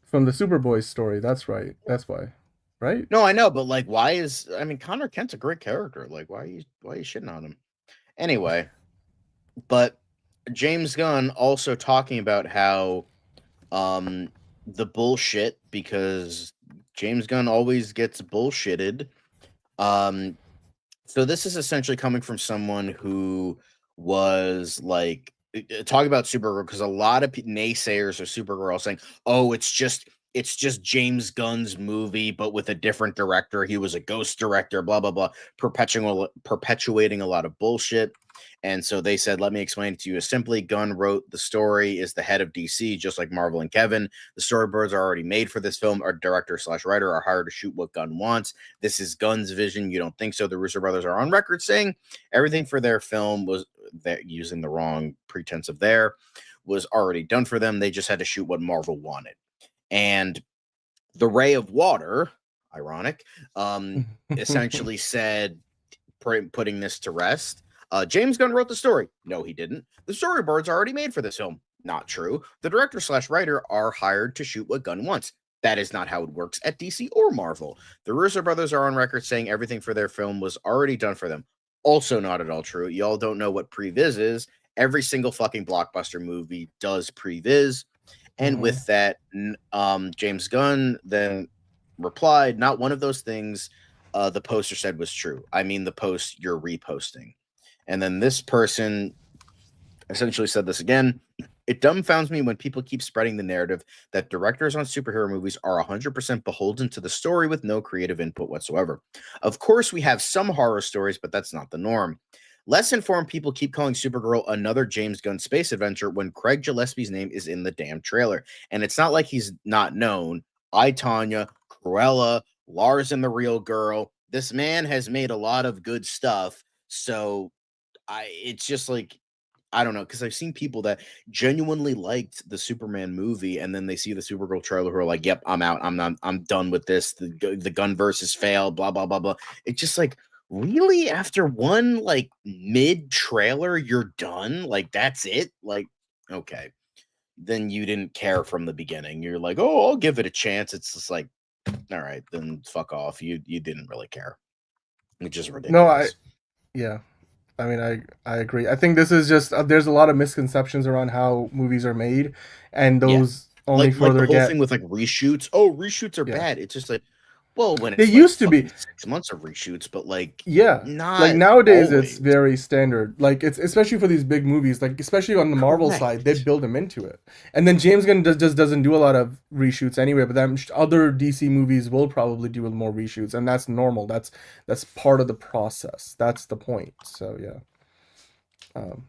from the Superboy story? That's right. That's why. Right? No, I know, but like, Connor Kent's a great character. Like, why are you shitting on him? Anyway, but James Gunn also talking about how the bullshit, because James Gunn always gets bullshitted. So this is essentially coming from someone who was like talking about Supergirl, because a lot of naysayers of Supergirl saying, "Oh, it's just James Gunn's movie, but with a different director. He was a ghost director, blah, blah, blah," perpetuating a lot of bullshit. And so they said, let me explain it to you as simply. Gunn wrote the story, is the head of DC, just like Marvel and Kevin. The storyboards are already made for this film. Our director/writer are hired to shoot what Gunn wants. This is Gunn's vision. You don't think so? The Russo brothers are on record saying everything for their film was, that using the wrong pretense of there, was already done for them. They just had to shoot what Marvel wanted. And the Ray of Water, ironic, essentially said, putting this to rest, James Gunn wrote the story. No, he didn't. The storyboards are already made for this film. Not true. The director/writer are hired to shoot what Gunn wants. That is not how it works at DC or Marvel. The Russo brothers are on record saying everything for their film was already done for them. Also not at all true. Y'all don't know what previs is. Every single fucking blockbuster movie does previs. And with that, James Gunn then replied, not one of those things the poster said was true. I mean, the post you're reposting. And then this person essentially said this again. It dumbfounds me when people keep spreading the narrative that directors on superhero movies are 100% beholden to the story with no creative input whatsoever. Of course, we have some horror stories, but that's not the norm. Less informed people keep calling Supergirl another James Gunn space adventure when Craig Gillespie's name is in the damn trailer. And it's not like he's not known. I, Tanya, Cruella, Lars and the Real Girl. This man has made a lot of good stuff. So it's just like, I don't know, because I've seen people that genuinely liked the Superman movie, and then they see the Supergirl trailer who are like, yep, I'm out. I'm done with this. The Gunverse has failed, blah, blah, blah, blah. It's just like, really? After one like mid trailer, you're done? Like, that's it? Like, okay. Then you didn't care from the beginning. You're like, oh, I'll give it a chance. It's just like, all right, then fuck off. You didn't really care. Which is ridiculous. No, I mean, I agree. I think this is just there's a lot of misconceptions around how movies are made, and Yeah. those only Like the further whole get thing with like reshoots. Oh, reshoots are yeah. bad. It's just like, well, when They it's like used to be fucking 6 months of reshoots, but like yeah. Like not nowadays, it's always. very standard. Like it's especially for these big movies. Like especially on the Marvel side, they Correct. build them into it. And then James Gunn just doesn't do a lot of reshoots anyway. But then other DC movies will probably do more reshoots, and that's normal. That's part of the process. That's the point. So yeah.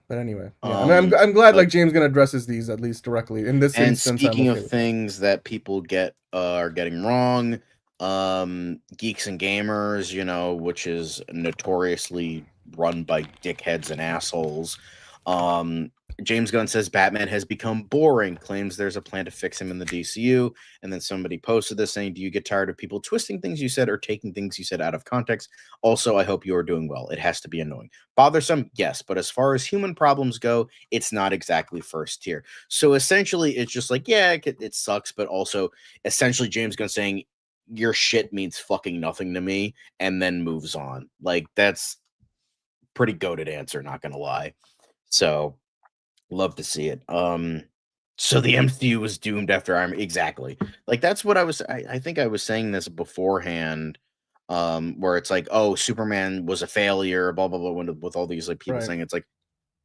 But anyway, yeah. I mean, I'm glad like But James Gunn addresses these at least directly. In this and instance, I'm speaking okay of with it. things that people get are getting wrong, Geeks and Gamers, which is notoriously run by dickheads and assholes. Um, James Gunn says Batman has become boring, claims there's a plan to fix him in the DCU, and then somebody posted this saying, "Do you get tired of people twisting things you said or taking things you said out of context? Also, I hope you are doing well. It has to be annoying. Bothersome, yes, but as far as human problems go, it's not exactly first tier." So essentially, it's just like, yeah, it sucks, but also essentially James Gunn saying your shit means fucking nothing to me, and then moves on. Like that's pretty goated answer, not gonna lie. So love to see it. So the MCU was doomed after Iron exactly. Like that's what I think I was saying this beforehand. Where it's like, oh, Superman was a failure, blah blah blah, with all these like people Right. saying it's like,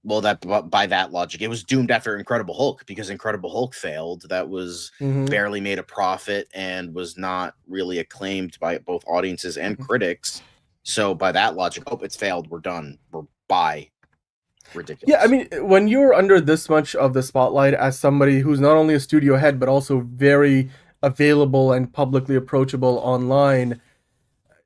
well, that by that logic, it was doomed after Incredible Hulk because Incredible Hulk failed. That was Mm-hmm. barely made a profit and was not really acclaimed by both audiences and critics. So by that logic, oh, it's failed. We're done. We're bye. Ridiculous. Yeah, I mean, when you're under this much of the spotlight as somebody who's not only a studio head but also very available and publicly approachable online,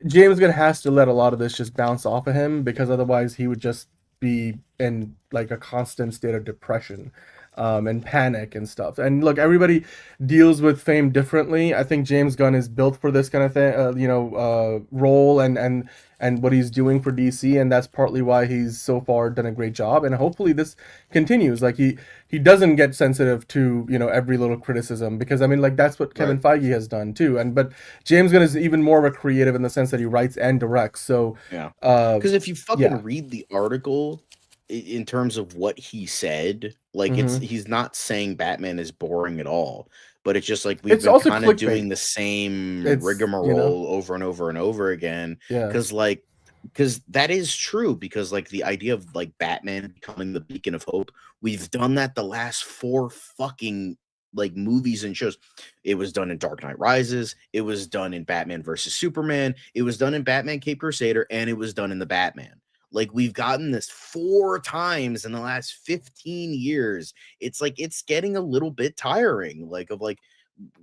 James Gunn has to let a lot of this just bounce off of him because otherwise he would just be in like a constant state of depression and panic and stuff. And look, everybody deals with fame differently. I think James Gunn is built for this kind of thing, role and what he's doing for DC, and that's partly why he's so far done a great job. And hopefully this continues. Like he doesn't get sensitive to every little criticism because I mean like that's what Kevin Feige has done too. But James Gunn is even more of a creative in the sense that he writes and directs. So yeah, because if you fucking read the article in terms of what he said, like he's not saying Batman is boring at all, but it's just like we've It's been also kind of clickbait. doing the same It's, rigmarole over and over and over again. Yeah. Because that is true. Because like the idea of like Batman becoming the beacon of hope, we've done that the last 4 fucking like movies and shows. It was done in Dark Knight Rises. It was done in Batman versus Superman. It was done in Batman Cape Crusader, and it was done in the Batman. Like we've gotten this 4 times in the last 15 years. It's like it's getting a little bit tiring. Like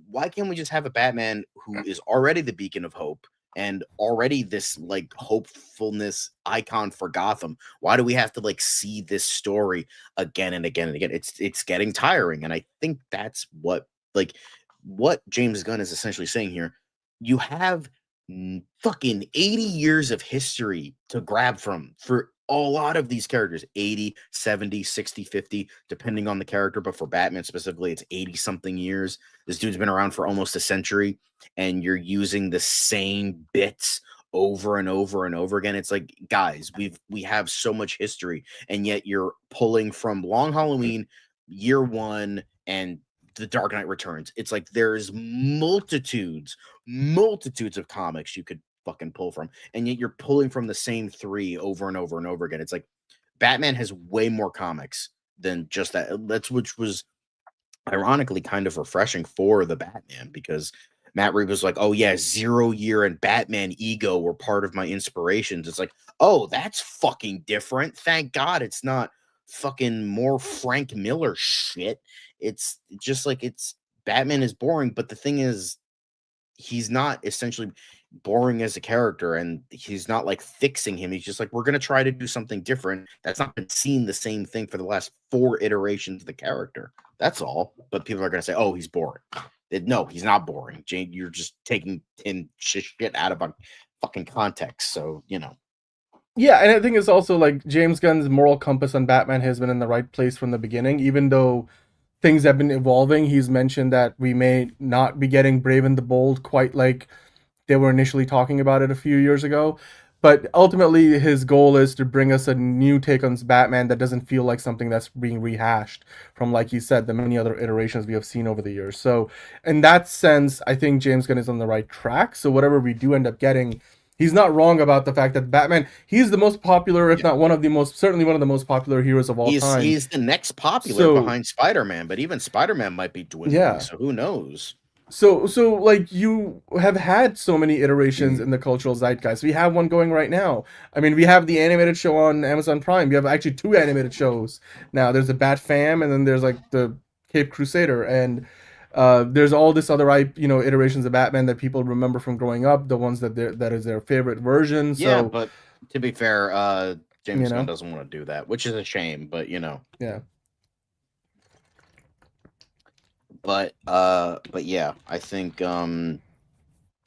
why can't we just have a Batman who is already the beacon of hope and already this like hopefulness icon for Gotham? Why do we have to like see this story again and again and again? It's getting tiring, and I think that's what James Gunn is essentially saying here. You have fucking 80 years of history to grab from for a lot of these characters. 80, 70, 60, 50, depending on the character, but for Batman specifically it's 80 something years. This dude's been around for almost a century, and you're using the same bits over and over and over again. It's like, guys, we have so much history, and yet you're pulling from Long Halloween, Year One, and The Dark Knight Returns. It's like there's multitudes of comics you could fucking pull from, and yet you're pulling from the same 3 over and over and over again. It's like Batman has way more comics than just that. That's which was ironically kind of refreshing for the Batman, because Matt Reeves was like, oh yeah, 0 Year and Batman Ego were part of my inspirations. It's like, oh, that's fucking different. Thank God it's not fucking more Frank Miller shit. It's just like it's Batman is boring, but the thing is, he's not essentially boring as a character, and he's not like fixing him. He's just like, we're gonna try to do something different that's not been seen the same thing for the last 4 iterations of the character. That's all. But people are gonna say, oh, he's boring. No, he's not boring. Jane, you're just taking him shit out of a fucking context. So Yeah, and I think it's also like James Gunn's moral compass on Batman has been in the right place from the beginning, even though things have been evolving. He's mentioned that we may not be getting Brave and the Bold quite like they were initially talking about it a few years ago. But ultimately, his goal is to bring us a new take on Batman that doesn't feel like something that's being rehashed from, like you said, the many other iterations we have seen over the years. So, in that sense, I think James Gunn is on the right track. So, whatever we do end up getting, he's not wrong about the fact that Batman, he's the most popular, if not one of the most, certainly one of the most popular heroes of all time. He's the next popular behind Spider-Man, but even Spider-Man might be dwindling, so who knows? So like you have had so many iterations in the cultural zeitgeist. We have one going right now. I mean, we have the animated show on Amazon Prime. We have actually 2 animated shows now. There's the Bat Fam, and then there's like the Cape Crusader, and there's all this other iterations of Batman that people remember from growing up. The ones that is their favorite version. So, yeah, but to be fair, James Gunn doesn't want to do that, which is a shame. But yeah. But yeah, I think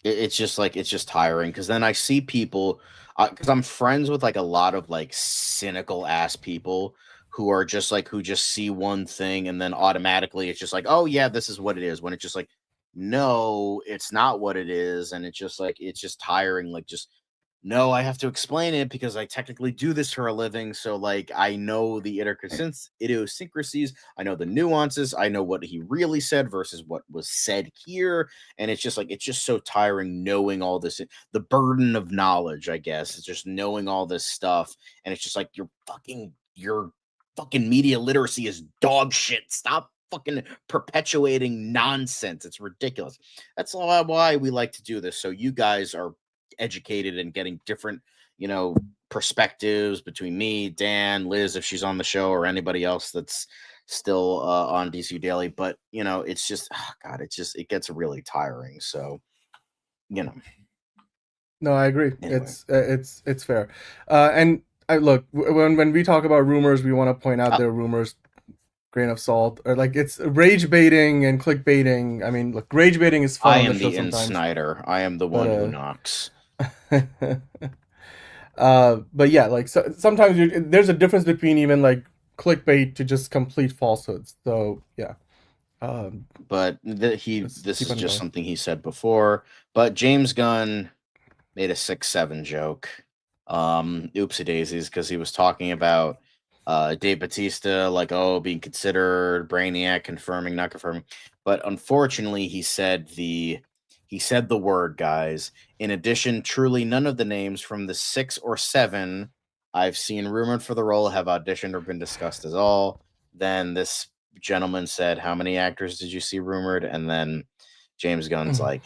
it's just tiring, because then I see people, because I'm friends with like a lot of like cynical ass people who are just like, who just see one thing and then automatically it's just like, oh yeah, this is what it is, when it's just like, no, it's not what it is. And it's just like, it's just tiring, like, just, no, I have to explain it because I technically do this for a living. So, like, I know the idiosyncrasies, I know the nuances, I know what he really said versus what was said here. And it's just like, it's just so tiring knowing all this, the burden of knowledge, I guess. It's just knowing all this stuff. And it's just like, your fucking media literacy is dog shit. Stop fucking perpetuating nonsense. It's ridiculous. That's why we like to do this. So you guys are educated and getting different perspectives between me, Dan, Liz, if she's on the show, or anybody else that's still on DCU Daily. But it's just, God, it gets really tiring. So no, I agree. Anyway. It's fair. And look, when we talk about rumors, we want to point out they're rumors, grain of salt, or like it's rage baiting and clickbaiting. I mean, look, rage baiting is fun. I am the Snyder. I am the one who knocks. But yeah, like sometimes there's a difference between even like clickbait to just complete falsehoods. So yeah. But this is just something he said before. But James Gunn made a 6'7" joke. Oopsie daisies, because he was talking about Dave Bautista, like, being considered, Brainiac confirming, not confirming. But unfortunately, he said the word, guys. In addition, truly none of the names from the 6 or 7 I've seen rumored for the role have auditioned or been discussed at all. Then this gentleman said, how many actors did you see rumored? And then James Gunn's like,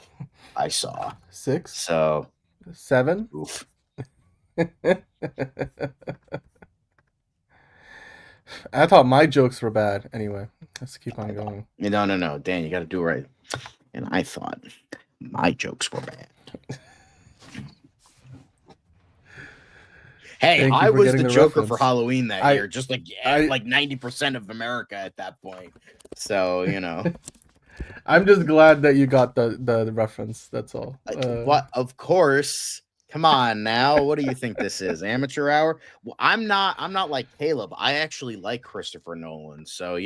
I saw 6. So 7. Oof. I thought my jokes were bad. Anyway, let's keep on going. No, Dan, you got to do it right. And I thought my jokes were bad. Hey, I was the Joker for Halloween that year, just like 90% of America at that point. So I'm just glad that you got the reference. That's all. What? Of course. Come on now. What do you think this is? Amateur hour? Well, I'm not like Caleb. I actually like Christopher Nolan. So,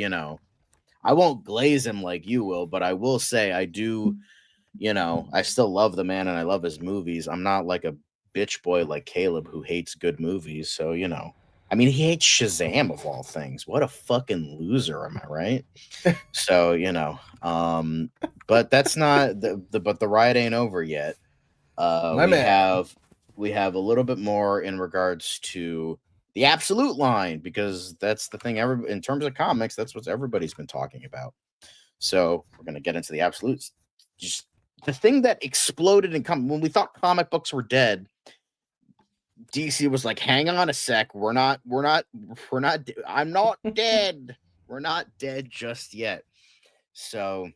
I won't glaze him like you will, but I will say I do, I still love the man and I love his movies. I'm not like a bitch boy like Caleb who hates good movies. So, I mean, he hates Shazam of all things. What a fucking loser, am I right? So, but that's not but the ride ain't over yet. We have a little bit more in regards to the Absolute line, because that's the thing. In terms of comics, that's what everybody's been talking about. So we're gonna get into the Absolutes. Just the thing that exploded when we thought comic books were dead. DC was like, "Hang on a sec, we're not. I'm not dead. We're not dead just yet." So.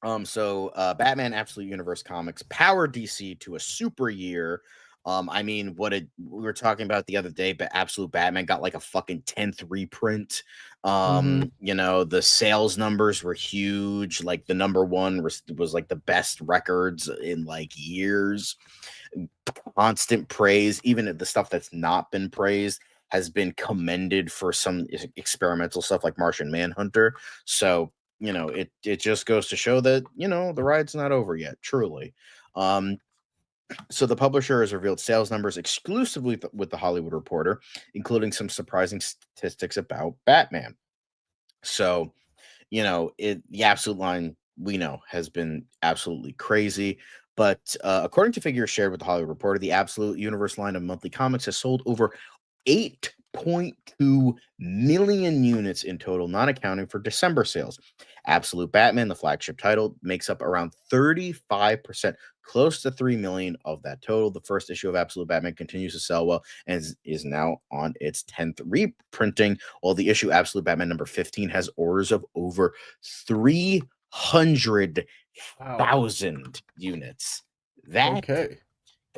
Batman Absolute Universe Comics powered DC to a super year. I mean, we were talking about the other day, but Absolute Batman got like a fucking 10th reprint. The sales numbers were huge. Like the number 1 was like the best records in like years. Constant praise. Even the stuff that's not been praised has been commended for some experimental stuff like Martian Manhunter. So it just goes to show that the ride's not over yet, truly. So the publisher has revealed sales numbers exclusively with the Hollywood Reporter, including some surprising statistics about Batman. So, the absolute line we know has been absolutely crazy. But according to figures shared with the Hollywood Reporter, the Absolute Universe line of monthly comics has sold over 8.2 million units in total, not accounting for December sales. Absolute Batman, the flagship title, makes up around 35%, close to 3 million of that total. The first issue of Absolute Batman continues to sell well and is now on its 10th reprinting, while the issue Absolute Batman number 15 has orders of over 300,000 units. Okay.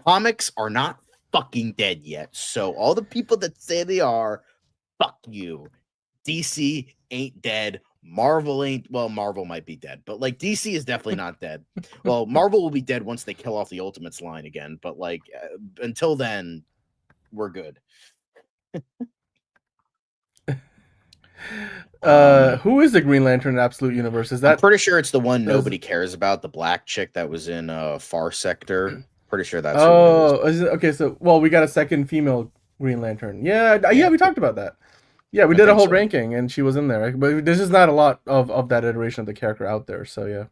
Comics are not fucking dead yet. So all the people that say they are, fuck you. DC ain't dead. Marvel ain't, well, Marvel might be dead, but like DC is definitely not dead. Well, Marvel will be dead once they kill off the Ultimates line again, but like until then, we're good. Who is the Green Lantern in Absolute Universe? Is that? I'm pretty sure it's the one nobody cares about, the black chick that was in Far Sector. Pretty sure that's who it is. Okay, so we got a second female Green Lantern. Yeah, we talked about that. Yeah, we did a whole ranking, and she was in there. But there's just not a lot of that iteration of the character out there. So yeah,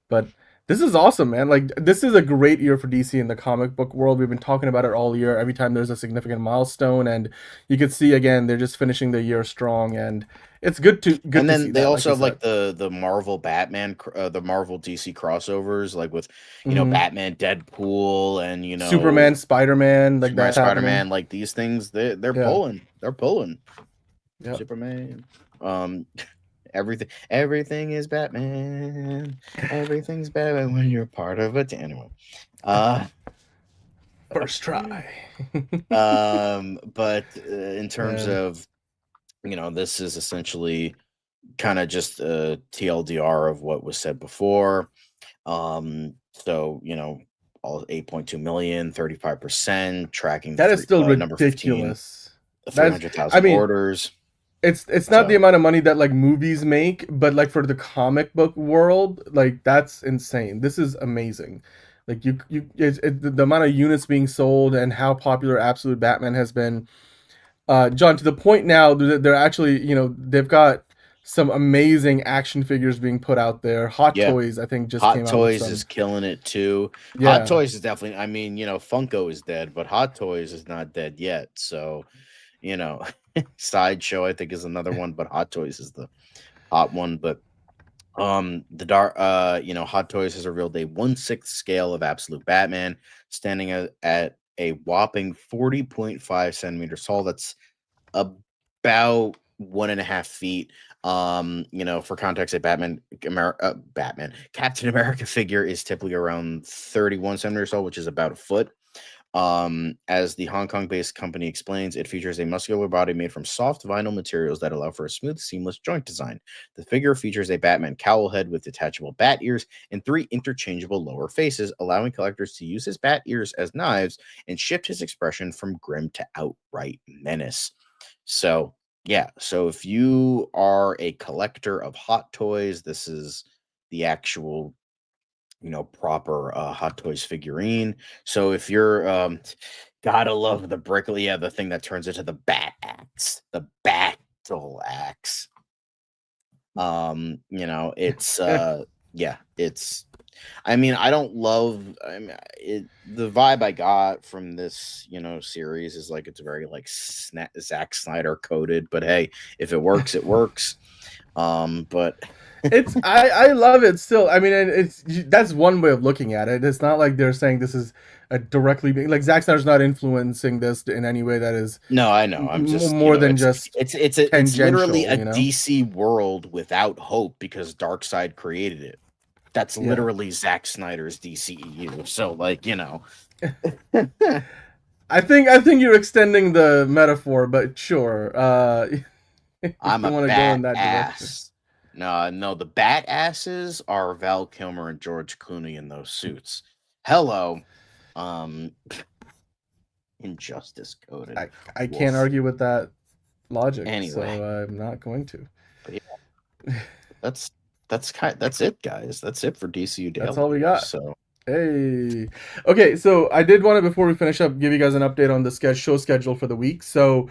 but this is awesome, man. Like, this is a great year for DC in the comic book world. We've been talking about it all year. Every time there's a significant milestone, and you can see again they're just finishing the year strong, and it's good to. And then they also have like the Marvel Batman, the Marvel DC crossovers, like with Batman, Deadpool, and Superman, Spider-Man, like Superman, Spider-Man, like these things. They're pulling. They're pulling. Yep. Superman. Everything is Batman. Everything's Batman when you're part of it. Anyway, first try. But in terms of, this is essentially kind of just a TLDR of what was said before. So, all 8.2 million, 35%, tracking. That is still ridiculous. 300,000 orders. It's not the amount of money that like movies make, but like for the comic book world, like that's insane. This is amazing. Like the amount of units being sold and how popular Absolute Batman has been. John, to the point now they're actually, they've got some amazing action figures being put out there. Hot Toys, I think, just came out. Hot Toys is killing it too. Yeah. Hot Toys is definitely, Funko is dead, but Hot Toys is not dead yet. So, Sideshow, I think, is another one, but Hot Toys is the hot one. But Hot Toys has revealed a 1/6 scale of Absolute Batman, standing at a whopping 40.5 centimeters tall. That's about 1.5 feet. For context, a Captain America figure is typically around 31 centimeters tall, which is about a foot. As the Hong Kong-based company explains, it features a muscular body made from soft vinyl materials that allow for a smooth, seamless joint design. The figure features a Batman cowl head with detachable bat ears and 3 interchangeable lower faces, allowing collectors to use his bat ears as knives and shift his expression from grim to outright menace. So, yeah. So if you are a collector of Hot Toys, this is the actual proper Hot Toys figurine. So if you're gotta love the Brickle, the thing that turns into the bat axe, the battle axe. It's it's I don't love the vibe I got from this series is like it's very like Zack Snyder coded, but hey, if it works, it works. But I love it still. That's one way of looking at it. It's not like they're saying this is a directly like Zack Snyder's not influencing this in any way that is. No, I know. I'm just more than it's literally a DC world without hope because Darkseid created it. That's literally Zack Snyder's DCEU. So like I think you're extending the metaphor, but sure. I'm a bat ass. No, the bat asses are Val Kilmer and George Clooney in those suits. Hello. Injustice coded. I can't argue with that logic. Anyway. So I'm not going to. But yeah. That's it, guys. That's it for DCU Daily. That's all we got. So Hey. Okay, so I did want to, before we finish up, give you guys an update on the show schedule for the week. So,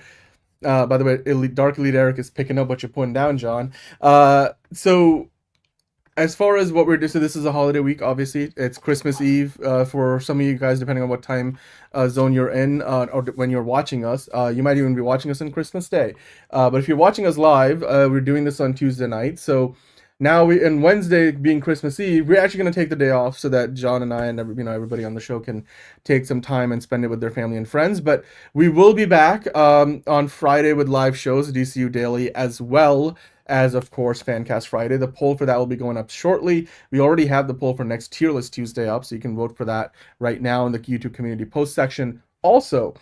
by the way, Dark Elite Eric is picking up what you're putting down, John. So as far as what we're doing, so this is a holiday week, obviously. It's Christmas Eve for some of you guys, depending on what time zone you're in or when you're watching us. You might even be watching us on Christmas Day. But if you're watching us live, we're doing this on Tuesday night. So now and Wednesday being Christmas Eve, we're actually going to take the day off so that John and I and everybody on the show can take some time and spend it with their family and friends. But we will be back on Friday with live shows, DCU Daily, as well as, of course, Fancast Friday. The poll for that will be going up shortly. We already have the poll for next Tier List Tuesday up, so you can vote for that right now in the YouTube community post section. Also,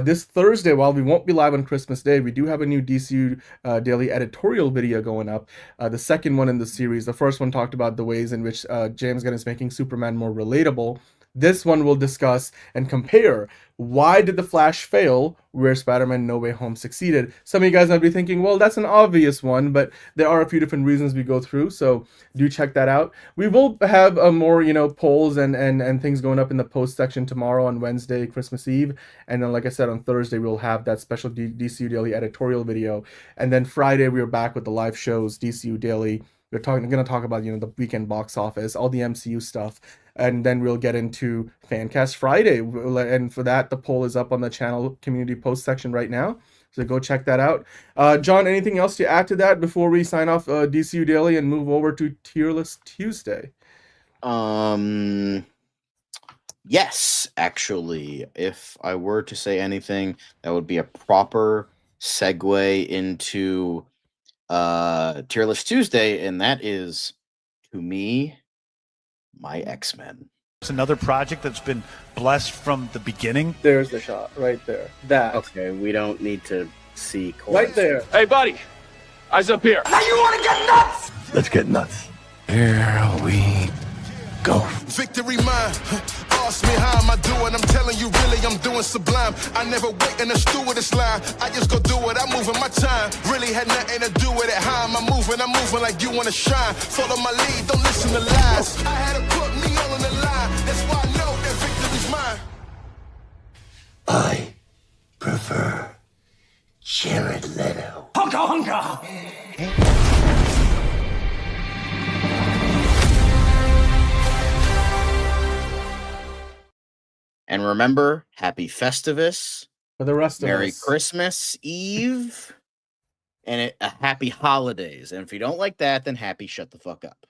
this Thursday, while we won't be live on Christmas Day, we do have a new DCU Daily editorial video going up, the second one in the series. The first one talked about the ways in which James Gunn is making Superman more relatable. This one will discuss and compare why did The Flash fail where Spider-Man No Way Home succeeded. Some of you guys might be thinking, well, that's an obvious one, but there are a few different reasons we go through, so do check that out. We will have more, polls and things going up in the post section tomorrow on Wednesday, Christmas Eve, and then, like I said, on Thursday, we'll have that special DCU Daily editorial video, and then Friday, we are back with the live shows, DCU Daily. We're going to talk about, the weekend box office, all the MCU stuff, and then we'll get into Fancast Friday. And for that, the poll is up on the channel community post section right now. So go check that out. John, anything else to add to that before we sign off DCU Daily and move over to Tier List Tuesday? Yes, actually. If I were to say anything, that would be a proper segue into Tier List Tuesday, and that is, to me, my X-Men. It's another project that's been blessed from the beginning. There's the shot right there. That. Okay, we don't need to see right there. Hey, buddy. Eyes up here. Now you want to get nuts? Let's get nuts. Here we go. Victory mine. Ask me how am I doing? I'm telling you, really, I'm doing sublime. I never wait in a stewardess line. I just go do it. I'm moving my time. Really had nothing to do with it. How am I moving? I'm moving like you want to shine. Follow my lead. Don't listen to lies. I had to put me all on the line. That's why I know that victory's mine. I prefer Jared Leto. Hunka hunka. And remember, happy Festivus. For the rest of Merry us. Christmas Eve. And a happy holidays. And if you don't like that, then happy shut the fuck up.